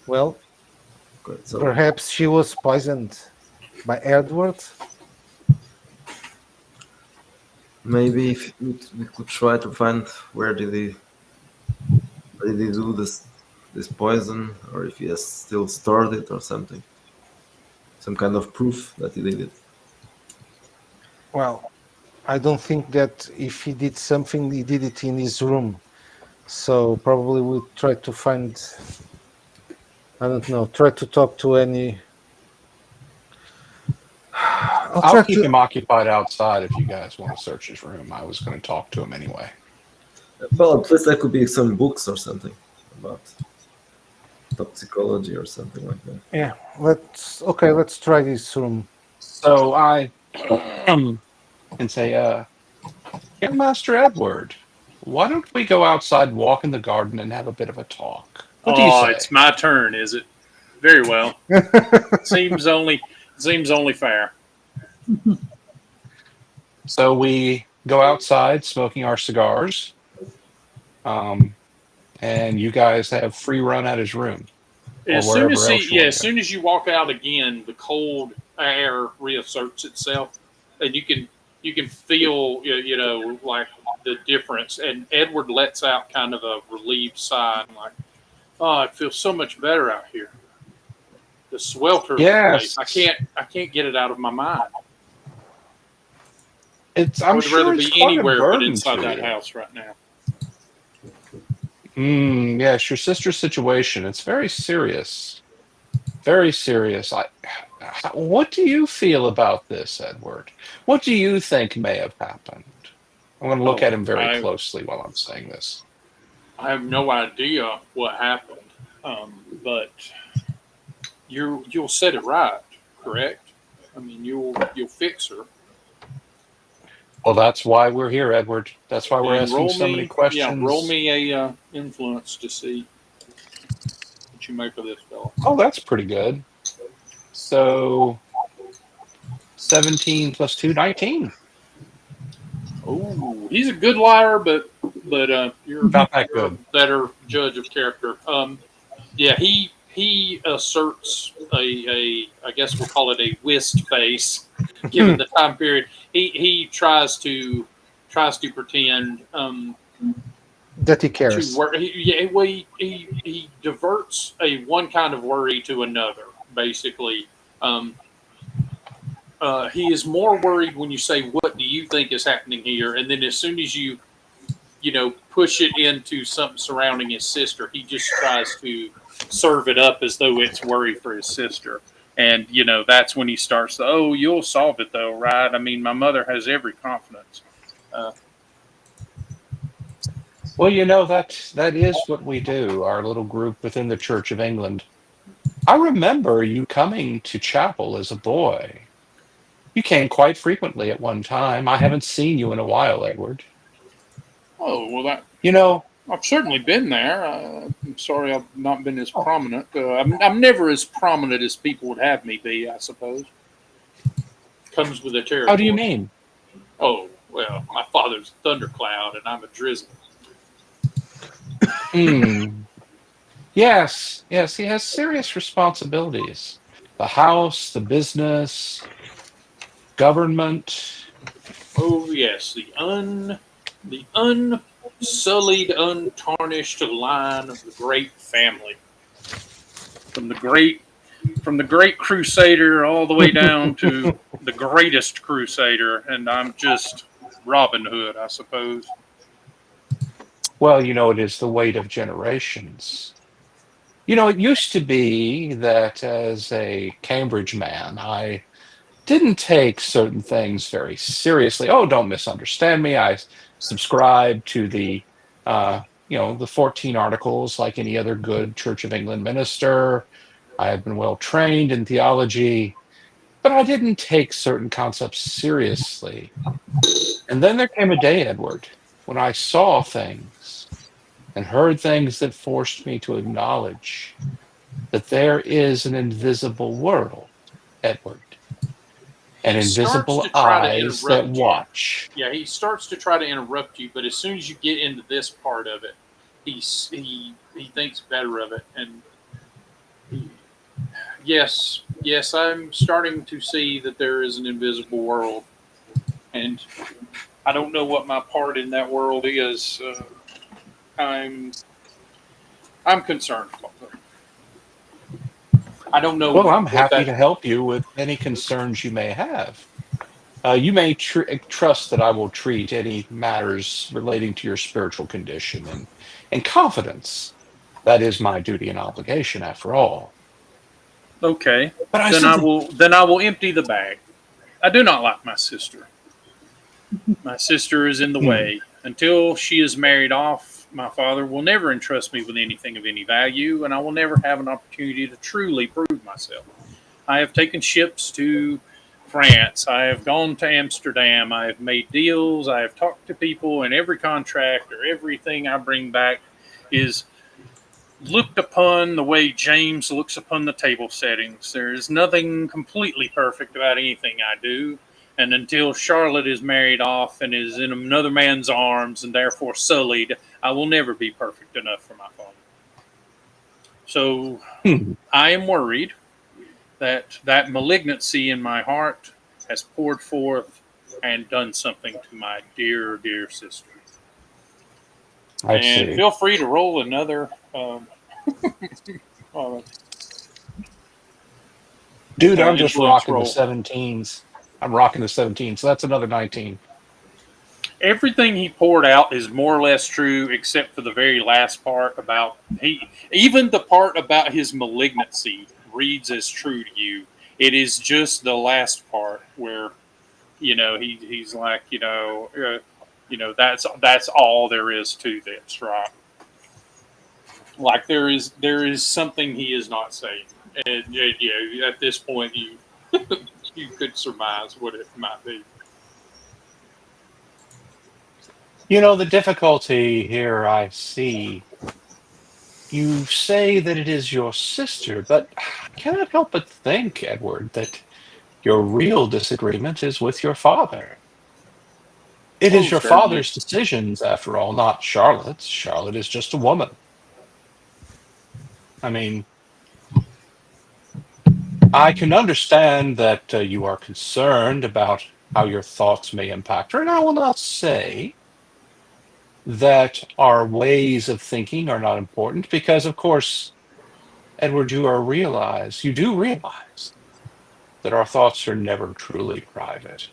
Well, Good. So perhaps she was poisoned by Edward. maybe if we could try to find where did he do this poison, or if he has still stored it or something, some kind of proof that he did it. Well, I don't think that if he did something, he did it in his room. So probably we try to find. I don't know. Try to talk to any. I'll I'll try keep to. him occupied outside if you guys want to search his room. I was going to talk to him anyway. Well, at least there could be some books or something about toxicology or something like that. Yeah. Let's try this room. So I can say, Young Master Edward, why don't we go outside, walk in the garden, and have a bit of a talk? What do you Oh, say? it's my turn, is it? Very well. Seems only fair. So we go outside, smoking our cigars, um, and you guys have free run at his room or wherever else you want As to go. soon as you walk out again, the cold air reasserts itself, and you can feel like the difference. And Edward lets out kind of a relieved sigh, and like, oh, it feels so much better out here. The swelter of the place, Yes, I can't get it out of my mind. I I'm would rather sure it's be quite a anywhere but burden inside to that you. house right now. Yes, your sister's situation. It's very serious. Very serious. What do you feel about this, Edward? What do you think may have happened? I'm going to look Oh, at him very closely while I'm saying this. I have no idea what happened, but you'll set it right, correct? I mean, you'll fix her. Well, that's why we're here, Edward. That's why we're And asking so many roll questions. me a influence to see what you make of this fella. Oh, that's pretty good. So 17 plus 2, 19. Oh, he's a good liar, but Not that you're a good. better judge of character. Yeah, he asserts a I guess we'll call it a whist face, given the time period. He tries to pretend That he to cares. worry. Yeah, well, he diverts a one kind of worry to another. Basically, he is more worried when you say, "What do you think is happening here?" And then as soon as you push it into something surrounding his sister, he just tries to serve it up as though it's worry for his sister. And that's when he starts. Oh, you'll solve it though, right? I mean, my mother has every confidence. Uh, Well, that is what we do, our little group within the Church of England. I remember you coming to chapel as a boy. You came quite frequently at one time. I haven't seen you in a while, Edward. oh well, that You know, I've certainly been there. I'm sorry I've not been as prominent. I'm never as prominent as people would have me be, I suppose. Comes with the how do you territory. mean? Oh, well, my father's a thundercloud and I'm a drizzle. Hmm. Yes, he has serious responsibilities. The house, the business, government. Oh, yes, the unsullied, untarnished line of the great family. From the great from the great crusader all the way down to the greatest crusader, and I'm just Robin Hood, I suppose. Well, it is the weight of generations. It used to be that as a Cambridge man, I didn't take certain things very seriously. Oh, don't misunderstand me. I subscribe to the 14 articles like any other good Church of England minister. I have been well trained in theology, but I didn't take certain concepts seriously. And then there came a day, Edward, when I saw things and heard things that forced me to acknowledge that there is an invisible world, Edward, and He starts invisible to try to eyes that interrupt you. watch. Yeah, he starts to try to interrupt you, but as soon as you get into this part of it, he thinks better of it. And he, yes, I'm starting to see that there is an invisible world, and I don't know what my part in that world is. I'm I'm concerned about that. I don't know Well, I'm what happy that. to help you with any concerns you may have. You may trust that I will treat any matters relating to your spiritual condition and confidence. That is my duty and obligation, after all. Okay, But I then I simply, will. Then I will empty the bag. I do not like my sister. My sister is in the hmm, way. Until she is married off, my father will never entrust me with anything of any value, and I will never have an opportunity to truly prove myself. I have taken ships to France. I have gone to Amsterdam. I have made deals. I have talked to people, and every contract or everything I bring back is looked upon the way James looks upon the table settings. There is nothing completely perfect about anything I do. And until Charlotte is married off and is in another man's arms and therefore sullied, I will never be perfect enough for my father. So hmm. I am worried that that malignancy in my heart has poured forth and done something to my dear, dear sister. I And see. feel free to roll another uh, Dude, I'm just influence rocking the roll. 17s. I'm rocking the 17, so that's another 19. Everything he poured out is more or less true, except for the very last part about he. Even the part about his malignancy reads as true to you. It is just the last part where he's like that's all there is to this, right? Like there is something he is not saying, and at this point you could surmise what it might be. The difficulty here I see, you say that it is your sister, but I cannot help but think, Edward, that your real disagreement is with your father. It is Oh, your certainly. father's decisions, after all, not Charlotte's. Charlotte is just a woman. I mean, I can understand that you are concerned about how your thoughts may impact her, and I will not say that our ways of thinking are not important, because, of course, Edward, you do realize that our thoughts are never truly private.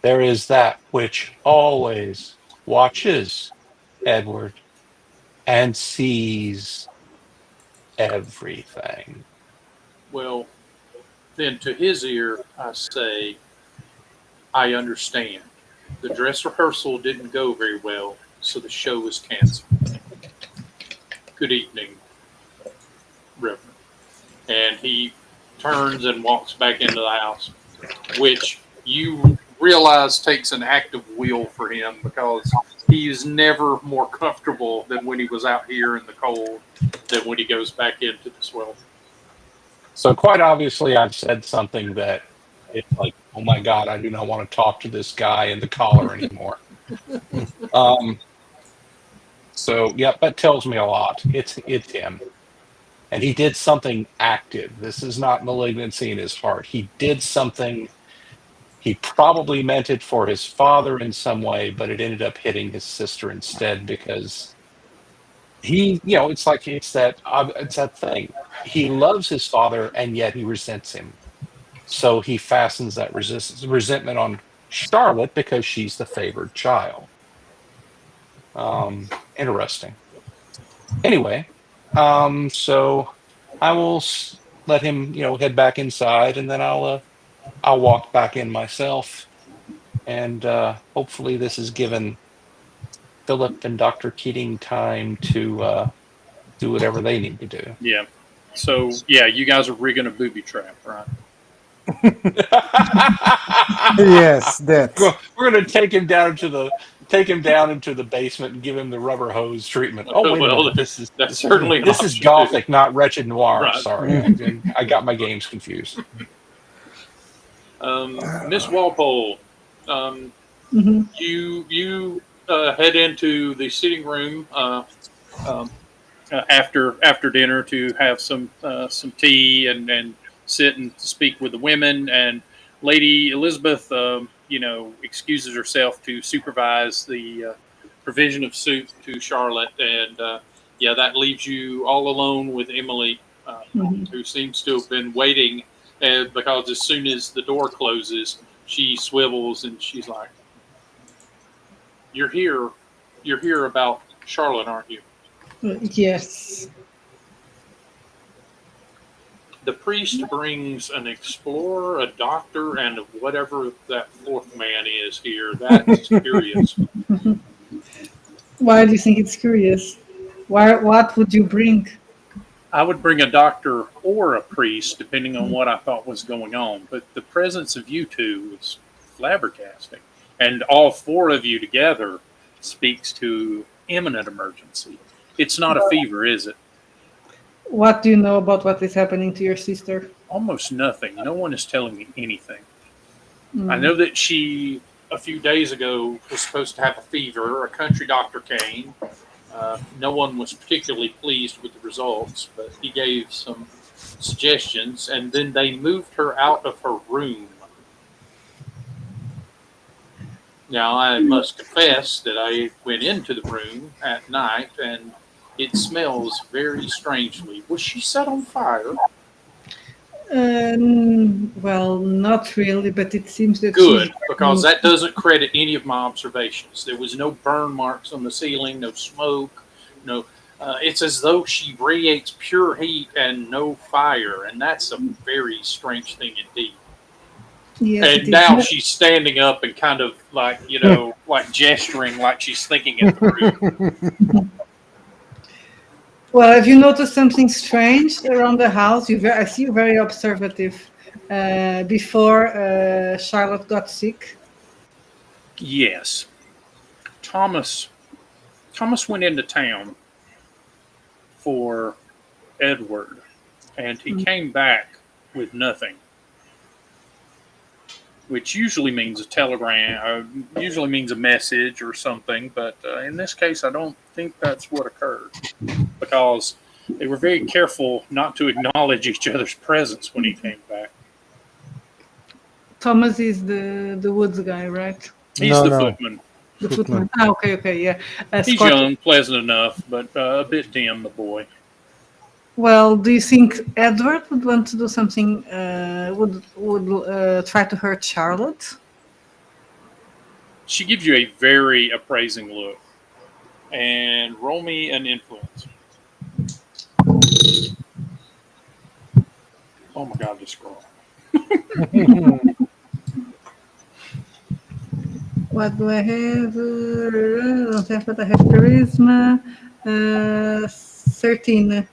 There is that which always watches, Edward, and sees everything. Well, then to his ear, I say, I understand. The dress rehearsal didn't go very well, so the show was canceled. Good evening, Reverend. And he turns and walks back into the house, which you realize takes an act of will for him because he is never more comfortable than when he was out here in the cold than when he goes back into the swelter. So, quite obviously, I've said something that it's like, oh my God, I do not want to talk to this guy in the collar anymore. Um, so, yep, that tells me a lot. It's him. And he did something active. This is not malignancy in his heart. He did something. He probably meant it for his father in some way, but it ended up hitting his sister instead because it's that thing. He loves his father and yet he resents him. So he fastens that resentment on Charlotte because she's the favored child. Interesting. Anyway, so I will let him, head back inside, and then I'll walk back in myself, and hopefully this has given Philip and Dr. Keating time to do whatever they need to do. Yeah. So yeah, you guys are rigging a booby trap, right? Yes, that. We're going to take him down into the basement and give him the rubber hose treatment. Oh, wait a Well, minute. This is that's certainly an this is option too. Gothic, not Wretched Noir. Right. Sorry, I got my games confused. Miss Walpole, you head into the sitting room um, after dinner to have some tea and sit and speak with the women. And Lady Elizabeth, excuses herself to supervise the provision of soup to Charlotte. And yeah, that leaves you all alone with Emily, who seems to have been waiting. Because as soon as the door closes, she swivels and she's like, "You're here. You're here about Charlotte, aren't you?" Yes. The priest brings an explorer, a doctor, and whatever that fourth man is here. That's curious. Why do you think it's curious? Why? What would you bring? I would bring a doctor or a priest, depending on what I thought was going on. But the presence of you two is flabbergasting. And all four of you together speaks to imminent emergency. It's not a fever, is it? What do you know about what is happening to your sister? Almost nothing. No one is telling me anything. I know that she, a few days ago, was supposed to have a fever. A country doctor came. No one was particularly pleased with the results, but he gave some suggestions, and then they moved her out of her room. Now, I must confess that I went into the room at night, and it smells very strangely. Was she set on fire? Well, not really, but it seems that Good, because that doesn't credit any of my observations. There was no burn marks on the ceiling, no smoke, no. It's as though she radiates pure heat and no fire, and that's a very strange thing indeed. Yes, And now she's standing up and kind of like, like gesturing like she's thinking at the room. Well, have you noticed something strange around the house? I see you very observative. Before Charlotte got sick. Yes. Thomas went into town for Edward, and he came back with nothing, which usually means a telegram, usually means a message or something. But in this case, I don't think that's what occurred, because they were very careful not to acknowledge each other's presence when he came back. Thomas is the woods guy, right? He's the footman. The footman. Ah, okay, yeah. He's young, pleasant enough, but a bit dim, the boy. Well, do you think Edward would want to do something? Would try to hurt Charlotte? She gives you a very appraising look. And roll me an influence. Oh my God, this scroll. What do I have? I don't have, but I have charisma. 13.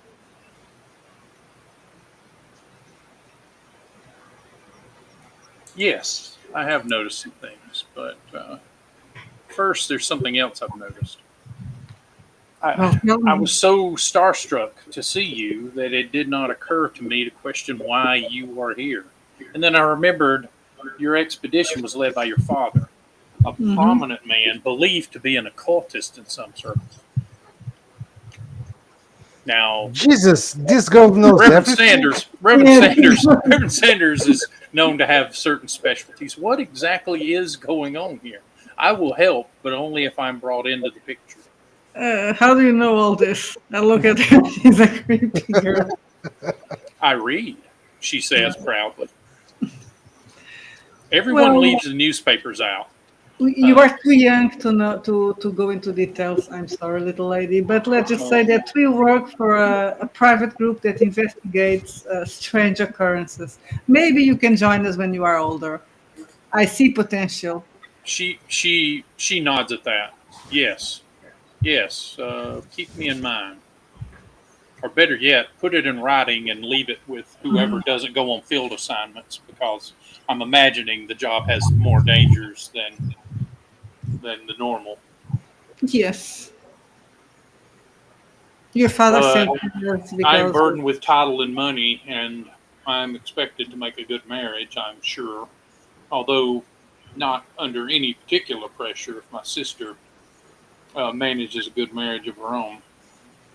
Yes, I have noticed some things, but first, there's something else I've noticed. I was so starstruck to see you that it did not occur to me to question why you are here. And then I remembered your expedition was led by your father, a prominent man believed to be an occultist in some circles. Now, Jesus, this girl knows everything. Reverend Sanders is known to have certain specialties. What exactly is going on here? I will help, but only if I'm brought into the picture. How do you know all this? I look at her. She's a creepy girl. I read, she says proudly. Everyone leaves the newspapers out. You are too young to know to go into details. I'm sorry, little lady, but let's just say that we work for a private group that investigates strange occurrences. Maybe you can join us when you are older. I see potential. She nods at that. Yes, yes. Keep me in mind, or better yet, put it in writing and leave it with whoever doesn't go on field assignments, because I'm imagining the job has more dangers than the normal. Yes, your father But said yes I'm because burdened with title and money, and I'm expected to make a good marriage, I'm sure. Although not under any particular pressure if my sister manages a good marriage of her own.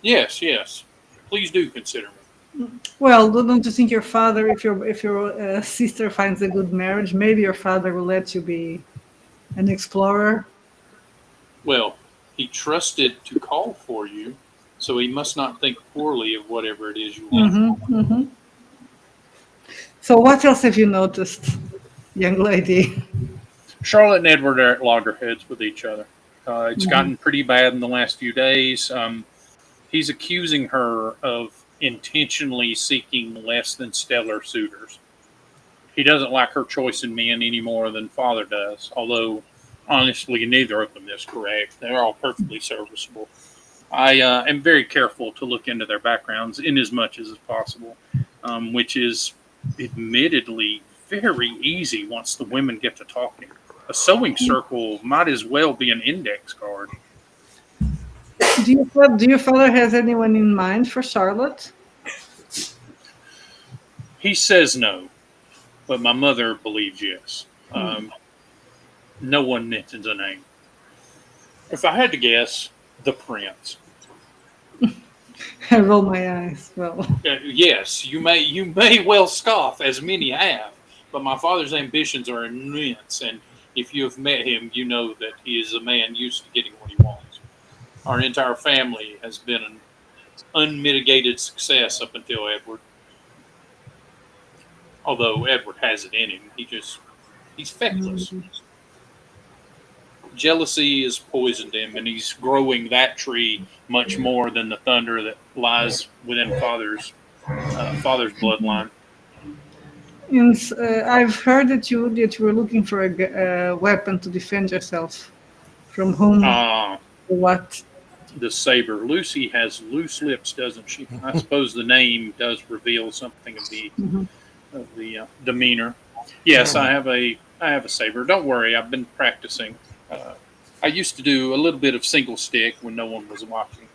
Yes, yes. Please do consider me. well, don't you think your father, if your sister finds a good marriage, maybe your father will let you be an explorer? Well, he trusted to call for you, so he must not think poorly of whatever it is you want. So, what else have you noticed, young lady? Charlotte and Edward are at loggerheads with each other. It's gotten pretty bad in the last few days. He's accusing her of intentionally seeking less than stellar suitors. He doesn't like her choice in men any more than father does, although honestly, neither of them is correct. They're all perfectly serviceable. I am very careful to look into their backgrounds in as much as possible, which is admittedly very easy once the women get to talking. A sewing circle might as well be an index card. Do your father has anyone in mind for Charlotte? He says no, but my mother believes yes. No one mentions a name. If I had to guess, the prince. I roll my eyes. Well, Yes, you may well scoff, as many have, but my father's ambitions are immense, and if you have met him, you know that he is a man used to getting what he wants. Our entire family has been an unmitigated success up until Edward. Although Edward has it in him, he's feckless. Jealousy has poisoned him, and he's growing that tree much more than the thunder that lies within father's bloodline. and I've heard that you were looking for a weapon to defend yourself. From whom? Uh, What? the saber. Lucy has loose lips, doesn't she? I suppose the name does reveal something of the demeanor. Yes, I have a saber. Don't worry, I've been practicing. Uh, I used to do a little bit of single stick when no one was watching.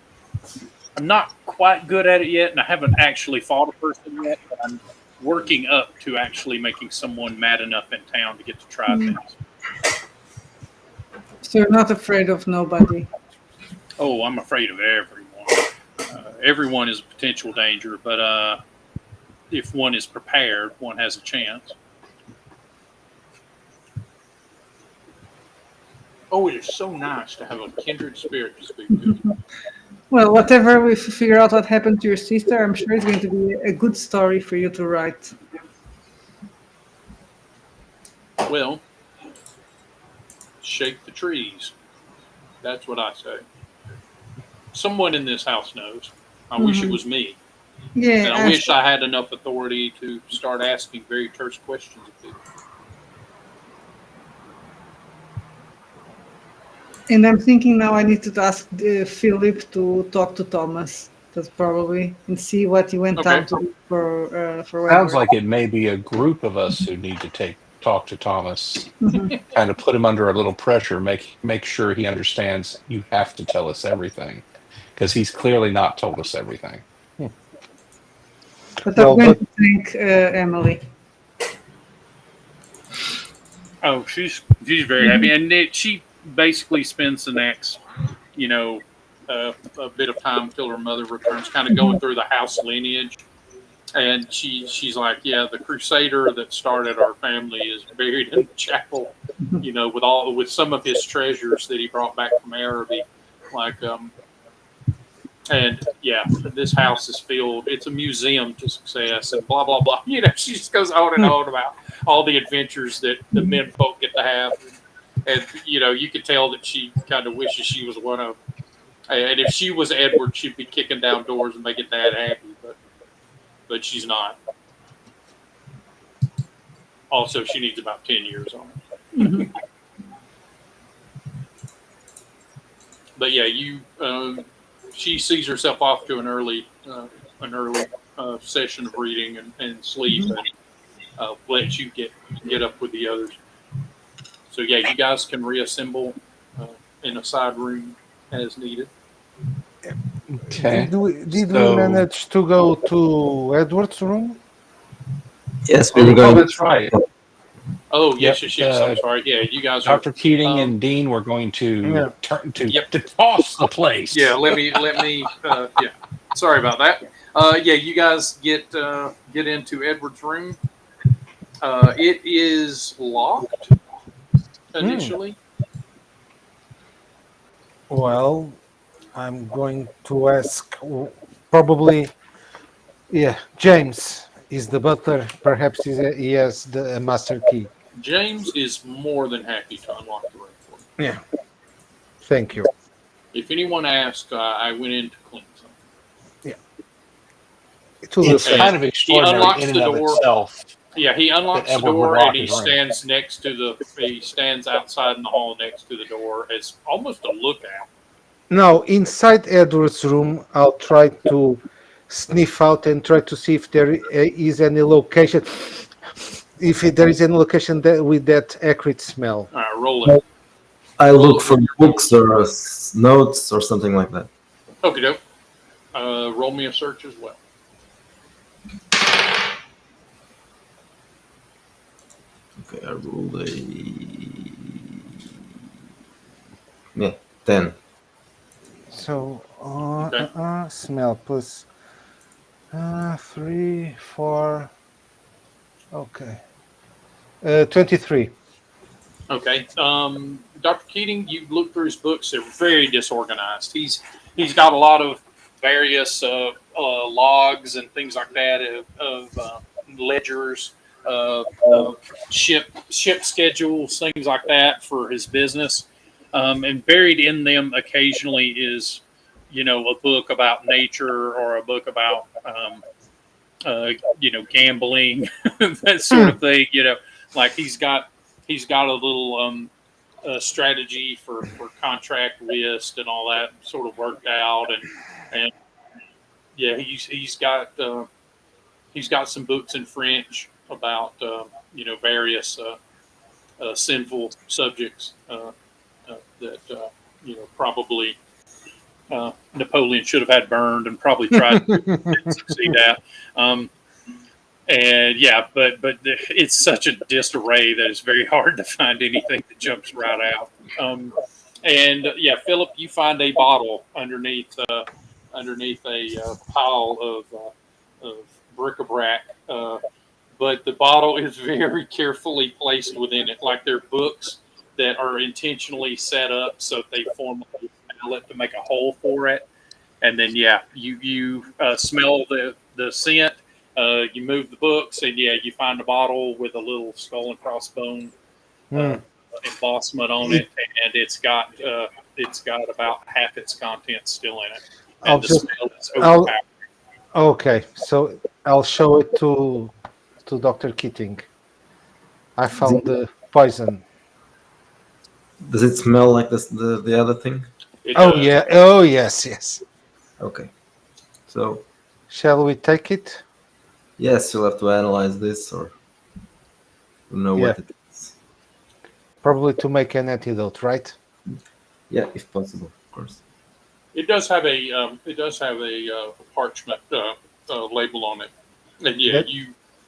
I'm not quite good at it yet, and I haven't actually fought a person yet. But I'm working up to actually making someone mad enough in town to get to try things. So you're not afraid of nobody. Oh, I'm afraid of everyone. Everyone is a potential danger, but if one is prepared, one has a chance. Oh, it is so nice to have a kindred spirit to speak to. Well, whatever we figure out what happened to your sister, I'm sure it's going to be a good story for you to write. Well, shake the trees. That's what I say. Someone in this house knows. I wish it was me. Yeah, And I wish I had enough authority to start asking very terse questions of people. and I'm thinking now I need to ask Philip to talk to Thomas. That's probably and see what he went Okay. down to do for Sounds Edward. like it may be a group of us who need to talk to Thomas, kind of put him under a little pressure, make sure he understands you have to tell us everything, because he's clearly not told us everything. But I'm Well, going but to thank Emily. Oh, she's very happy, and she basically spends the next, you know, a bit of time till her mother returns, kind of going through the house lineage. And she's like, yeah, the crusader that started our family is buried in the chapel, with some of his treasures that he brought back from Araby, like and yeah, this house is filled. It's a museum to success, and blah blah blah. She just goes on and on about all the adventures that the men folk get to have. And you could tell that she kind of wishes she was one of. And if she was Edward, she'd be kicking down doors and making Dad happy, but she's not. Also, she needs about 10 years on it. Mhm. But yeah, she sees herself off to an early session of reading and sleep, and let you get up with the others. So yeah, you guys can reassemble in a side room as needed. Okay. Did we So- manage to go to Edward's room? Yes, we Oh, were going. that's right. Oh yes, Yep, yes. I'm sorry. Yeah, you guys are. Dr. Keating and Dean were going to Yeah. turn to, Yep. to toss the place. Yeah, let me. Yeah, sorry about that. Yeah, you guys get into Edward's room. It is locked initially. Well, I'm going to ask probably, yeah, James is the butler. Perhaps he has the master key. James is more than happy to unlock the room for you. Yeah. Thank you. If anyone asked, I went in to clean something. It will It's say- kind of extraordinary unlocks in and the of door. itself. Yeah, he unlocks That the Edward would door lock and he his room. stands next to he stands outside in the hall next to the door as almost a lookout. Now, inside Edward's room, I'll try to sniff out and try to see if there is any location, there is any location with that acrid smell. All right, roll it. I look for books or notes or something like that. Okay, doke. Roll me a search as well. Okay, I rolled a 10. So, Okay. smell plus 3, 4. Okay. 23. Okay. Dr. Keating, you look through his books. They're very disorganized. He's got a lot of various logs and things like that of ledgers, ship schedules, things like that for his business. And buried in them occasionally is, a book about nature or a book about, gambling, that sort of thing. Like he's got a little strategy for contract list and all that sort of worked out, and yeah, he's got some books in French about various sinful subjects that probably Napoleon should have had burned and probably tried to succeed at. And yeah, but it's such a disarray that it's very hard to find anything that jumps right out. And yeah, Philip, you find a bottle underneath a pile of bric-a-brac, but the bottle is very carefully placed within it, like they're books that are intentionally set up so that they form a palette to make a hole for it. And then yeah, you smell the scent. You move the books, and yeah, you find a bottle with a little skull and crossbone embossment on it, and it's got about half its contents still in it. And the smell is overpowering. Okay, so I'll show it to Dr. Keating. I found the poison. Does it smell like the other thing? It Oh does. yeah. Oh yes. Okay. So Shall we take it? yes, you'll have to analyze this or know what it is. Probably to make an antidote, right? Yeah, if possible, of course. It does have a parchment label on it, and yeah, Yep.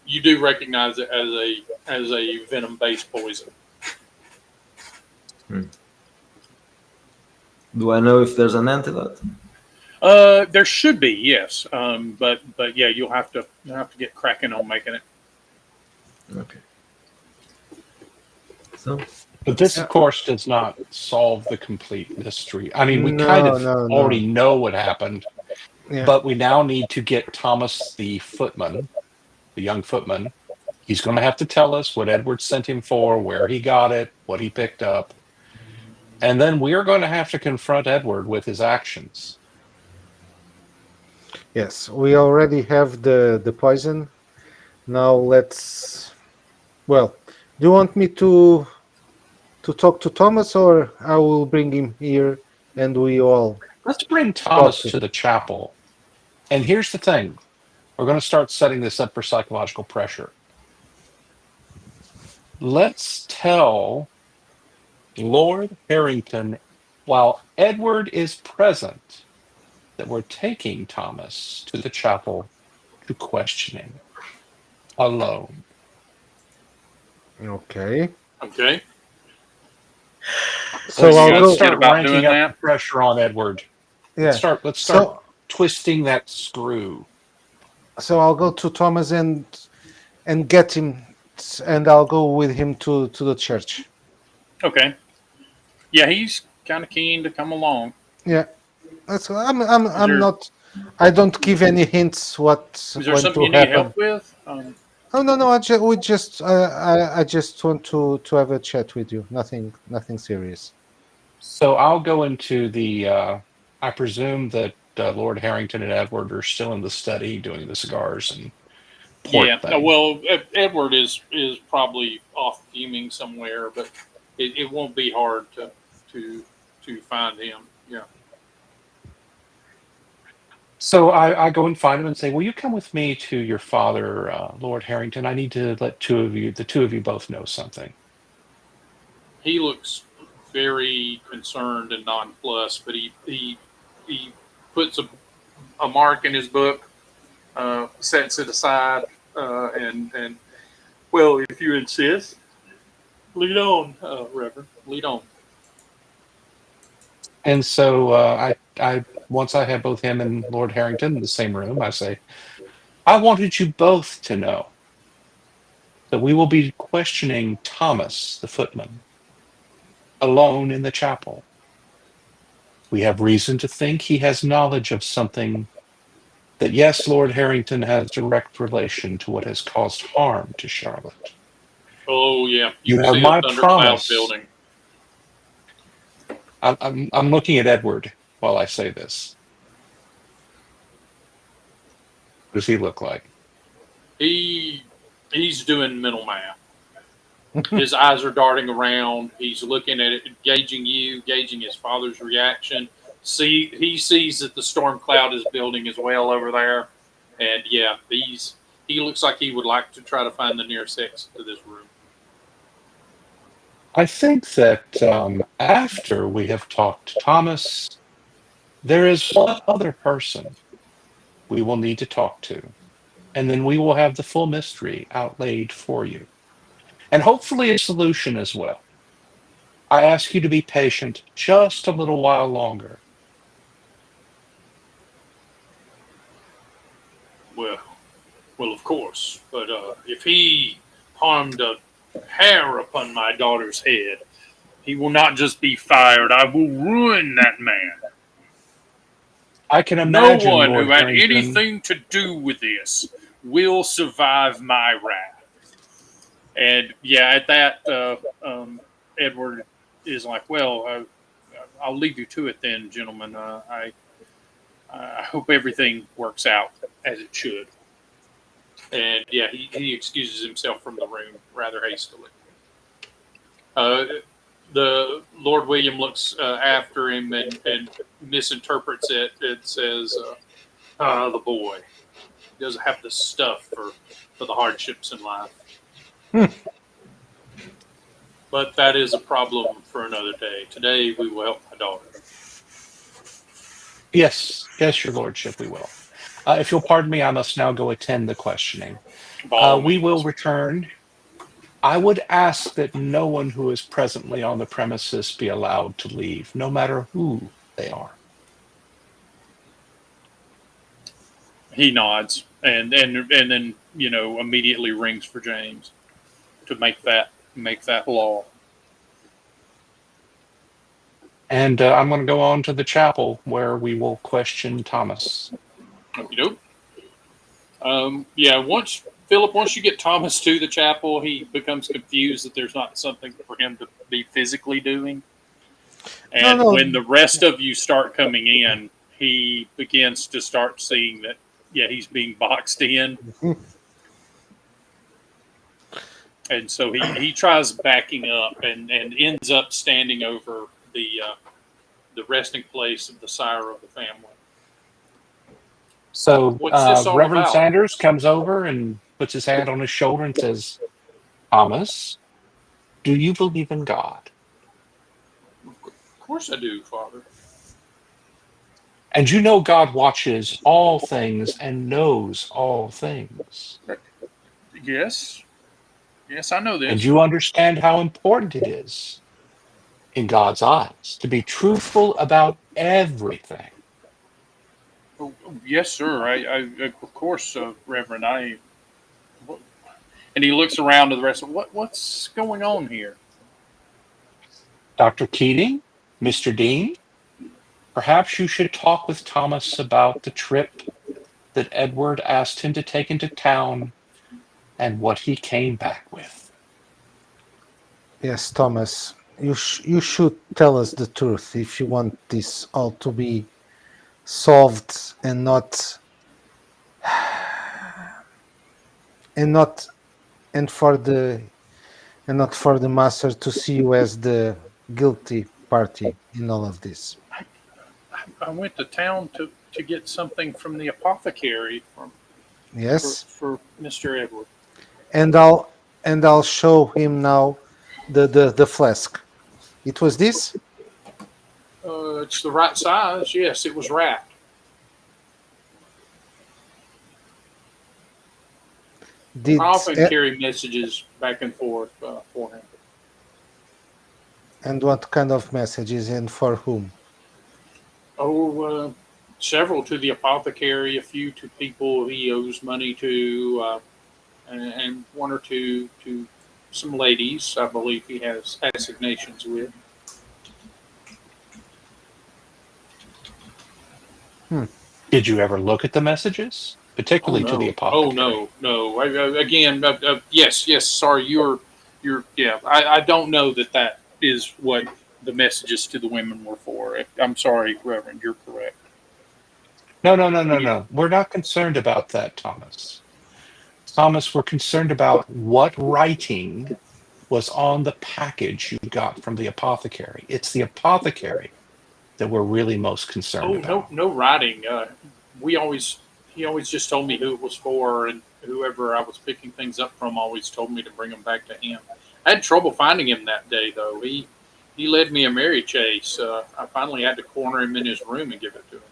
you do recognize it as a venom based poison. Do I know if there's an antidote? There should be, yes, but yeah, you'll have to get cracking on making it. Okay. So But this, of course, does not solve the complete mystery. I mean, we No, kind of no. already know what happened, Yeah. but we now need to get Thomas, the footman, the young footman. He's going to have to tell us what Edward sent him for, where he got it, what he picked up. And then we are going to have to confront Edward with his actions. Yes, we already have the poison. Now let's. Well, do you want me to talk to Thomas, or I will bring him here and we all Let's bring talk Thomas to to him? the chapel. And here's the thing. We're going to start setting this up for psychological pressure. Let's tell Lord Harrington, while Edward is present, that we're taking Thomas to the chapel to question him alone. Okay. Okay. So you I'll guys Let's go. get start about ranking doing up the that? pressure on Edward. Yeah. Let's start So twisting that screw. I'll go to Thomas and get him, and I'll go with him to the church. Okay. Yeah, he's kind of keen to come along. Yeah. That's Is I'm there not. I don't give any hints what's is there going something to you need happen. help with? Oh no, no. We just I just want to have a chat with you. Nothing serious. So I'll go into the. I presume that Lord Harrington and Edward are still in the study doing the cigars and port Yeah. No, thing. well, Edward is probably off fuming somewhere, but it won't be hard to to find him. Yeah. So I go and find him and say, "Will you come with me to your father, Lord Harrington? I need to let the two of you both know something." He looks very concerned and nonplussed, but he puts a mark in his book, sets it aside, and well, if you insist, lead on, Reverend, lead on. And so I once I have both him and Lord Harrington in the same room, I say, "I wanted you both to know that we will be questioning Thomas, the footman, alone in the chapel. We have reason to think he has knowledge of something that, yes, Lord Harrington has direct relation to what has caused harm to Charlotte. Oh yeah, you You can have see a my thundercloud promise." building. I'm looking at Edward while I say this. What does he look like? He's doing mental math. His eyes are darting around. He's looking at it, gauging you, gauging his father's reaction. He sees that the storm cloud is building as well over there, and yeah, he looks like he would like to try to find the nearest exit to this room. I think that after we have talked to Thomas, there is one other person we will need to talk to, and then we will have the full mystery outlaid for you, and hopefully a solution as well. I ask you to be patient just a little while longer. Well, well, of course, but if he harmed a hair upon my daughter's head, he will not just be fired. I will ruin that man. I can No imagine, one Lord who had Harrington. anything to do with this will survive my wrath. And yeah, at that, Edward is like, "Well, I'll leave you to it then, gentlemen. I hope everything works out as it should." And yeah, he excuses himself from the room rather hastily. Uh, the Lord William looks after him and misinterprets it. It says, "The boy he doesn't have the stuff for the hardships in life." But that is a problem for another day. Today we will help my daughter. Yes, yes, your lordship, we will. If you'll pardon me, I must now go attend the questioning. By all We will means. return. I would ask that no one who is presently on the premises be allowed to leave, no matter who they are. He nods and then immediately rings for James to make that law. And I'm going to go on to the chapel where we will question Thomas. Okie doke. Yeah, once you get Thomas to the chapel, he becomes confused that there's not something for him to be physically doing. No, And no. when the rest of you start coming in, he begins to start seeing that, yeah, he's being boxed in. And so he tries backing up and ends up standing over the resting place of the sire of the family. So What's this all Reverend about? Sanders comes over and puts his hand on his shoulder and says, Thomas, do you believe in God? Of course I do, Father. And you know God watches all things and knows all things. Yes. Yes, I know And this. you understand how important it is in God's eyes to be truthful about everything. Oh, yes, sir. Of course, Reverend. And he looks around to the rest of what's going on here. Dr. Keating, Mr. Dean, perhaps you should talk with Thomas about the trip that Edward asked him to take into town and what he came back with. Yes, Thomas. You should tell us the truth if you want this all to be solved and not and for the and not for the master to see you as the guilty party in all of this. I went to town to get something from the apothecary Yes, for Mister Edward. and I'll show him now the flask. It was this. It's the right size. Yes, it was wrapped. I Did often carry messages back and forth for him. and what kind of messages and for whom? Oh, several to the apothecary, a few to people he owes money to, and one or two to some ladies. I believe he has assignations with. Hmm. Did you ever look at the messages, Oh particularly to the no! Oh apothecary? no! No! Again, yes, yes. Sorry, you're. Yeah, I don't know that is what the messages to the women were for. I'm sorry, Reverend. You're correct. No, no, no, no, no. We're not concerned about that, Thomas. Thomas, we're concerned about what writing was on the package you got from the apothecary. It's the apothecary that we're really most concerned Oh no! about. No writing. We always he always just told me who it was for, and whoever I was picking things up from always told me to bring them back to him. I had trouble finding him that day, though. He led me a merry chase. I finally had to corner him in his room and give it to him.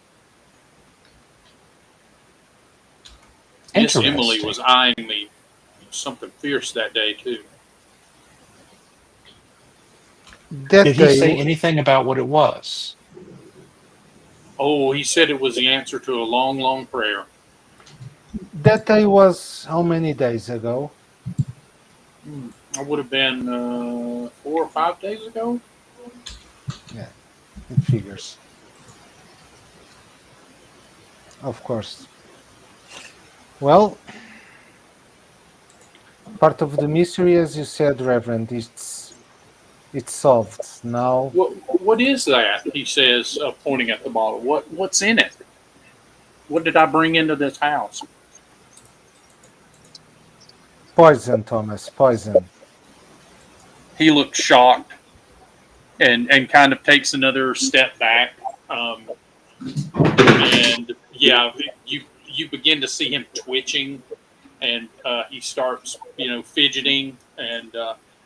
Miss Emily Interesting. was eyeing me something fierce that day too. That Did he day, say anything about what it was? Oh, he said it was the answer to a long, long prayer. that day was how many days ago? I would have been 4 or 5 days ago. Yeah, it figures, of course. Well, part of the mystery, as you said, Reverend, it's solved now. What is that? He says, pointing at the bottle. What's in it? What did I bring into this house? Poison, Thomas, poison. He looks shocked and kind of takes another step back. And yeah, you begin to see him twitching, and he starts fidgeting, and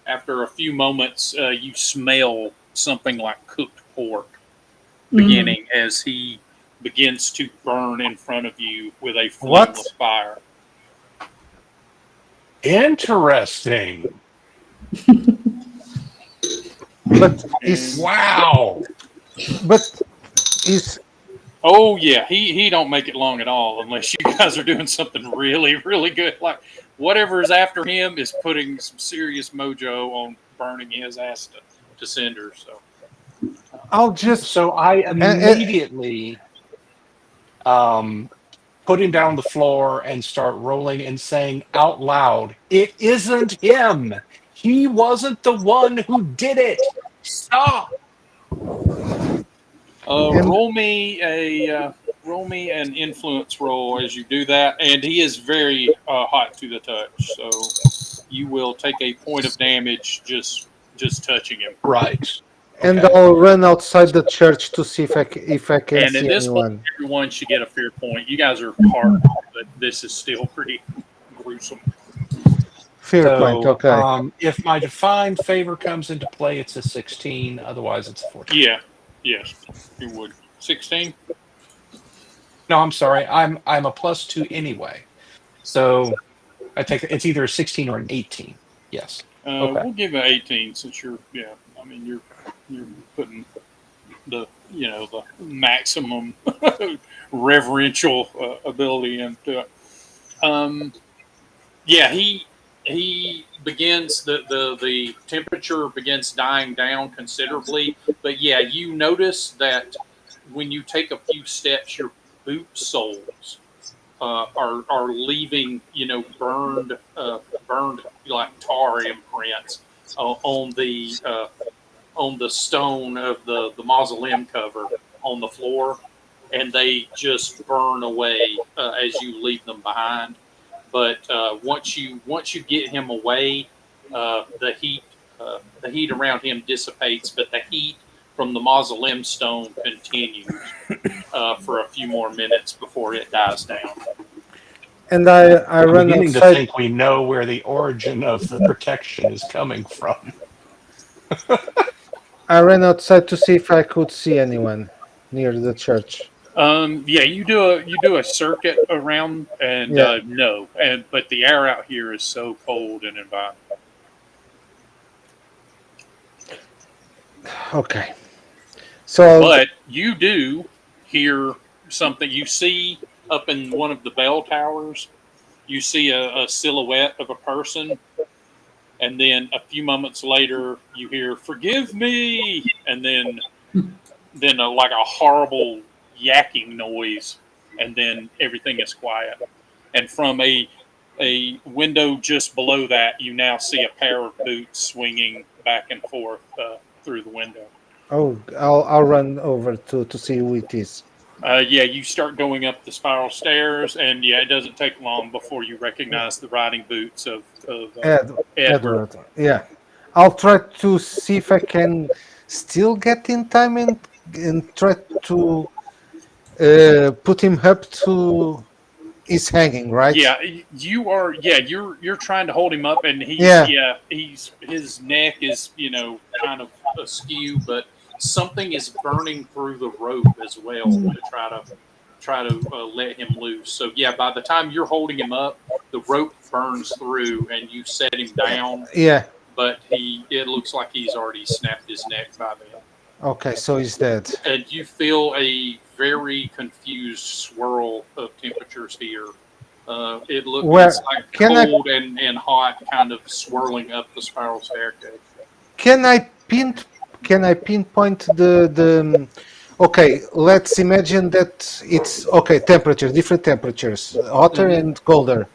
after a few moments, you smell something like cooked pork Mm. beginning as he begins to burn in front of you with a What? flameless fire. Interesting. But And is Wow. but is oh yeah, he don't make it long at all unless you guys are doing something really really good. Like whatever is after him is putting some serious mojo on burning his ass to cinders. So I'll just So I uh, uh, immediately put him down on the floor and start rolling and saying out loud, "It isn't him. He wasn't the one who did it. Stop." Roll me an influence roll as you do that, and he is very hot to the touch. So you will take a point of damage just touching him. Right. And Okay. I'll run outside the church to see if I can And at see this point, anyone. everyone should get a fear point. You guys are hard, but this is still pretty gruesome. Fear point, So, okay. if my defined favor comes into play, it's a 16. Otherwise, it's a 14. Yeah, yes, you would. 16. No, I'm sorry. I'm a +2 anyway. So I take it's either a 16 or an 18. Yes. Okay. We'll give it 18 since you're. Yeah, I mean you're putting the the maximum reverential ability into it. Yeah, he begins the temperature begins dying down considerably, but yeah, you notice that when you take a few steps, your boot soles are leaving burned like tar imprints on the stone of the mausoleum cover on the floor, and they just burn away as you leave them behind. But once you get him away, the heat around him dissipates, but the heat from the mausoleum stone continues for a few more minutes before it dies down. And I I'm run beginning to outside. think we know where the origin of the protection is coming from. I ran outside to see if I could see anyone near the church. Yeah, you do a circuit around, and Yeah. no, but the air out here is so cold and environment. Okay. So But you do hear something. You see up in one of the bell towers, you see a silhouette of a person, and then a few moments later, you hear "Forgive me," and then like a horrible yakking noise, and then everything is quiet. And from a window just below that, you now see a pair of boots swinging back and forth through the window. I'll run over to see who it is. Yeah, you start going up the spiral stairs, and yeah, it doesn't take long before you recognize the riding boots of Edward. Edward. Yeah. I'll try to see if I can still get in time and try to put him up to he's hanging, right? Yeah, you are. Yeah, you're trying to hold him up, and Yeah. he's his neck is kind of askew, but something is burning through the rope as well to try to let him loose. So yeah, by the time you're holding him up, the rope burns through, and you set him down. Yeah. But it looks like he's already snapped his neck by then. Okay, so he's dead. And you feel a very confused swirl of temperatures here. It looks like cold and hot, kind of swirling up the spiral staircase. Can I pinpoint the okay, let's imagine that it's okay, temperature, different temperatures, hotter and colder.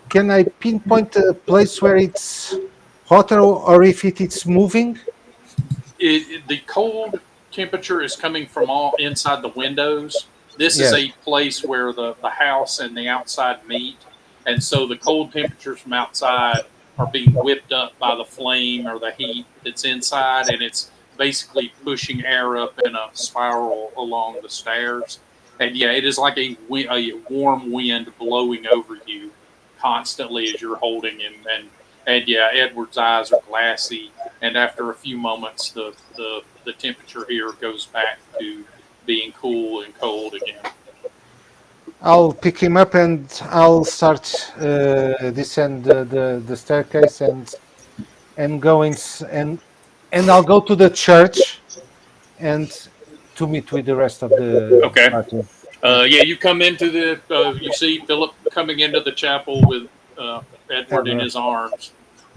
Can I pinpoint a place where it's hotter or if it's moving? The cold temperature is coming from all inside the windows. This is a place where the house and the outside meet. And so the cold temperatures from outside are being whipped up by the flame or the heat that's inside, and it's basically pushing air up in a spiral along the stairs. And yeah, it is like a warm wind blowing over you constantly as you're holding him. And yeah, Edward's eyes are glassy, and after a few moments, the temperature here goes back to being cool and cold again. I'll pick him up and I'll start descend the staircase and going and I'll go to the church and to meet with the rest of the party. Yeah, you come into you see Philip coming into the chapel with Edward in his arms.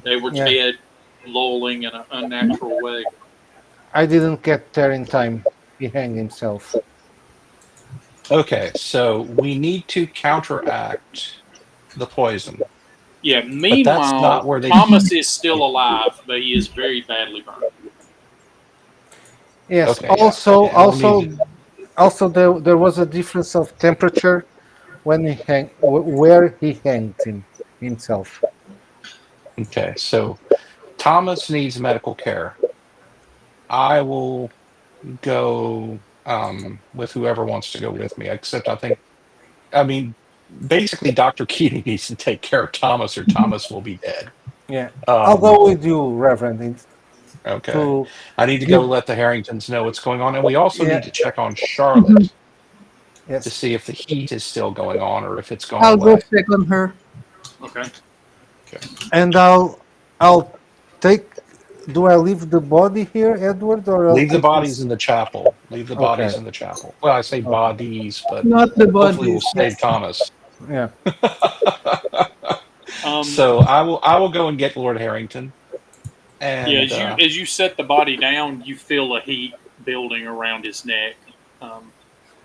Edward's head lolling in an unnatural way. I didn't get there in time. He hanged himself. Okay, so we need to counteract the poison. Yeah, meanwhile, Thomas is still alive, but he is very badly burned. Yes, okay, also Also, there was a difference of temperature when where he hanged himself. Okay, so Thomas needs medical care. I will go with whoever wants to go with me, except I mean, basically, Dr. Keating needs to take care of Thomas or Thomas will be dead. Yeah, I'll Um, go with you, Reverend, okay. to I need to go give. let the Harringtons know what's going on. And we also Yeah, need to check on Mhm. Charlotte to yes. see if the heat is still going on or if it's gone I'll go away. check on her. Okay. Okay. And I'll take. Do I leave the body here, Edward, or I'll Leave the take bodies this? in the chapel. Leave the bodies Okay. in the chapel. Well, I say Okay. bodies, but Not the hopefully we'll bodies. save Yes. Thomas. Yeah. Um, So I will go and get Lord Harrington. yeah, And as you set the body down, you feel a heat building around his neck, um,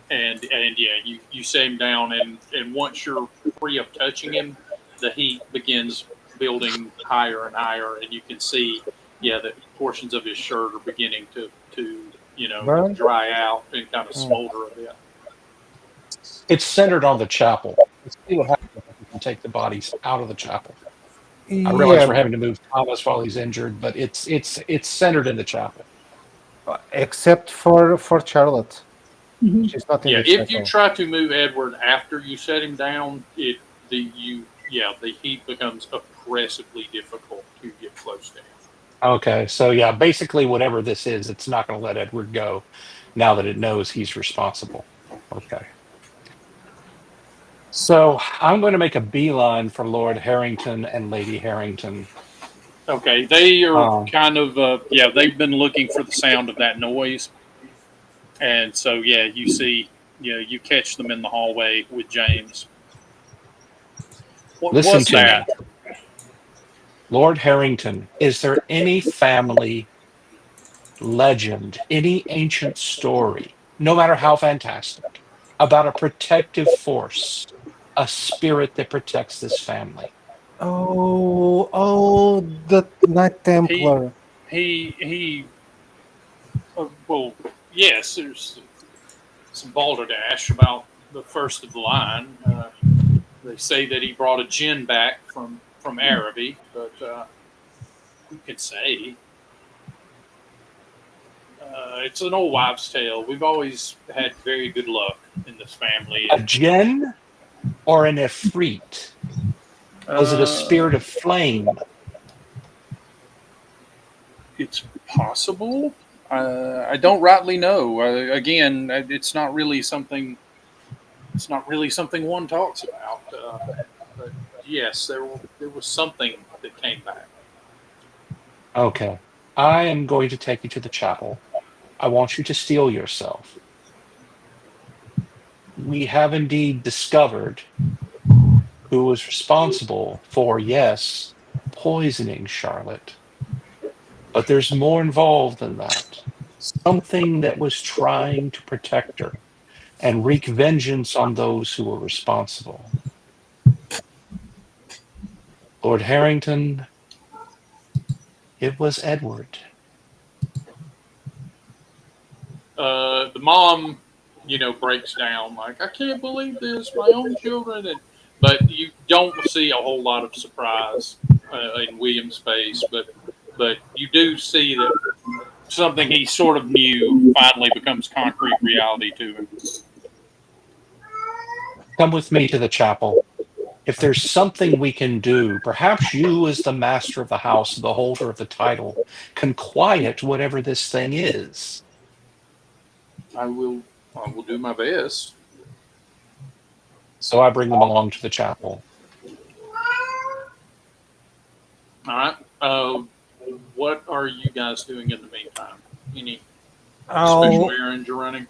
and yeah, you set him down, and once you're free of touching him, the heat begins building higher and higher, and you can see, yeah, that portions of his shirt are beginning to Burn. dry out and kind of Mm. smolder a bit. it's centered on the chapel. Let's see what happens if we can take the bodies out of the chapel. I realize Yeah, we're having to move Thomas while he's injured, but it's centered in the chapel. except for Charlotte. Mhm. She's not in Yeah, the if you chapel. try to move Edward after you set him down, the heat becomes oppressively difficult to get close to him. Okay, so yeah, basically whatever this is, it's not going to let Edward go now that it knows he's responsible. Okay. So I'm going to make a beeline for Lord Harrington and Lady Harrington. Okay, they are Um, kind of yeah, they've been looking for the sound of that noise, and so yeah, you see, yeah, you catch them in the hallway with James. What Listen was to me, that? Lord Harrington. Is there any family legend, any ancient story, no matter how fantastic, about a protective force, a spirit that protects this family? Oh, the Knight He Templar. he well, yes, there's some balderdash about the first of the line. They say that he brought a gin back from Araby, but who can say? It's an old wives' tale. We've always had very good luck in this family, A and jinn or an efreet? Was it a uh, spirit of flame? it's possible. I don't rightly know. Again, it's not really something. It's not really something one talks about. But yes, there was something that came back. Okay. I am going to take you to the chapel. I want you to steel yourself. We have indeed discovered who was responsible for, yes, poisoning Charlotte. But there's more involved than that. Something that was trying to protect her and wreak vengeance on those who were responsible. Lord Harrington, it was Edward. The mom, breaks down like, I can't believe this, my own children, and but you don't see a whole lot of surprise in William's face, but you do see that something he sort of knew finally becomes concrete reality to him. Come with me to the chapel. If there's something we can do, perhaps you, as the master of the house, the holder of the title, can quiet whatever this thing is. I will do my best. So I bring them along to the chapel. All right. What are you guys doing in the meantime? Any special I'll, errands you're running?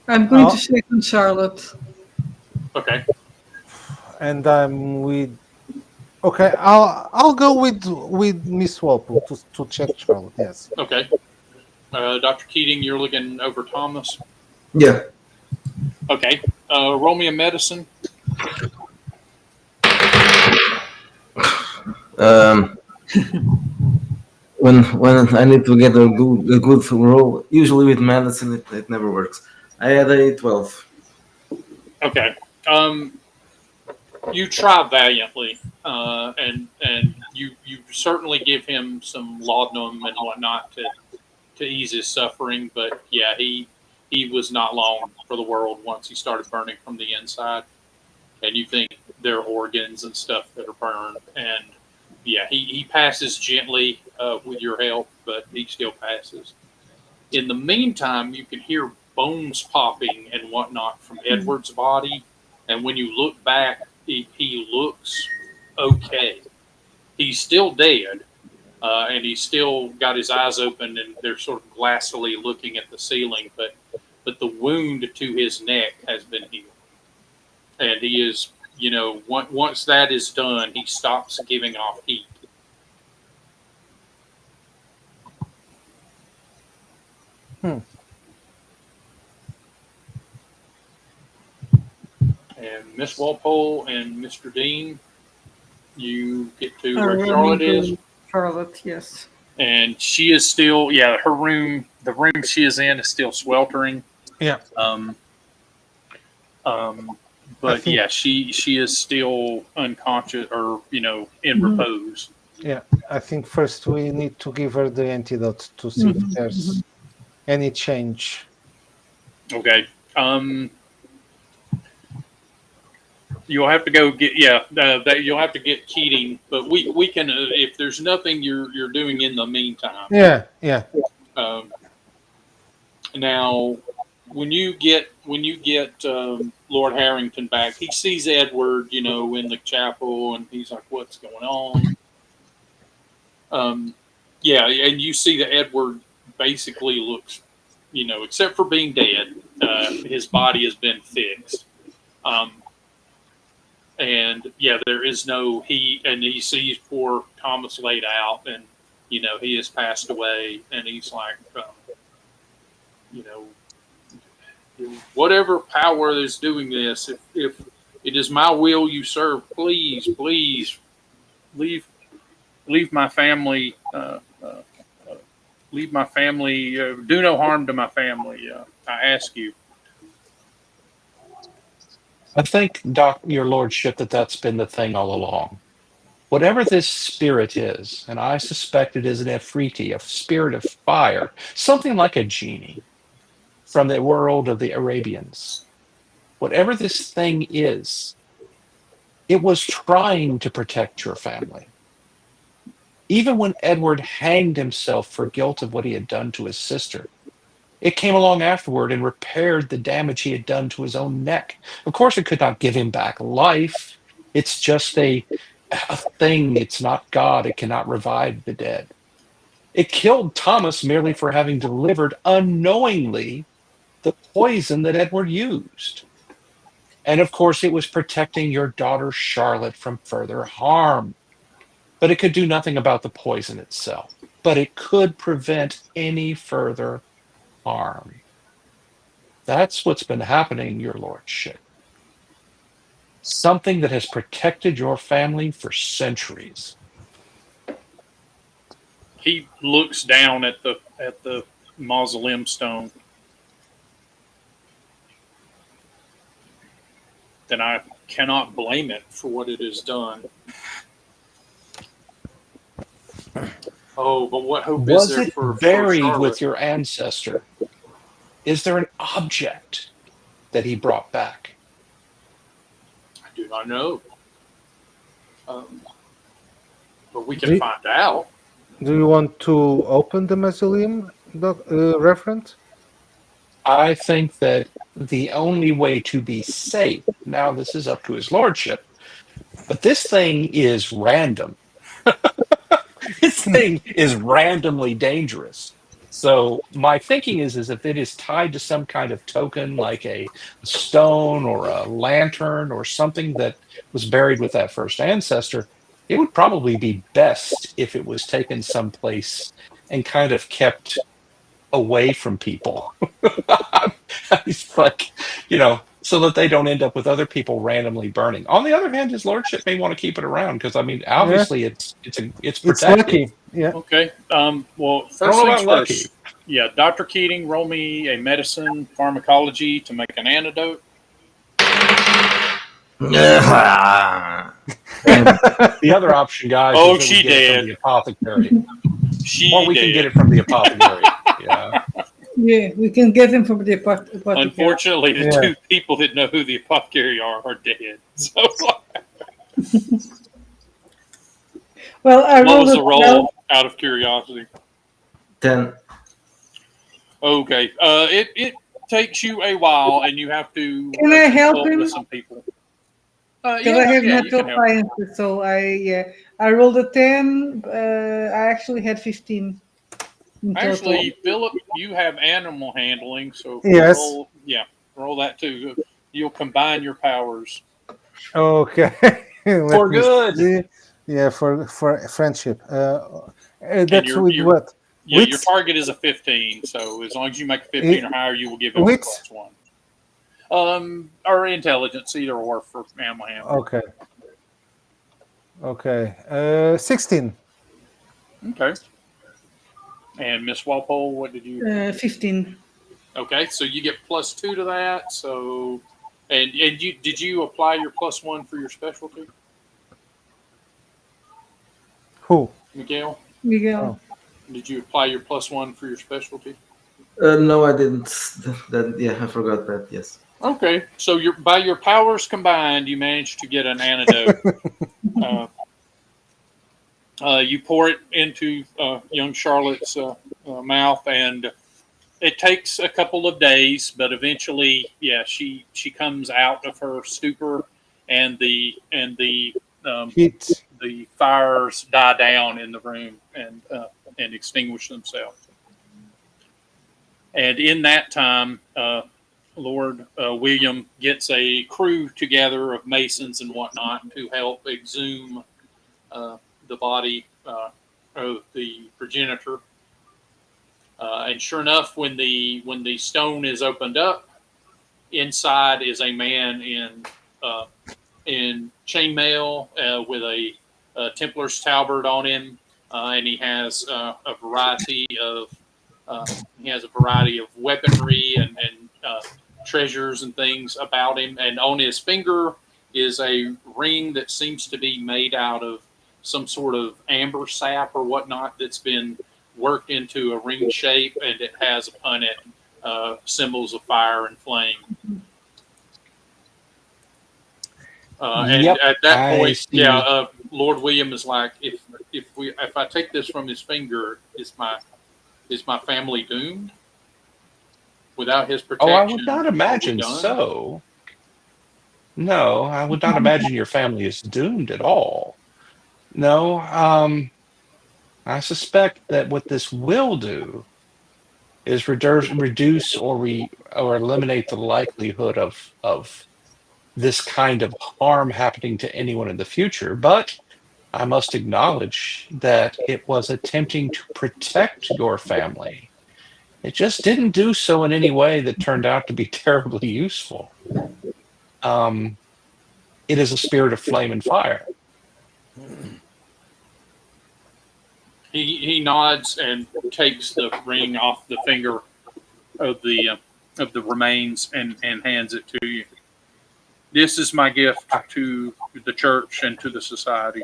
I'm going to I'll check on Charlotte. Okay. and I'm with. Okay, I'll go with Miss Walpole to check Charlotte. Yes. Okay. Dr. Keating, you're looking over Thomas. Yeah. Okay. Roll me a medicine. Um, when I need to get a good roll, usually with medicine it never works. I had a 12. Okay. You try valiantly, and you certainly give him some laudanum and whatnot to ease his suffering. But yeah, he was not long for the world once he started burning from the inside. And you think there are organs and stuff that are burned, and yeah, he passes gently with your help, but he still passes. In the meantime, you can hear bones popping and whatnot from Edward's body, and when you look back, he looks okay. He's still dead, and he's still got his eyes open, and they're sort of glassily looking at the ceiling. But the wound to his neck has been healed, and he is, once that is done, he stops giving off heat. Hmm. And Miss Walpole and Mr. Dean, you get to Are where Charlotte is. Charlotte, yes. And she is still, yeah, her room, the room she is in is still sweltering. Yeah. But think- yeah, she is still unconscious or, in Mhm. repose. Yeah, I think first we need to give her the antidote to see if there's any change. Okay. You'll have to go get you'll have to get Keating, but we can if there's nothing you're doing in the meantime. Yeah. Now, when you get Lord Harrington back, he sees Edward, in the chapel, and he's like, "What's going on?" Yeah, and you see that Edward basically looks, except for being dead, his body has been fixed. And yeah, there is no heat, and he sees poor Thomas laid out, and he has passed away, and he's like, whatever power is doing this, if it is my will you serve, please leave my family, leave my family, do no harm to my family. I ask you. I think, Doc, your lordship, that's been the thing all along. Whatever this spirit is, and I suspect it is an Efreeti, a spirit of fire, something like a genie from the world of the Arabians. Whatever this thing is, it was trying to protect your family. Even when Edward hanged himself for guilt of what he had done to his sister, it came along afterward and repaired the damage he had done to his own neck. Of course, it could not give him back life. It's just a thing. It's not God. It cannot revive the dead. It killed Thomas merely for having delivered unknowingly the poison that Edward used. And of course, it was protecting your daughter Charlotte from further harm. But it could do nothing about the poison itself. But it could prevent any further harm. That's what's been happening, your lordship. Something that has protected your family for centuries. He looks down at the mausoleum stone. Then I cannot blame it for what it has done. Oh, but what hope is Was there it for buried Charlotte? with your ancestor? Is there an object that he brought back? I do not know. But we can find out. Do you want to open the mausoleum, Reverend? I think that the only way to be safe, now this is up to his lordship, but this thing is random. This thing is randomly dangerous. So my thinking is if it is tied to some kind of token, like a stone or a lantern or something that was buried with that first ancestor, it would probably be best if it was taken someplace and kind of kept away from people. It's like, so that they don't end up with other people randomly burning. On the other hand, his lordship may want to keep it around because, I mean, obviously it's It's protected. lucky. Yeah. Okay. Well, I first don't know things about lucky. first. Yeah, Dr. Keating, roll me a medicine pharmacology to make an antidote. Damn. The other option, guys, Oh, is that we she get it from dead. the apothecary, or She we can get dead. it from the apothecary. Yeah. Yeah, we can get him from the apothecary. Unfortunately, the Yeah. two people that know who the apothecary are dead. So, Well, I what rolled was a the 12. roll? Out of curiosity. 10. Okay. It takes you a while, and you have to Can I help consult him? with some people. Because I have Yeah, you natural can help. sciences, so I rolled a 10. I actually had 15 in total. Actually, Philip, you have animal handling, so if Yes. roll that too. You'll combine your powers. Okay. Let For me good. see. Yeah, for friendship. And That's with what? your Wits? target is a 15. So as long as you make a 15 or higher, you will give him a Wits? +1. Or intelligence, either or for animal handling. Okay. Okay. 16. Okay. And Miss Walpole, what did you? 15. Okay, so you get +2 to that. So, and did you apply your +1 for your specialty, Who? Miguel? Miguel. Did you apply your +1 for your specialty? No, I didn't. Yeah, I forgot that. Yes. Okay, so by your powers combined, you managed to get an antidote. You pour it into young Charlotte's mouth, and it takes a couple of days, but eventually, yeah, she comes out of her stupor, and the Heat. the fires die down in the room and extinguish themselves. And in that time, Lord William gets a crew together of masons and whatnot to help exhume the body of the progenitor. And sure enough, when the stone is opened up, inside is a man in chainmail with a Templar's tabard on him, and he has a variety of weaponry and treasures and things about him. And on his finger is a ring that seems to be made out of some sort of amber sap or whatnot that's been worked into a ring shape, and it has upon it symbols of fire and flame. And Yep, at that I point, see. Lord William is like, if I take this from his finger, is my family doomed? Without his protection, Oh, I would not are we imagine done? so. No, I would not imagine your family is doomed at all. No, I suspect that what this will do is reduce or eliminate the likelihood of this kind of harm happening to anyone in the future. But I must acknowledge that it was attempting to protect your family. It just didn't do so in any way that turned out to be terribly useful. Um, it is a spirit of flame and fire. He nods and takes the ring off the finger of the remains and hands it to you. This is my gift to the church and to the society.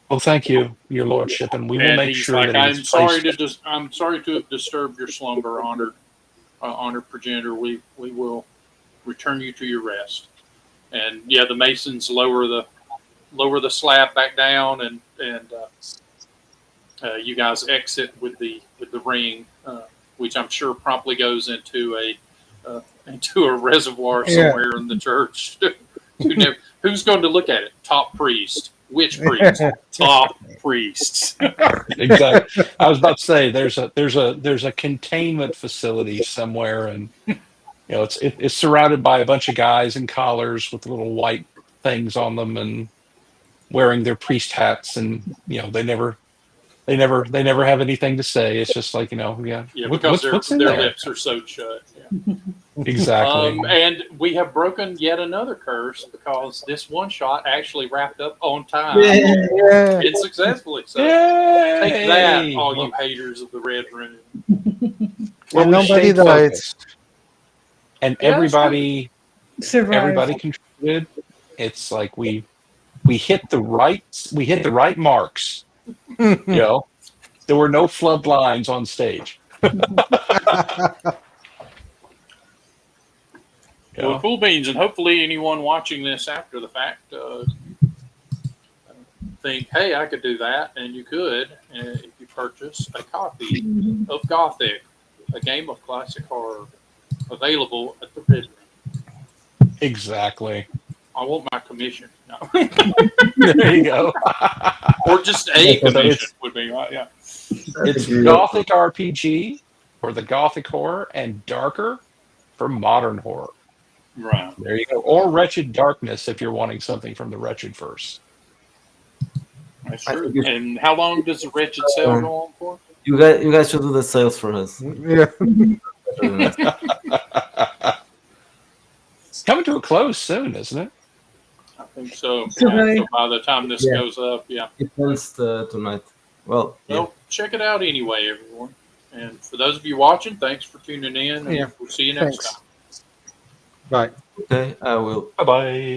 Well, thank you, your lordship, and we will And make he's sure like, that it is placed. I'm sorry to have disturbed your slumber, honored progenitor. We will return you to your rest. And yeah, the masons lower the slab back down, and you guys exit with the ring, which I'm sure promptly goes into a reservoir somewhere in the church. Who's going to look at it? Top priest. Which priest? Top priests. Exactly. I was about to say there's a containment facility somewhere, and it's surrounded by a bunch of guys in collars with little white things on them and wearing their priest hats, and they never have anything to say. It's just like, yeah. Yeah, because What's in their there? lips are sewed shut. Yeah. Exactly. And we have broken yet another curse because this one shot actually wrapped up on time Yeah. and successfully. So take that, Yay! all you haters of the Red Room. Well, And we nobody stayed died. focused, and Yeah, that's true. Survive. everybody contributed. It's like we hit the right marks. You know, there were no flood lines on stage. You Well, know? cool beans, and hopefully anyone watching this after the fact think, hey, I could do that, and you could if you purchase a copy of Gothic, a game of classic horror, available at the Red Room. Exactly. I want my commission. No. There you go. Or just a So commission would be right. Yeah. it's Gothic RPG for the Gothic horror and darker for modern horror. Right. There you go. Or Wretched Darkness if you're wanting something from the Wretched verse. That's I true. think you should- And how long does the Wretched sale go on for? You guys should do the sales for us. Yeah. It's coming to a close soon, isn't it? I think so. Today. So by the time this Yeah. goes up, yeah. It ends tonight. Well, yeah. Well, check it out anyway, everyone. And for those of you watching, thanks for tuning in. And Yeah. we'll see you next Thanks. time. Bye. Okay, I will. Bye bye.